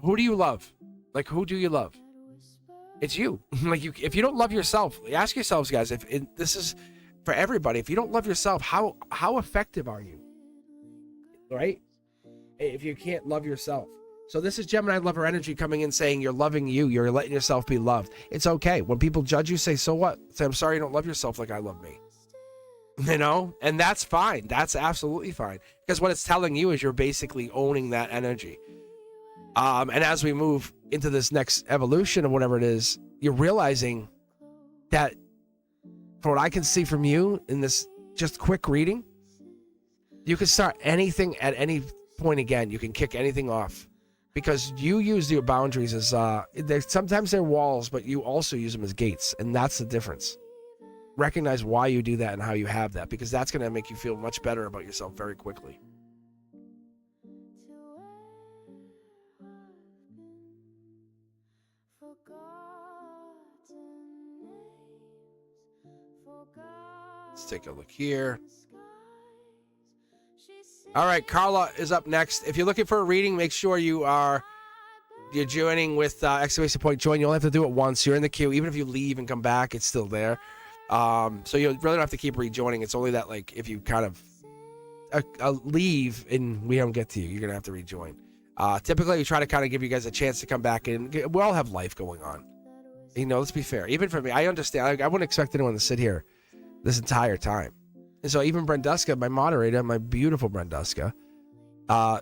Who do you love? Like, who do you love? It's you. If you don't love yourself, ask yourselves, guys, this is for everybody. If you don't love yourself, how effective are you? Right? If you can't love yourself. So this is Gemini lover energy coming in saying you're loving you. You're letting yourself be loved. It's okay. When people judge you, say, so what? Say, I'm sorry you don't love yourself like I love me. You know? And that's fine. That's absolutely fine. Because what it's telling you is you're basically owning that energy. And as we move into this next evolution of whatever it is, you're realizing that from what I can see from you in this just quick reading, you can start anything at any point again. You can kick anything off because you use your boundaries as sometimes they're walls, but you also use them as gates. And that's the difference. Recognize why you do that and how you have that, because that's going to make you feel much better about yourself very quickly. Let's take a look here. All right, Carla is up next. If you're looking for a reading, make sure you're joining with exclamation point join. You only have to do it once. You're in the queue. Even if you leave and come back, it's still there. So you really don't have to keep rejoining. It's only that, like, if you kind of leave and we don't get to you, you're gonna have to rejoin. Typically, we try to kind of give you guys a chance to come back in. We all have life going on. You know, let's be fair. Even for me, I understand. I wouldn't expect anyone to sit here this entire time. And so even Brenduska, my moderator, my beautiful Brenduska,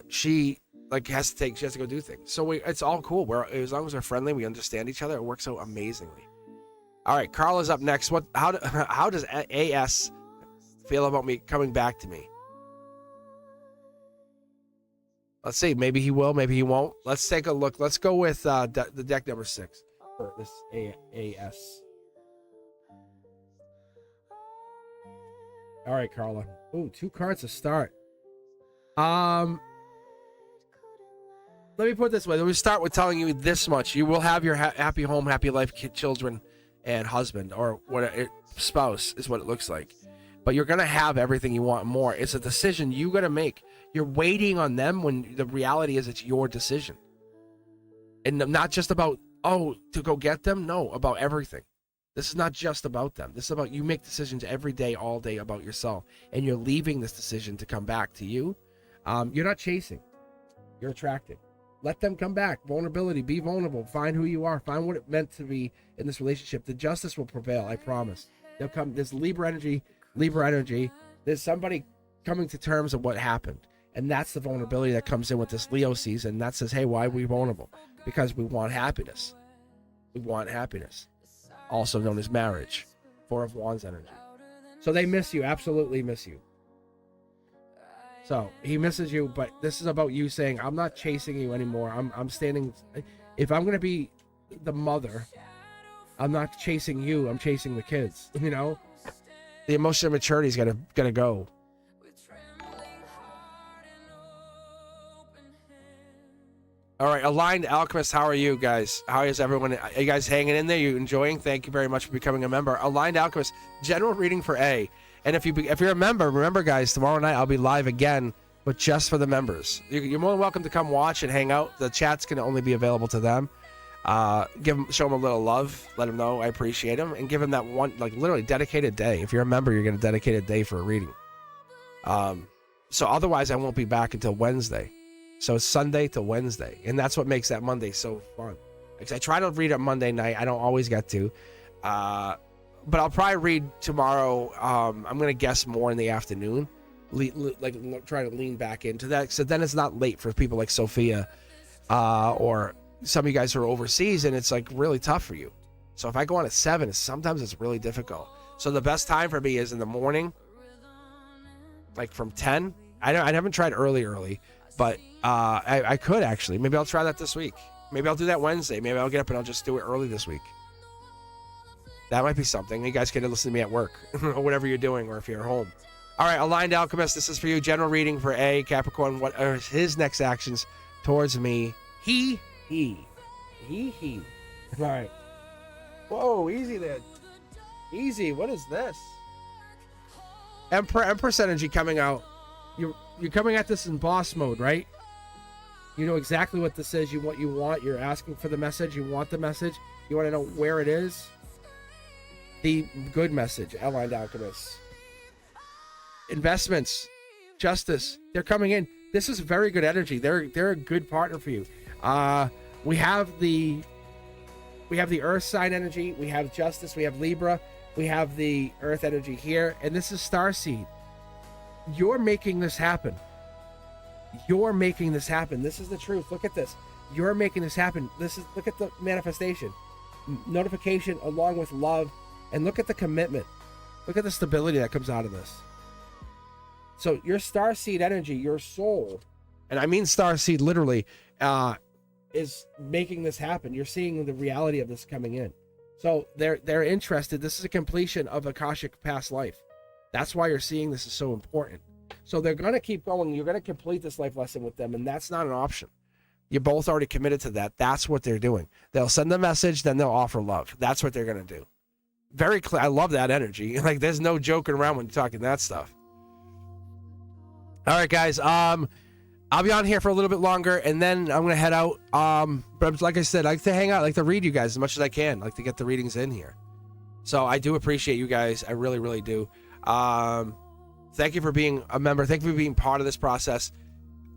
she has to go do things. So it's all cool. As long as we're friendly, we understand each other, it works out amazingly. All right, Carla's up next. How does AS feel about me coming back to me? Let's see. Maybe he will. Maybe he won't. Let's take a look. Let's go with the deck number 6 for this AS. All right, Carla. Ooh, 2 cards to start. Let me put it this way. Let me start with telling you this much. You will have your happy home, happy life, children, and husband, or spouse is what it looks like. But you're going to have everything you want more. It's a decision you got to make. You're waiting on them when the reality is it's your decision. And not just about, to go get them. No, about everything. This is not just about them. This is about you make decisions every day, all day about yourself. And you're leaving this decision to come back to you. You're not chasing. You're attracting. Let them come back. Vulnerability. Be vulnerable. Find who you are. Find what it meant to be in this relationship. The justice will prevail. I promise. They'll come. There's Libra energy. There's somebody coming to terms of what happened. And that's the vulnerability that comes in with this Leo season. That says, hey, why are we vulnerable? Because we want happiness. We want happiness. Also known as marriage. 4 of Wands energy. So they miss you. Absolutely miss you. So he misses you, but this is about you saying, I'm not chasing you anymore. I'm standing. If I'm going to be the mother, I'm not chasing you. I'm chasing the kids. You know, the emotional maturity is gonna go. All right, Aligned Alchemist, how are you guys? How is everyone? Are you guys hanging in there? You enjoying? Thank you very much for becoming a member. Aligned Alchemist, general reading for A. And if you're a member, remember guys, tomorrow night I'll be live again, but just for the members. You're more than welcome to come watch and hang out. The chats can only be available to them. Show them a little love. Let them know I appreciate them, and give them that one, like literally dedicated day. If you're a member, you're gonna dedicate a day for a reading. So otherwise, I won't be back until Wednesday. So it's Sunday to Wednesday, and that's what makes that Monday so fun. Because I try to read on Monday night. I don't always get to, but I'll probably read tomorrow. I'm gonna guess more in the afternoon, try to lean back into that. So then it's not late for people like Sophia, or some of you guys who are overseas, and it's like really tough for you. So if I go on at 7, sometimes it's really difficult. So the best time for me is in the morning, like from 10. I haven't tried early, but I could actually. Maybe I'll try that this week. Maybe I'll do that Wednesday. Maybe I'll get up and I'll just do it early this week. That might be something. You guys can listen to me at work or whatever you're doing, or if you're home. All right, Aligned Alchemist, this is for you. General reading for A, Capricorn. What are his next actions towards me? He. All right. Whoa, easy there. Easy. What is this? Empress energy coming out. You're coming at this in boss mode, right? You know exactly what this is. You want. You're asking for the message. You want the message. You want to know where it is. The good message, Aligned Alchemist. Investments, justice. They're coming in. This is very good energy. They're a good partner for you. We have the Earth sign energy. We have justice. We have Libra. We have the Earth energy here, and this is Starseed. You're making this happen. You're making this happen. This is the truth. Look at this. You're making this happen. Look at the manifestation, notification, along with love, and look at the commitment. Look at the stability that comes out of this. So your Starseed energy, your soul, and I mean Starseed literally, is making this happen. You're seeing the reality of this coming in. So they're interested. This is a completion of Akashic past life. That's why you're seeing this is so important. So they're going to keep going. You're going to complete this life lesson with them, and that's not an option. You're both already committed to that. That's what they're doing. They'll send the message, then they'll offer love. That's what they're going to do. Very clear. I love that energy. Like, there's no joking around when you're talking that stuff. All right, guys. I'll be on here for a little bit longer, and then I'm going to head out. But like I said, I like to hang out. I like to read you guys as much as I can. I like to get the readings in here. So I do appreciate you guys. I really, really do. Thank you for being a member. Thank you for being part of this process.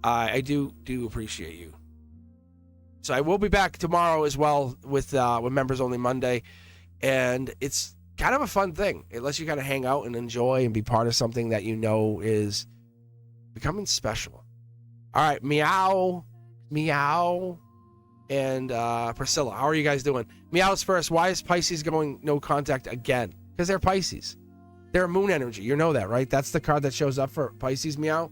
I do appreciate you. So I will be back tomorrow as well with Members Only Monday. And it's kind of a fun thing. It lets you kind of hang out and enjoy and be part of something that you know is becoming special. All right, Meow, and Priscilla. How are you guys doing? Meow's first. Why is Pisces going no contact again? Because they're Pisces. They're moon energy. You know that, right? That's the card that shows up for Pisces, Meow.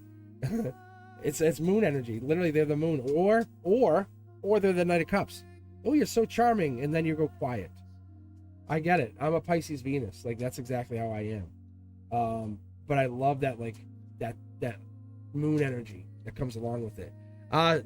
It's moon energy. Literally, they're the moon. Or they're the Knight of Cups. Oh, you're so charming. And then you go quiet. I get it. I'm a Pisces Venus. Like, that's exactly how I am. But I love that, like, that moon energy that comes along with it.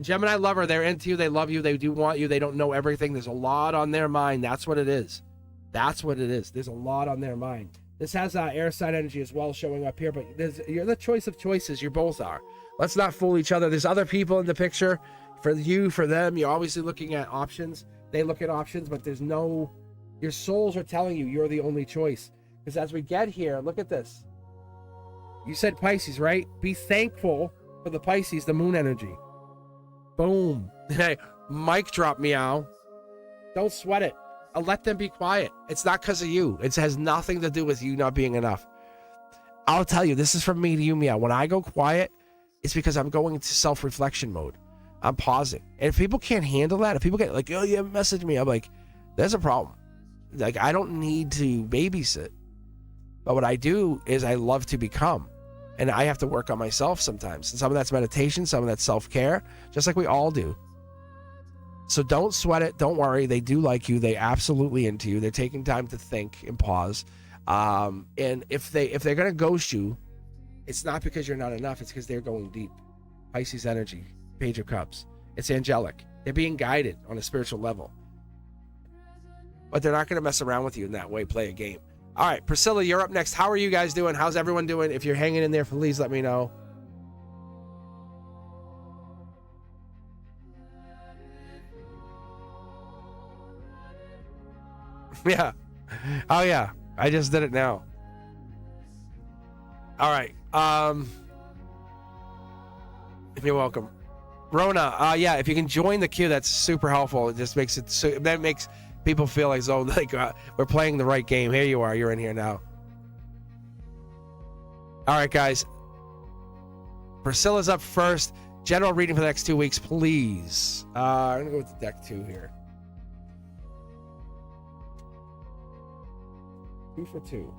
Gemini lover, they're into you. They love you. They do want you. They don't know everything. There's a lot on their mind. That's what it is. That's what it is. There's a lot on their mind. This has air sign energy as well showing up here, but you're the choice of choices. You both are. Let's not fool each other. There's other people in the picture. For you, for them, you're obviously looking at options. They look at options, but there's no... Your souls are telling you you're the only choice. Because as we get here, look at this. You said Pisces, right? Be thankful for the Pisces, the moon energy. Boom. Hey, mic drop, Meow. Don't sweat it. I'll let them be quiet. It's not because of you. It has nothing to do with you not being enough. I'll tell you, this is from me to you, Meow. When I go quiet, it's because I'm going into self-reflection mode. I'm pausing. And if people can't handle that, if people get like, oh, you haven't messaged me, I'm like, there's a problem. Like, I don't need to babysit. But what I do is I love to become. And I have to work on myself sometimes. And some of that's meditation, some of that's self-care, just like we all do. So don't sweat it. Don't worry. They do like you. They absolutely into you. They're taking time to think and pause. And if they're gonna ghost you, it's not because you're not enough. It's because they're going deep. Pisces energy, Page of Cups. It's angelic. They're being guided on a spiritual level. But they're not gonna mess around with you in that way. Play a game. All right, Priscilla, you're up next. How are you guys doing? How's everyone doing? If you're hanging in there, please let me know. Yeah. Oh yeah. I just did it now. All right. You're welcome. Rona, yeah, if you can join the queue, that's super helpful. It just makes it so that makes people feel like, oh, like we're playing the right game. Here you are. You're in here now. All right, guys. Priscilla's up first. General reading for the next 2 weeks, please. I'm gonna go with the deck 2 here. 2 for 2.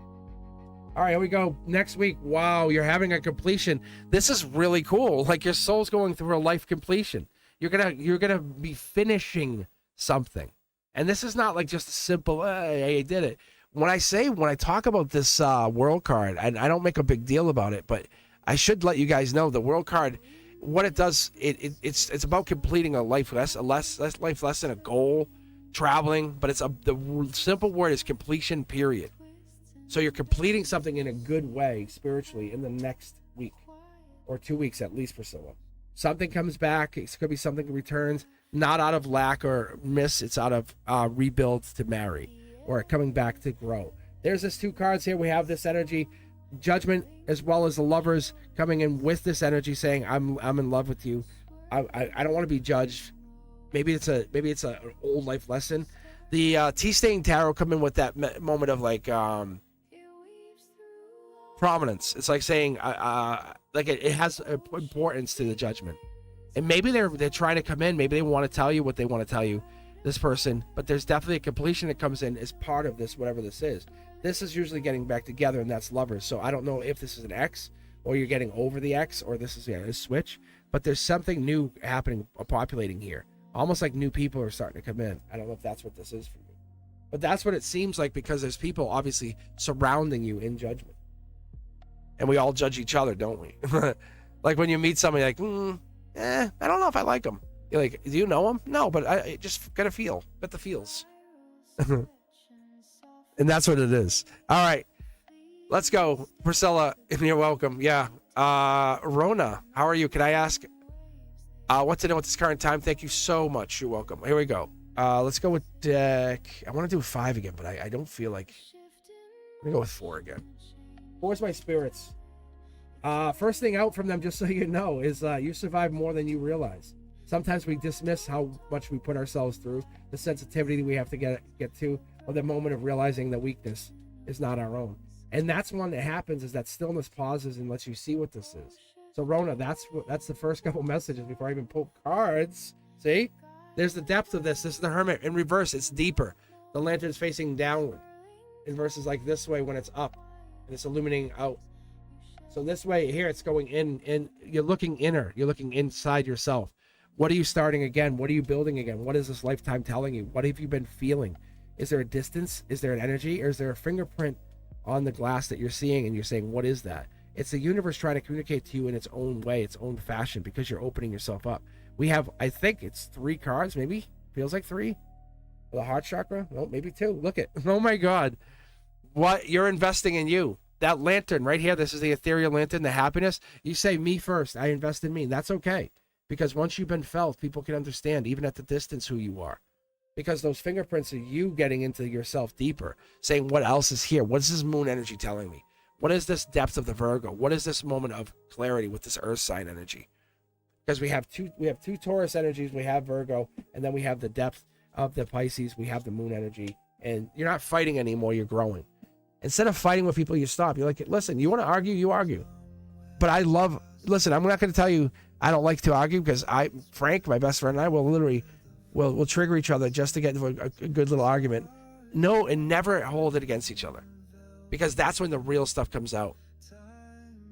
All right, here we go. Next week. Wow, you're having a completion. This is really cool. Like your soul's going through a life completion. You're gonna be finishing something, and this is not like just a simple. Hey, I did it. When I talk about this world card, and I don't make a big deal about it, but I should let you guys know the world card. What it does, it's about completing a life life lesson, a goal, traveling. But the simple word is completion. Period. So you're completing something in a good way spiritually in the next week or 2 weeks at least, Priscilla. Something comes back. It could be something returns, not out of lack or miss. It's out of rebuild to marry or coming back to grow. There's this 2 cards here. We have this energy, Judgment, as well as the Lovers coming in with this energy saying, I'm in love with you. I don't want to be judged. Maybe it's an old life lesson. The Tea Stain Tarot come in with that moment of like prominence. It's like saying like it has importance to the Judgment, and maybe they're trying to come in. Maybe they want to tell you what they want to tell you, this person. But there's definitely a completion that comes in as part of this, whatever this is. This is usually getting back together, and that's Lovers. So I don't know if this is an X or you're getting over the X, or this is a switch. But there's something new happening, populating here. Almost like new people are starting to come in. I don't know if that's what this is for you, but that's what it seems like, because there's people obviously surrounding you in judgment. And we all judge each other, don't we? Like when you meet somebody, like, I don't know if I like them. You're like, do you know them? No, but I just got the feels. And that's what it is. All right, let's go. Priscilla, you're welcome. Yeah. Rona, how are you? Can I ask what to know at this current time? Thank you so much. You're welcome. Here we go. Let's go with deck. I want to do 5 again, but I don't feel like. I'm going to go with 4 again. 4's my spirits. First thing out from them, just so you know, is you survive more than you realize. Sometimes we dismiss how much we put ourselves through, the sensitivity we have to get to, or the moment of realizing that weakness is not our own. And that's one that happens, is that stillness pauses and lets you see what this is. So Rona, that's the first couple messages before I even pull cards. See? There's the depth of this. This is the Hermit. In reverse, it's deeper. The lantern's facing downward. In verses like this way when it's up. And it's illuminating out. So this way here, it's going in. You're looking inner. You're looking inside yourself. What are you starting again? What are you building again? What is this lifetime telling you? What have you been feeling? Is there a distance? Is there an energy? Or is there a fingerprint on the glass that you're seeing and you're saying, what is that? It's the universe trying to communicate to you in its own way, its own fashion, because you're opening yourself up. We have, I think it's 3 cards, maybe. Feels like 3. The heart chakra? No, maybe 2. Look at, oh my God. What? You're investing in you. That lantern right here, this is the ethereal lantern, the happiness. You say, me first. I invest in me. That's okay. Because once you've been felt, people can understand, even at the distance, who you are. Because those fingerprints are you getting into yourself deeper, saying, what else is here? What is this moon energy telling me? What is this depth of the Virgo? What is this moment of clarity with this earth sign energy? Because we have two Taurus energies. We have Virgo, and then we have the depth of the Pisces. We have the moon energy. And you're not fighting anymore. You're growing. Instead of fighting with people, you stop. You're like, listen, you want to argue? You argue. But listen, I'm not going to tell you I don't like to argue, because Frank, my best friend, and I will literally we'll trigger each other just to get into a good little argument. No, and never hold it against each other, because that's when the real stuff comes out.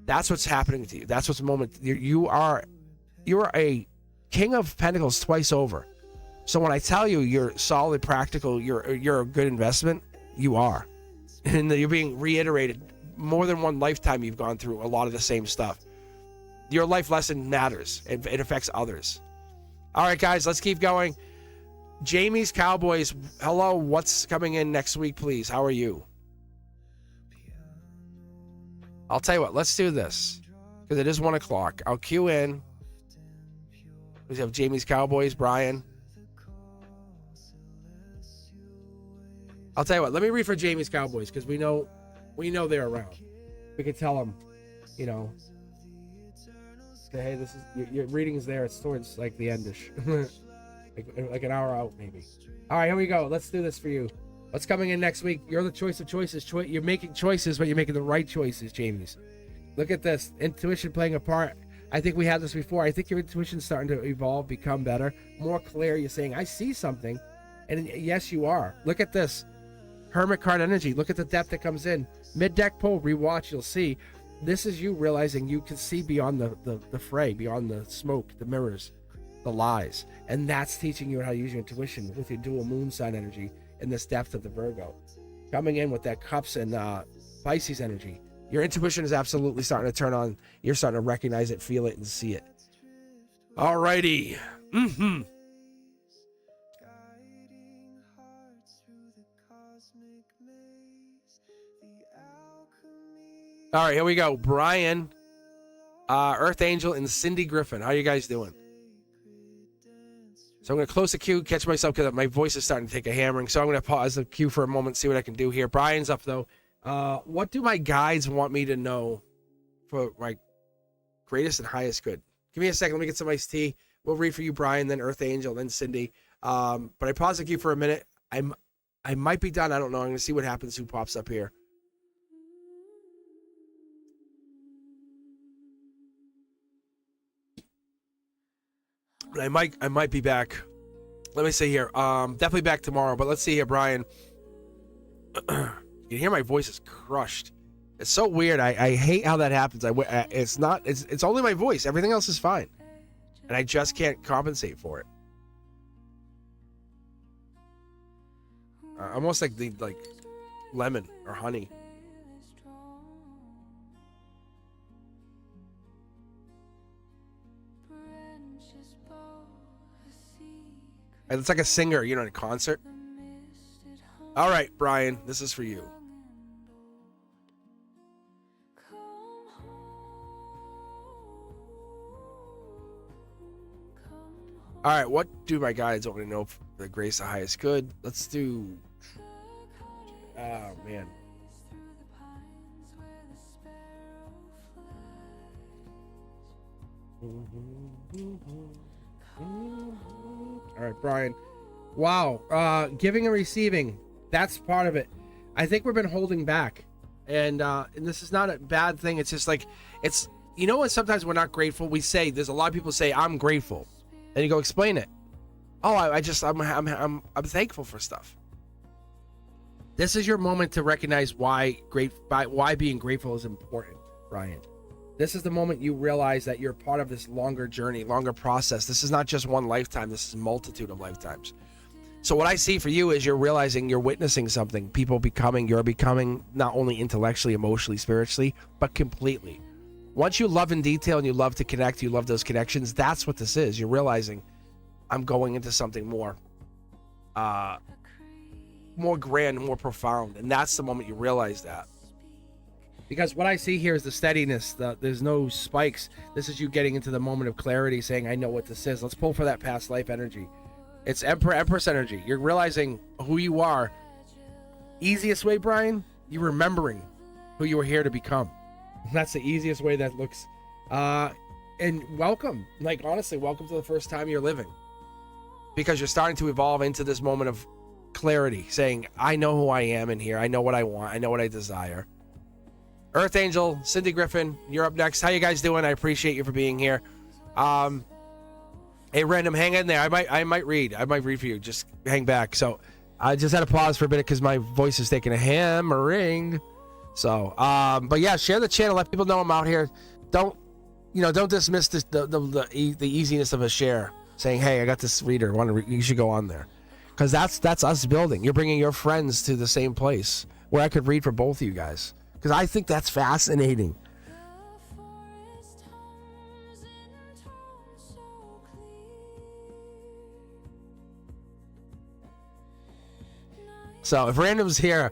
That's what's happening to you. That's what's the moment. You are a King of Pentacles twice over. So when I tell you you're solid, practical, you're a good investment, you are. And you're being reiterated more than one lifetime. You've gone through a lot of the same stuff. Your life lesson matters. It affects others. All right, guys, let's keep going. Jamie's Cowboys, hello. What's coming in next week, please? How are you? I'll tell you what. Let's do this because it is 1 o'clock. I'll cue in. We have Jamie's Cowboys, Brian. I'll tell you what. Let me read for Jamie's Cowboys because we know they're around. We can tell them, you know. Say, hey, this is your reading is there. It's towards like the endish, like an hour out maybe. All right, here we go. Let's do this for you. What's coming in next week? You're the choice of choices. You're making choices, but you're making the right choices, Jamie's. Look at this. Intuition playing a part. I think we had this before. I think your intuition's starting to evolve, become better, more clear. You're saying, I see something. And yes, you are. Look at this. Hermit card energy. Look at the depth that comes in. Mid-deck pull, rewatch, you'll see. This is you realizing you can see beyond the fray, beyond the smoke, the mirrors, the lies. And that's teaching you how to use your intuition with your dual moon sign energy in this depth of the Virgo. Coming in with that cups and Pisces energy. Your intuition is absolutely starting to turn on. You're starting to recognize it, feel it, and see it. All righty. All right, here we go. Brian, Earth Angel, and Cindy Griffin. How you guys doing? So I'm going to close the queue, catch myself because my voice is starting to take a hammering. So I'm going to pause the queue for a moment, see what I can do here. Brian's up, though. What do my guides want me to know for my greatest and highest good? Give me a second. Let me get some iced tea. We'll read for you, Brian, then Earth Angel, then Cindy. But I pause the queue for a minute. I might be done. I don't know. I'm going to see what happens, who pops up here. But I might be back. Let me see here. Definitely back tomorrow. But let's see here, Brian. You can hear my voice is crushed. It's so weird. I hate how that happens. It's only my voice. Everything else is fine, and I just can't compensate for it. Almost like lemon or honey. It's like a singer, in a concert. All right, Brian, this is for you. All right, what do my guides want me to know for the grace of highest good? Let's do... Oh, man. All right, Brian. Wow. Giving and receiving. That's part of it. I think we've been holding back. And this is not a bad thing. It's just like, when sometimes we're not grateful, there's a lot of people say, I'm grateful. And you go, explain it. Oh, I'm thankful for stuff. This is your moment to recognize why being grateful is important, Brian. This is the moment you realize that you're part of this longer journey, longer process. This is not just one lifetime. This is a multitude of lifetimes. So what I see for you is you're realizing you're witnessing something. You're becoming not only intellectually, emotionally, spiritually, but completely. Once you love in detail and you love to connect, you love those connections, that's what this is. You're realizing I'm going into something more grand, more profound. And that's the moment you realize that. Because what I see here is the steadiness. There's no spikes. This is you getting into the moment of clarity, saying, I know what this is. Let's pull for that past life energy. It's Empress energy. You're realizing who you are. Easiest way, Brian, you're remembering who you were here to become. That's the easiest way that looks. And welcome. Honestly, welcome to the first time you're living. Because you're starting to evolve into this moment of clarity, saying, I know who I am in here. I know what I want. I know what I desire. Earth Angel, Cindy Griffin, you're up next. How you guys doing? I appreciate you for being here. Hey, Random, hang in there. I might read for you. Just hang back. So I just had to pause for a minute because my voice is taking a hammering. So, but yeah, share the channel. Let people know I'm out here. Don't dismiss the easiness of a share. saying, hey, I got this reader, you should go on there. Because that's us building. You're bringing your friends to the same place where I could read for both of you guys. Because I think that's fascinating. So if Random's here,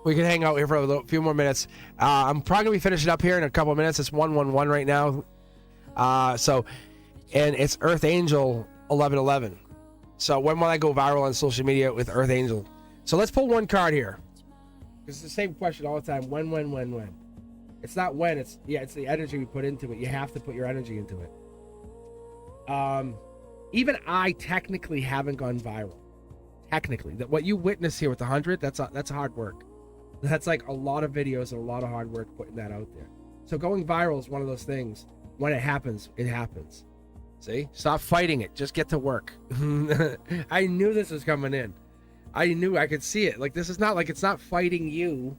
we can hang out here for a few more minutes. I'm probably going to be finishing up here in a couple of minutes. It's 111 right now. And it's Earth Angel 1111. So when will I go viral on social media with Earth Angel? So let's pull one card here. It's the same question all the time. When? It's not when, it's the energy we put into it. You have to put your energy into it. Even I technically haven't gone viral. Technically, that what you witness here with the 100, that's hard work. That's like a lot of videos and a lot of hard work putting that out there. So going viral is one of those things. When it happens, it happens. See? Stop fighting it. Just get to work. I knew this was coming in. I knew I could see it. Like, this is not like it's not fighting you.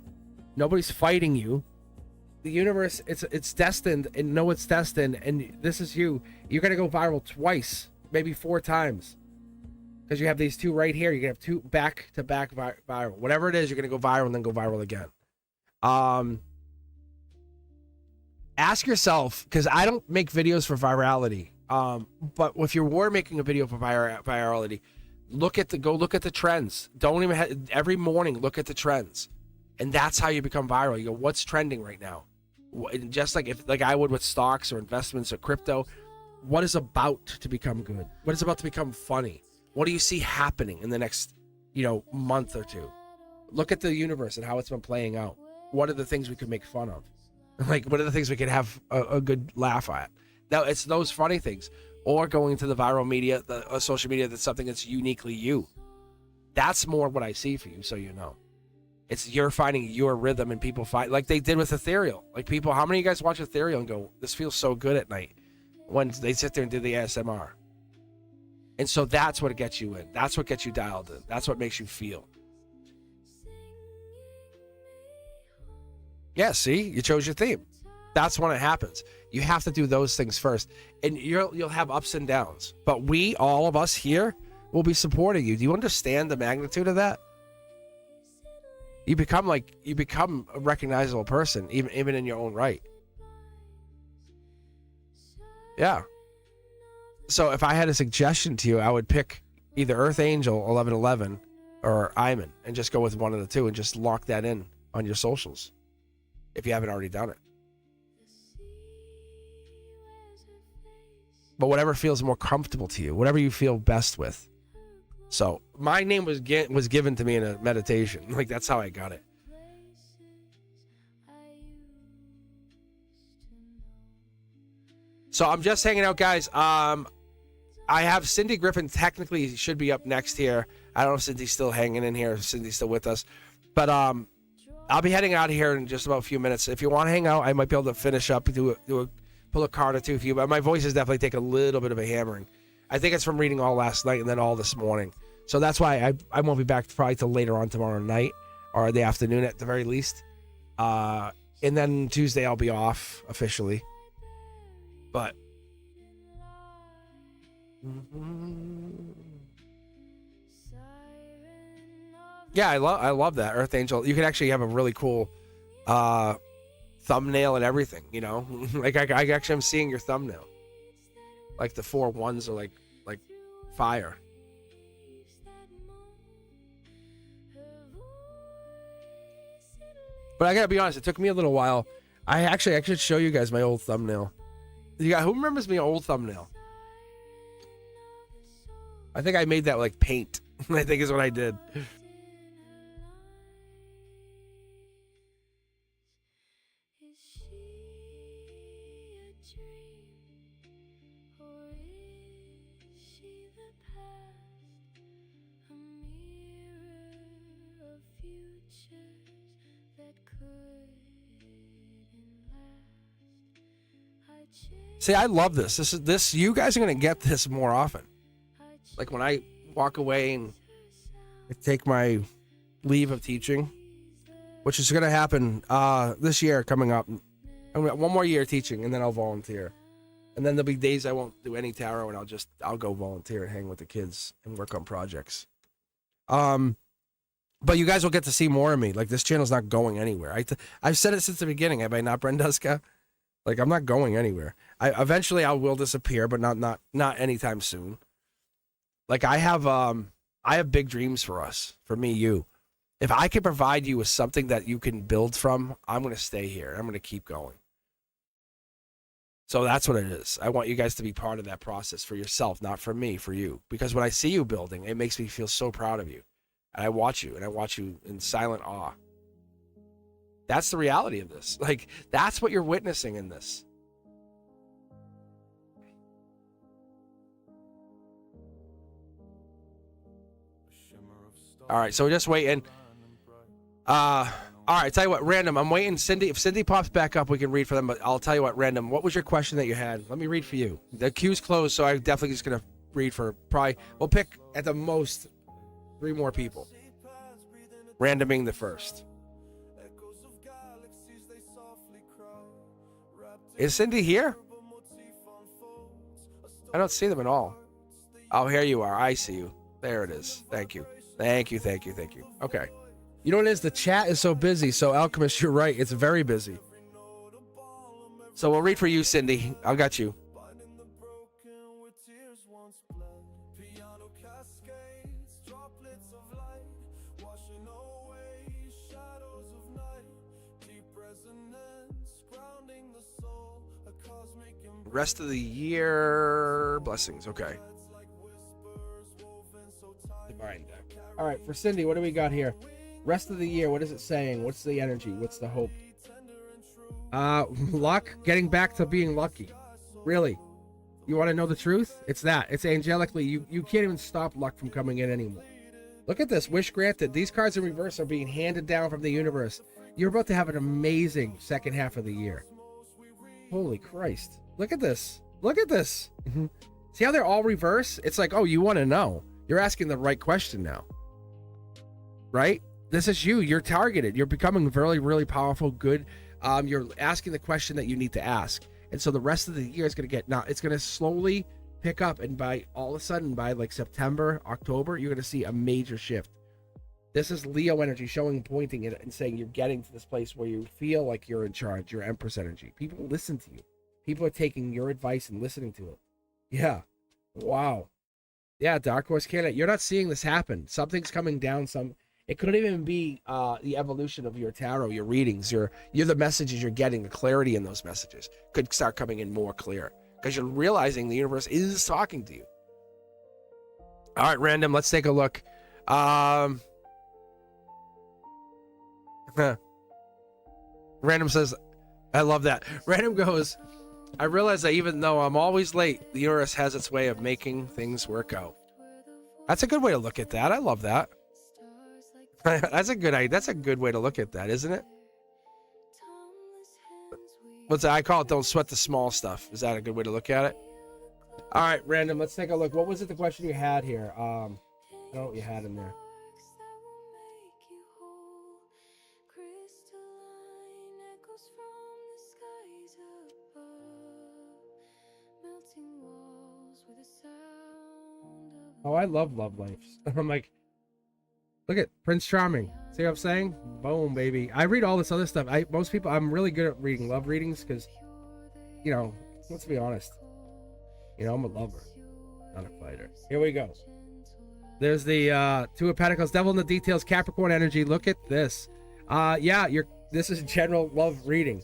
Nobody's fighting you. The universe, it's destined, and know it's destined, and this is you. You're gonna go viral twice, maybe 4 times. Because you have these two right here. You're going to have 2 back-to-back viral. Whatever it is, you're going to go viral and then go viral again. Ask yourself, because I don't make videos for virality. But if you were making a video for virality, go look at the trends. Don't even every morning, look at the trends. And that's how you become viral. You go, what's trending right now? Just like I would with stocks or investments or crypto. What is about to become good? What is about to become funny? What do you see happening in the next, month or 2? Look at the universe and how it's been playing out. What are the things we could make fun of? Like, what are the things we could have a good laugh at? Now, it's those funny things. Or going to the viral media, the social media, that's something that's uniquely you. That's more what I see for you, so you know. You're finding your rhythm, and people find, like they did with Ethereal. Like people, how many of you guys watch Ethereal and go, this feels so good at night? When they sit there and do the ASMR. And so that's what gets you in. That's what gets you dialed in. That's what makes you feel. Yeah, see? You chose your theme. That's when it happens. You have to do those things first. And you'll have ups and downs. But all of us here, will be supporting you. Do you understand the magnitude of that? You become a recognizable person, even in your own right. Yeah. So if I had a suggestion to you, I would pick either Earth Angel 1111 or Iman and just go with one of the two and just lock that in on your socials if you haven't already done it. But whatever feels more comfortable to you, whatever you feel best with. So my name was given to me in a meditation. Like, that's how I got it. So I'm just hanging out, guys. I have Cindy Griffin technically should be up next here. I don't know if Cindy's still hanging in here, if Cindy's still with us. But I'll be heading out of here in just about a few minutes. If you want to hang out, I might be able to finish up, pull a card or two for you. But my voice is definitely taking a little bit of a hammering. I think it's from reading all last night and then all this morning. So that's why I won't be back probably till later on tomorrow night or the afternoon at the very least. And then Tuesday I'll be off officially. But yeah, I love that Earth Angel. You can actually have a really cool thumbnail and everything, you know. Like I actually am seeing your thumbnail. Like the 4 ones are like fire. But I gotta be honest, it took me a little while. I should show you guys my old thumbnail. Who remembers my old thumbnail? I think I made that like paint. I think is what I did. See, I love this. This you guys are gonna get this more often. Like when I walk away and I take my leave of teaching, which is gonna happen this year coming up. I'm gonna one more year teaching and then I'll volunteer. And then there'll be days I won't do any tarot, and I'll go volunteer and hang with the kids and work on projects. But you guys will get to see more of me. Like, this channel's not going anywhere. I've said it since the beginning. Have I not, Brenduska? Like, I'm not going anywhere. Eventually I will disappear, but not anytime soon. Like, I have big dreams for us, for me, you. If I can provide you with something that you can build from, I'm going to stay here. I'm going to keep going. So that's what it is. I want you guys to be part of that process for yourself, not for me, for you. Because when I see you building, it makes me feel so proud of you. And I watch you in silent awe. That's the reality of this. Like, that's what you're witnessing in this. All right, so we're just waiting. All right, tell you what, random. I'm waiting. Cindy, if Cindy pops back up, we can read for them. But I'll tell you what, random. What was your question that you had? Let me read for you. The queue's closed, so I'm definitely just gonna read for probably. We'll pick at the most 3 more people. Randoming the first. Is Cindy here? I don't see them at all. Oh, here you are. I see you. There it is. Thank you. Thank you. Okay. You know what it is? The chat is so busy. So, Alchemist, you're right. It's very busy. So we'll read for you, Cindy. I got you. Rest of the year, blessings. Okay. Divine deck. All right, for Cindy, what do we got here? Rest of the year, what is it saying? What's the energy? What's the hope? Luck, getting back to being lucky. Really? You want to know the truth? It's that. It's angelically. You can't even stop luck from coming in anymore. Look at this. Wish granted. These cards in reverse are being handed down from the universe. You're about to have an amazing second half of the year. Holy Christ. Look at this. Look at this. See how they're all reverse? It's like, oh, you want to know. You're asking the right question now. Right? This is you. You're targeted. You're becoming really, really powerful, good. You're asking the question that you need to ask. And so the rest of the year is going to it's going to slowly pick up. And by all of a sudden, by like September, October, you're going to see a major shift. This is Leo energy showing, pointing it and saying you're getting to this place where you feel like you're in charge. Your Empress energy. People listen to you. People are taking your advice and listening to it. Yeah. Wow. Yeah, Dark Horse Candidate. You're not seeing this happen. Something's coming down. It could even be the evolution of your tarot, your readings, you're the messages you're getting, the clarity in those messages could start coming in more clear because you're realizing the universe is talking to you. All right, random. Let's take a look. Random says, I love that. Random goes, I realize that even though I'm always late, the universe has its way of making things work out. That's a good way to look at that. I love that. That's a good way to look at that, isn't it? What's that? I call it don't sweat the small stuff. Is that a good way to look at it? All right, random. Let's take a look. What was it? The question you had here? I don't know what you had in there. Oh, I love love lives. I'm like, look at Prince Charming. See what I'm saying? Boom, baby. I read all this other stuff. I'm really good at reading love readings because, you know, let's be honest. You know, I'm a lover, not a fighter. Here we go. There's the Two of Pentacles, Devil in the Details, Capricorn energy. Look at this. This is general love reading.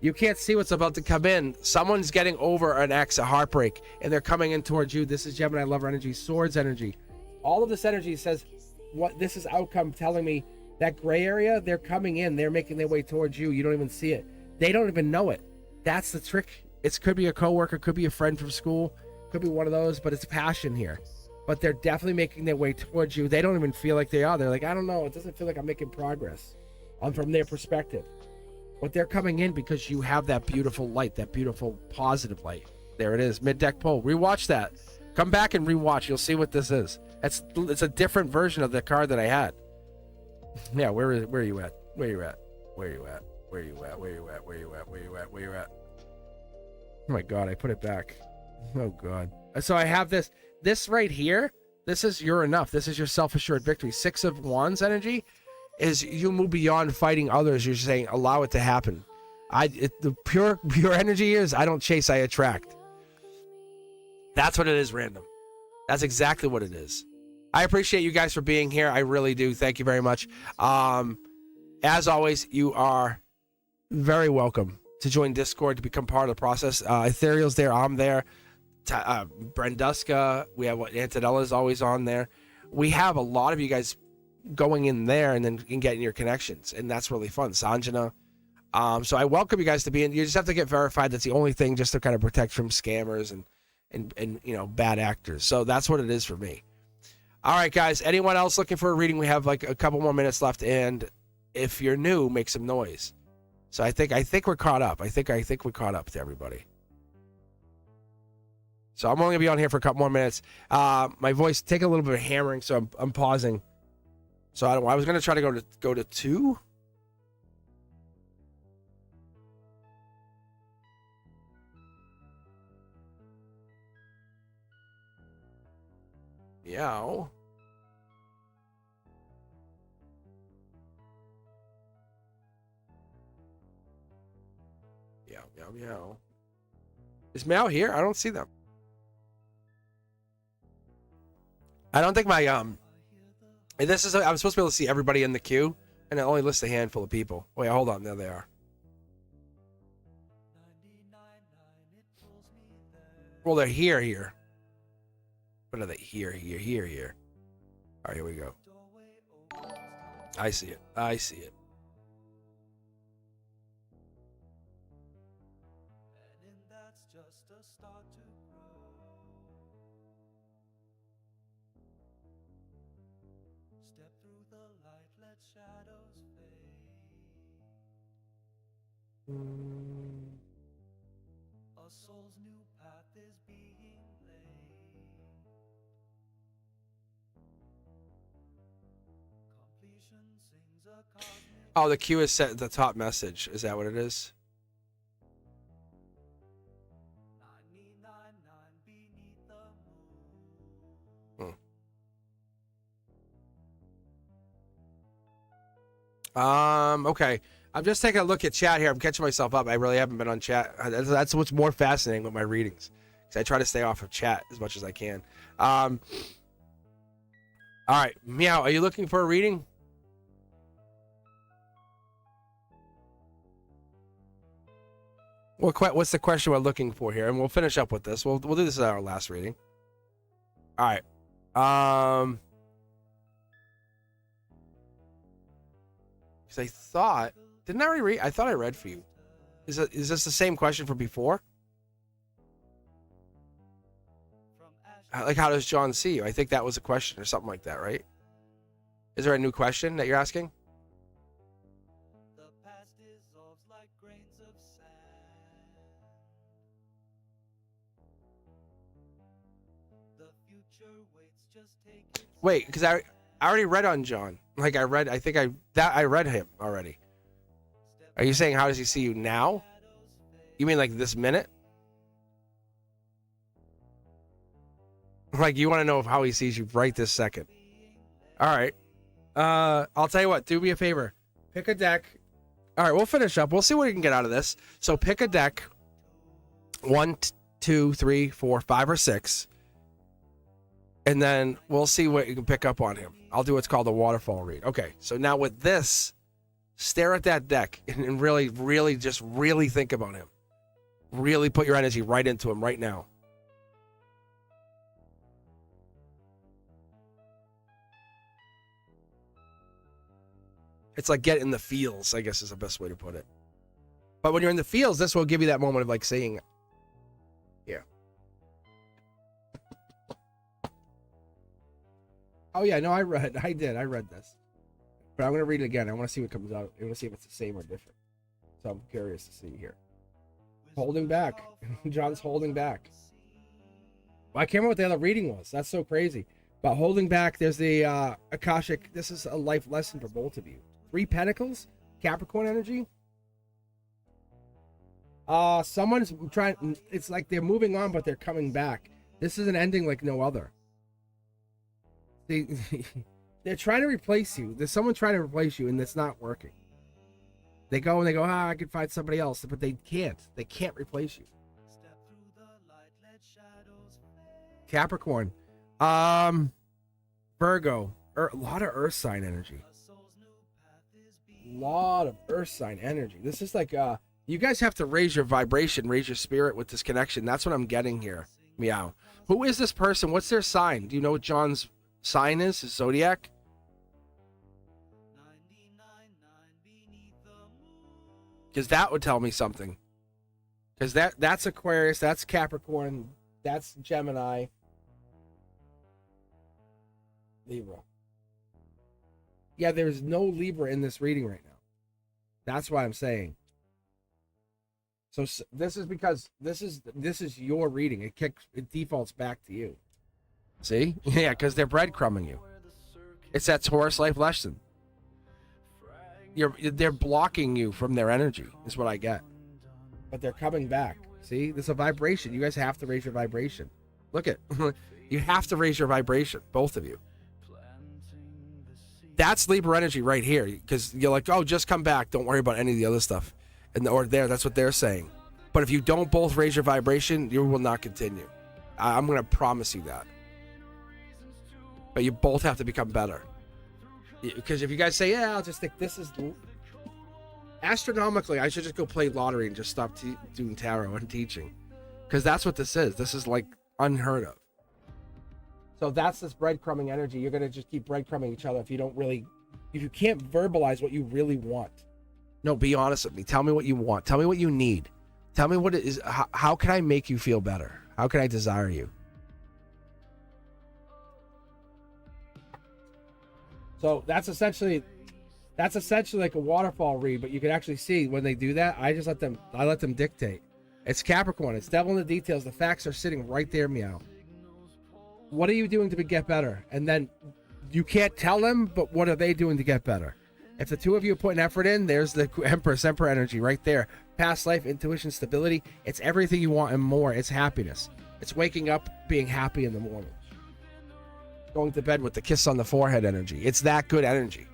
You can't see what's about to come in. Someone's getting over an ex, a heartbreak, and they're coming in towards you. This is Gemini lover energy, Swords energy. All of this energy says, what this is outcome telling me that gray area, they're coming in, they're making their way towards you. You don't even see it. They don't even know it. That's the trick. It could be a coworker, could be a friend from school, could be one of those, but it's passion here. But they're definitely making their way towards you. They don't even feel like they are. They're like, I don't know. It doesn't feel like I'm making progress from their perspective. But they're coming in because you have that beautiful light, that beautiful positive light. There it is, mid-deck pull. Rewatch that. Come back and rewatch. You'll see what this is. It's a different version of the card that I had. Yeah, where are you at? Where you at? Where you at? Where you at? Where you at? Where you at? Where you at? Where you at? Oh my God, I put it back. Oh God. So I have this right here. This is your enough. This is your self-assured victory. 6 of Wands energy is you move beyond fighting others. You're saying allow it to happen. The pure energy is I don't chase, I attract. That's what it is, random. That's exactly what it is. I appreciate you guys for being here. I really do. Thank you very much. As always, you are very welcome to join Discord to become part of the process. Ethereal's there. I'm there. Brenduska. We have Antonella's always on there. We have a lot of you guys going in there and then getting your connections, and that's really fun. Sanjana. So I welcome you guys to be in. You just have to get verified. That's the only thing, just to kind of protect from scammers and you know, bad actors. So that's what it is for me. All right, guys. Anyone else looking for a reading? We have like a couple more minutes left, and if you're new, make some noise. So I think we're caught up. I think we're caught up to everybody. So I'm only gonna be on here for a couple more minutes. My voice take a little bit of hammering, so I'm pausing. So I was gonna try to go to 2. Meow. Meow, meow, meow. Is Meow here? I don't see them. I don't think my this is I'm supposed to be able to see everybody in the queue, and it only lists a handful of people. Wait, hold on. There they are. Well, they're here. What are they? Here. All right, here we go. I see it. Oh, the queue is set at the top message. Is that what it is? Okay. I'm just taking a look at chat here. I'm catching myself up. I really haven't been on chat. That's what's more fascinating with my readings, because I try to stay off of chat as much as I can. All right, Meow, are you looking for a reading? What's the question we're looking for here? And we'll finish up with this. We'll do this as our last reading. All right. Because I thought, didn't I already read? I thought I read for you. Is this the same question from before? Like, how does John see you? I think that was a question or something like that, right? Is there a new question that you're asking? Wait, because I already read on John. Like, I read him already. Are you saying how does he see you now? You mean like this minute? Like, you want to know how he sees you right this second. All right. I'll tell you what. Do me a favor. Pick a deck. All right, we'll finish up. We'll see what we can get out of this. So pick a deck. 1, 2, 3, 4, 5, or 6. And then we'll see what you can pick up on him. I'll do what's called a waterfall read. Okay, so now with this, stare at that deck and really, really, just really think about him. Really put your energy right into him right now. It's like get in the feels, I guess is the best way to put it. But when you're in the feels, this will give you that moment of like saying, yeah. Oh yeah, no, I read this. But I'm going to read it again. I want to see what comes out. I want to see if it's the same or different. So I'm curious to see here. Holding back. John's holding back. Well, I can't remember what the other reading was. That's so crazy. But holding back, there's the Akashic. This is a life lesson for both of you. 3 Pentacles, Capricorn energy. Someone's trying. It's like they're moving on, but they're coming back. This is an ending like no other. They're trying to replace you. There's someone trying to replace you, and it's not working. They go and they go, I could find somebody else, but they can't. They can't replace you. Capricorn, Virgo, a lot of Earth sign energy. Lot of Earth sign energy. This is like, you guys have to raise your vibration, raise your spirit with this connection. That's what I'm getting here. Meow. Who is this person? What's their sign? Do you know what John's sign is? His zodiac? Because that would tell me something. Because that's Aquarius, that's Capricorn, that's Gemini. Libra. Yeah, there's no Libra in this reading right now. That's why I'm saying. So this is because this is your reading. It defaults back to you. See? Yeah, because they're breadcrumbing you. It's that Taurus life lesson. They're blocking you from their energy, is what I get. But they're coming back. See? There's a vibration. You guys have to raise your vibration. Look at you have to raise your vibration, both of you. That's Libra energy right here, because you're like, oh, just come back. Don't worry about any of the other stuff. That's what they're saying. But if you don't both raise your vibration, you will not continue. I'm going to promise you that. But you both have to become better. Because if you guys say, yeah, I'll just think this is... Astronomically, I should just go play lottery and just stop doing tarot and teaching. Because that's what this is. This is like unheard of. So that's this breadcrumbing energy. You're going to just keep breadcrumbing each other if you can't verbalize what you really want. No, be honest with me. Tell me what you want. Tell me what you need. Tell me what it is. How can I make you feel better? How can I desire you? So that's essentially like a waterfall read, but you can actually see when they do that, I let them dictate. It's Capricorn. It's devil in the details. The facts are sitting right there, meow. What are you doing to get better? And then you can't tell them, but what are they doing to get better? If the two of you are putting effort in, there's the Empress energy right there. Past life, intuition, stability. It's everything you want and more. It's happiness. It's waking up, being happy in the morning. Going to bed with the kiss on the forehead energy. It's that good energy.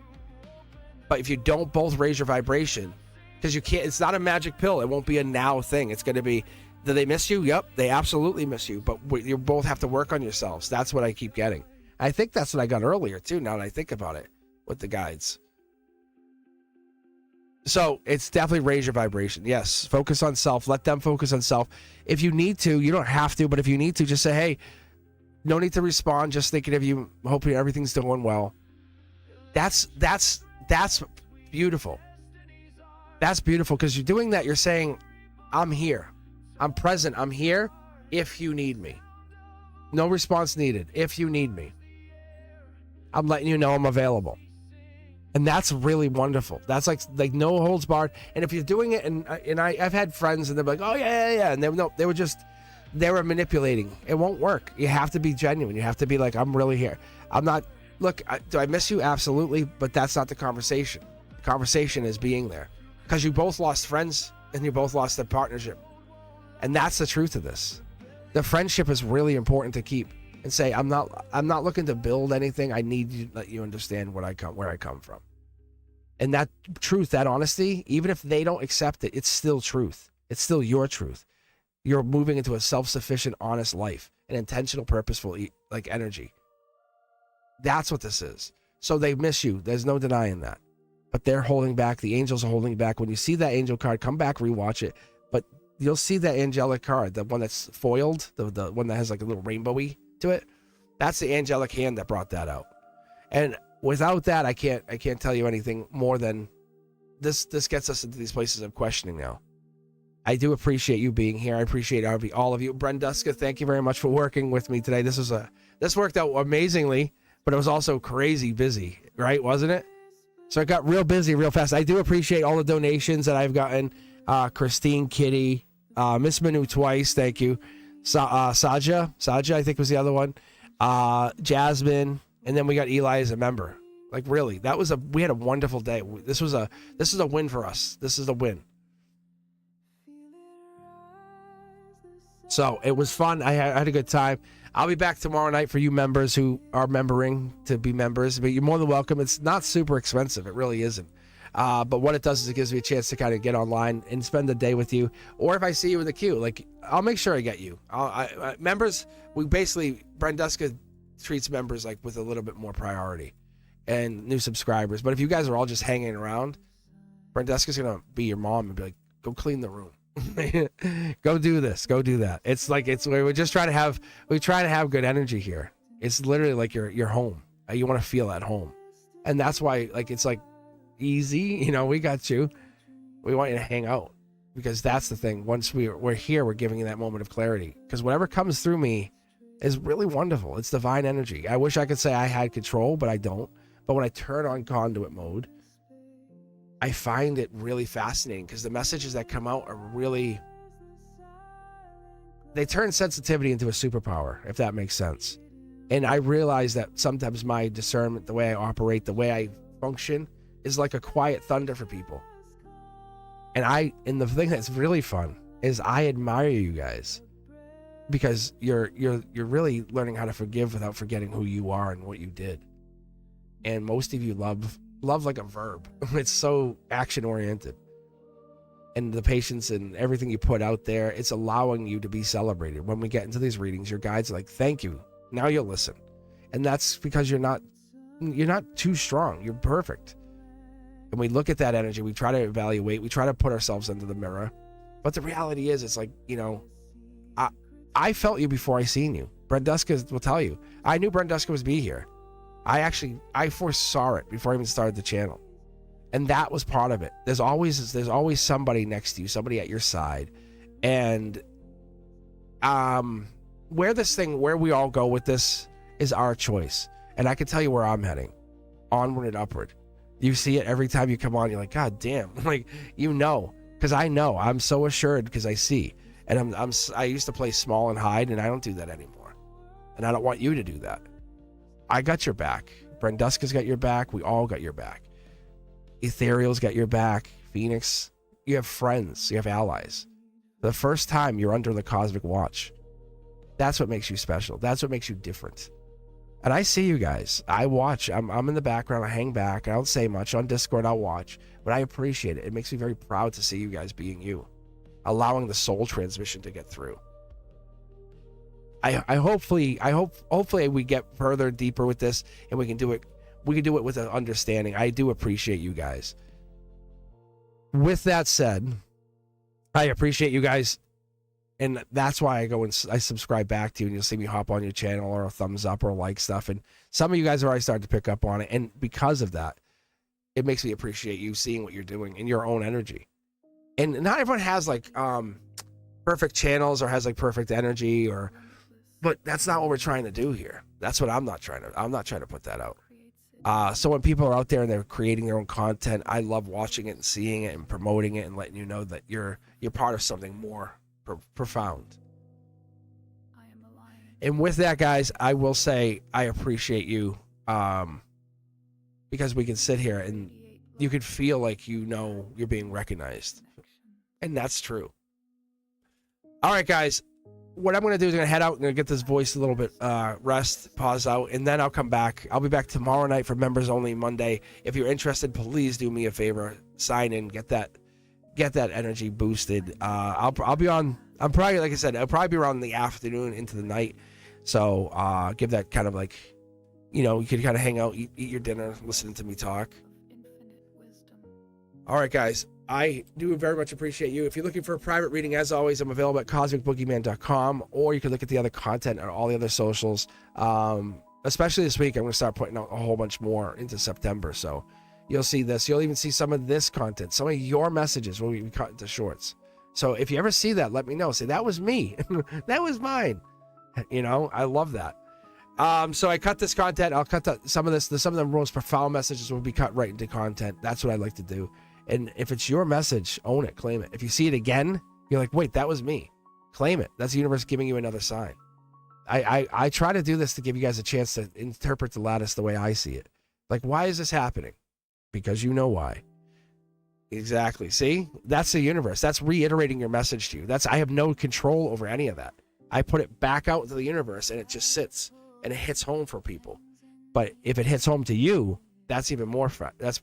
But if you don't both raise your vibration, because you can't, it's not a magic pill. It won't be a now thing. It's going to be, do they miss you? Yep, they absolutely miss you. But you both have to work on yourselves. That's what I keep getting. I think that's what I got earlier, too, now that I think about it, with the guides. So it's definitely raise your vibration. Yes, focus on self. Let them focus on self. If you need to, you don't have to, but if you need to, just say, hey, no need to respond. Just thinking of you, hoping everything's going well. That's beautiful. That's beautiful, because you're doing that. You're saying, I'm here. I'm present. I'm here if you need me. No response needed. If you need me, I'm letting you know I'm available. And that's really wonderful. That's like no holds barred. And if you're doing it, and I've had friends and they're like, oh yeah, and they were manipulating. It won't work. You have to be genuine. You have to be like, I'm really here. I'm not. Look, do I miss you? Absolutely, but that's not the conversation. The conversation is being there, because you both lost friends and you both lost the partnership, and that's the truth of this. The friendship is really important to keep. And say, I'm not looking to build anything. I need you to let you understand where I come from. And that truth, that honesty, even if they don't accept it, it's still truth. It's still your truth. You're moving into a self-sufficient, honest life, an intentional, purposeful like energy. That's what this is. So they miss you. There's no denying that. But they're holding back. The angels are holding back. When you see that angel card, come back, rewatch it. But you'll see that angelic card, the one that's foiled, the one that has like a little rainbowy to it. That's the angelic hand that brought that out. And without that, I can't tell you anything more than this gets us into these places of questioning now. I do appreciate you being here. I appreciate all of you. Brenduska, thank you very much for working with me today. This worked out amazingly, but it was also crazy busy, right? Wasn't it? So it got real busy real fast. I do appreciate all the donations that I've gotten. Christine, Kitty, Miss Manu twice, thank you. Saja, I think was the other one. Jasmine, and then we got Eli as a member. Like really, we had a wonderful day. This is a win for us. This is a win. So it was fun. I had a good time. I'll be back tomorrow night for you members who are membering to be members, but you're more than welcome. It's not super expensive. It really isn't. But what it does is it gives me a chance to kind of get online and spend the day with you. Or if I see you in the queue, like, I'll make sure I get you. Members, Brenduska treats members like with a little bit more priority and new subscribers. But if you guys are all just hanging around, Brenduska's going to be your mom and be like, go clean the room. Go do this, go do that. It's like, we're just trying to have good energy here. It's literally like you're home. You want to feel at home. And that's why, like, it's like easy, we got you. We want you to hang out, because that's the thing. Once we're here, we're giving you that moment of clarity, because whatever comes through me is really wonderful. It's divine energy. I wish I could say I had control, but I don't. But when I turn on conduit mode, I find it really fascinating, because the messages that come out are really, they turn sensitivity into a superpower, if that makes sense. And I realize that sometimes my discernment, the way I operate, the way I function, is like a quiet thunder for people. And the thing that's really fun is I admire you guys, because you're really learning how to forgive without forgetting who you are and what you did. And most of you love like a verb. It's so action oriented, and the patience and everything you put out there, it's allowing you to be celebrated. When we get into these readings, your guides are like, thank you, now you'll listen. And that's because you're not too strong, you're perfect. And we look at that energy, we try to evaluate, we try to put ourselves into the mirror, but the reality is, it's like, I felt you before I seen you. Brenduska will tell you, I knew Brenduska was be here. I foresaw it before I even started the channel. And that was part of it. There's always somebody next to you, somebody at your side. And where we all go with this is our choice. And I can tell you where I'm heading. Onward and upward. You see it every time you come on, you're like, God damn. Like, because I know. I'm so assured because I see. And I used to play small and hide, and I don't do that anymore. And I don't want you to do that. I got your back. Brenduska's got your back. We all got your back. Ethereal's got your back. Phoenix. You have friends. You have allies. The first time you're under the cosmic watch. That's what makes you special. That's what makes you different. And I see you guys. I watch. I'm in the background. I hang back. I don't say much. On Discord, I'll watch. But I appreciate it. It makes me very proud to see you guys being you. Allowing the soul transmission to get through. I hopefully we get further deeper with this, and we can do it with an understanding. I do appreciate you guys. With that said, I appreciate you guys, and that's why I go and I subscribe back to you, and you'll see me hop on your channel, or a thumbs up, or like stuff. And some of you guys have already started to pick up on it, and because of that, it makes me appreciate you seeing what you're doing in your own energy. And not everyone has like perfect channels or has like perfect energy, but that's not what we're trying to do here. That's what I'm not trying to put that out. So when people are out there and they're creating their own content, I love watching it and seeing it and promoting it and letting you know that you're part of something more profound. And with that, guys, I will say I appreciate you, because we can sit here and you can feel like you're being recognized. And that's true. All right, guys. What I'm going to do is I'm going to head out. I'm going to get this voice a little bit rest, pause out, and then I'll come back. I'll be back tomorrow night for members only Monday. If you're interested, please do me a favor. Sign in. Get that energy boosted. I'll be on. I'm probably, like I said, I'll probably be around the afternoon into the night. So give that kind of like, you can kind of hang out, eat your dinner, listening to me talk. All right, guys. I do very much appreciate you. If you're looking for a private reading, as always, I'm available at cosmicboogeyman.com, or you can look at the other content on all the other socials. Especially this week, I'm going to start putting out a whole bunch more into September. So you'll see this. You'll even see some of this content. Some of your messages will be cut into shorts. So if you ever see that, let me know. Say, that was me. That was mine. I love that. So I cut this content. I'll cut some of the most profound messages will be cut right into content. That's what I like to do. And if it's your message, own it, claim it. If you see it again, you're like, wait, that was me. Claim it. That's the universe giving you another sign. I try to do this to give you guys a chance to interpret the lattice the way I see it. Like, why is this happening? Because you know why. Exactly. See, that's the universe. That's reiterating your message to you. I have no control over any of that. I put it back out into the universe and it just sits and it hits home for people. But if it hits home to you, that's even more that's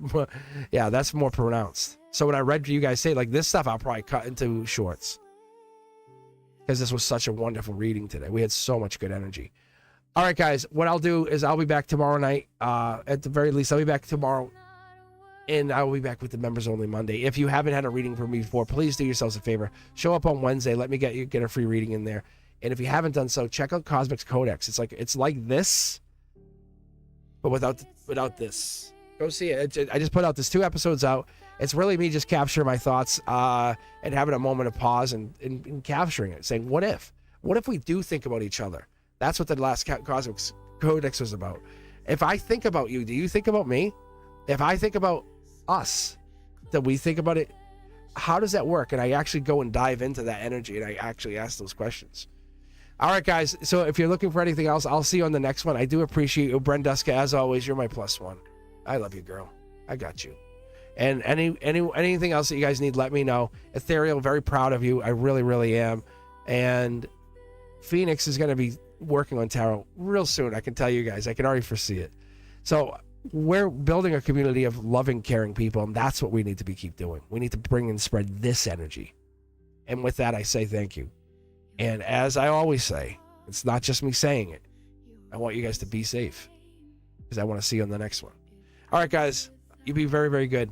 more pronounced. So when I read you guys say like this stuff, I'll probably cut into shorts because this was such a wonderful reading today. We had so much good energy. All right, guys, what I'll do is I'll be back tomorrow night. At the very least, I'll be back tomorrow. And I will be back with the members only Monday. If you haven't had a reading from me before, please do yourselves a favor. Show up on Wednesday. Let me get a free reading in there. And if you haven't done so, check out Cosmic Codex. It's like this, but without this. Go see it. I just put out this 2 episodes out. It's really me just capturing my thoughts and having a moment of pause and capturing it, saying, what if? What if we do think about each other? That's what the last Cosmic Codex was about. If I think about you, do you think about me? If I think about us, that we think about it, how does that work? And I actually go and dive into that energy and I actually ask those questions. All right, guys. So if you're looking for anything else, I'll see you on the next one. I do appreciate you, Brenduska. As always, you're my +1. I love you, girl. I got you. And anything else that you guys need, let me know. Ethereal, very proud of you. I really, really am. And Phoenix is going to be working on tarot real soon. I can tell you guys. I can already foresee it. So we're building a community of loving, caring people, and that's what we need to keep doing. We need to bring and spread this energy. And with that, I say thank you. And as I always say, it's not just me saying it. I want you guys to be safe because I want to see you on the next one. All right, guys, you be very, very good.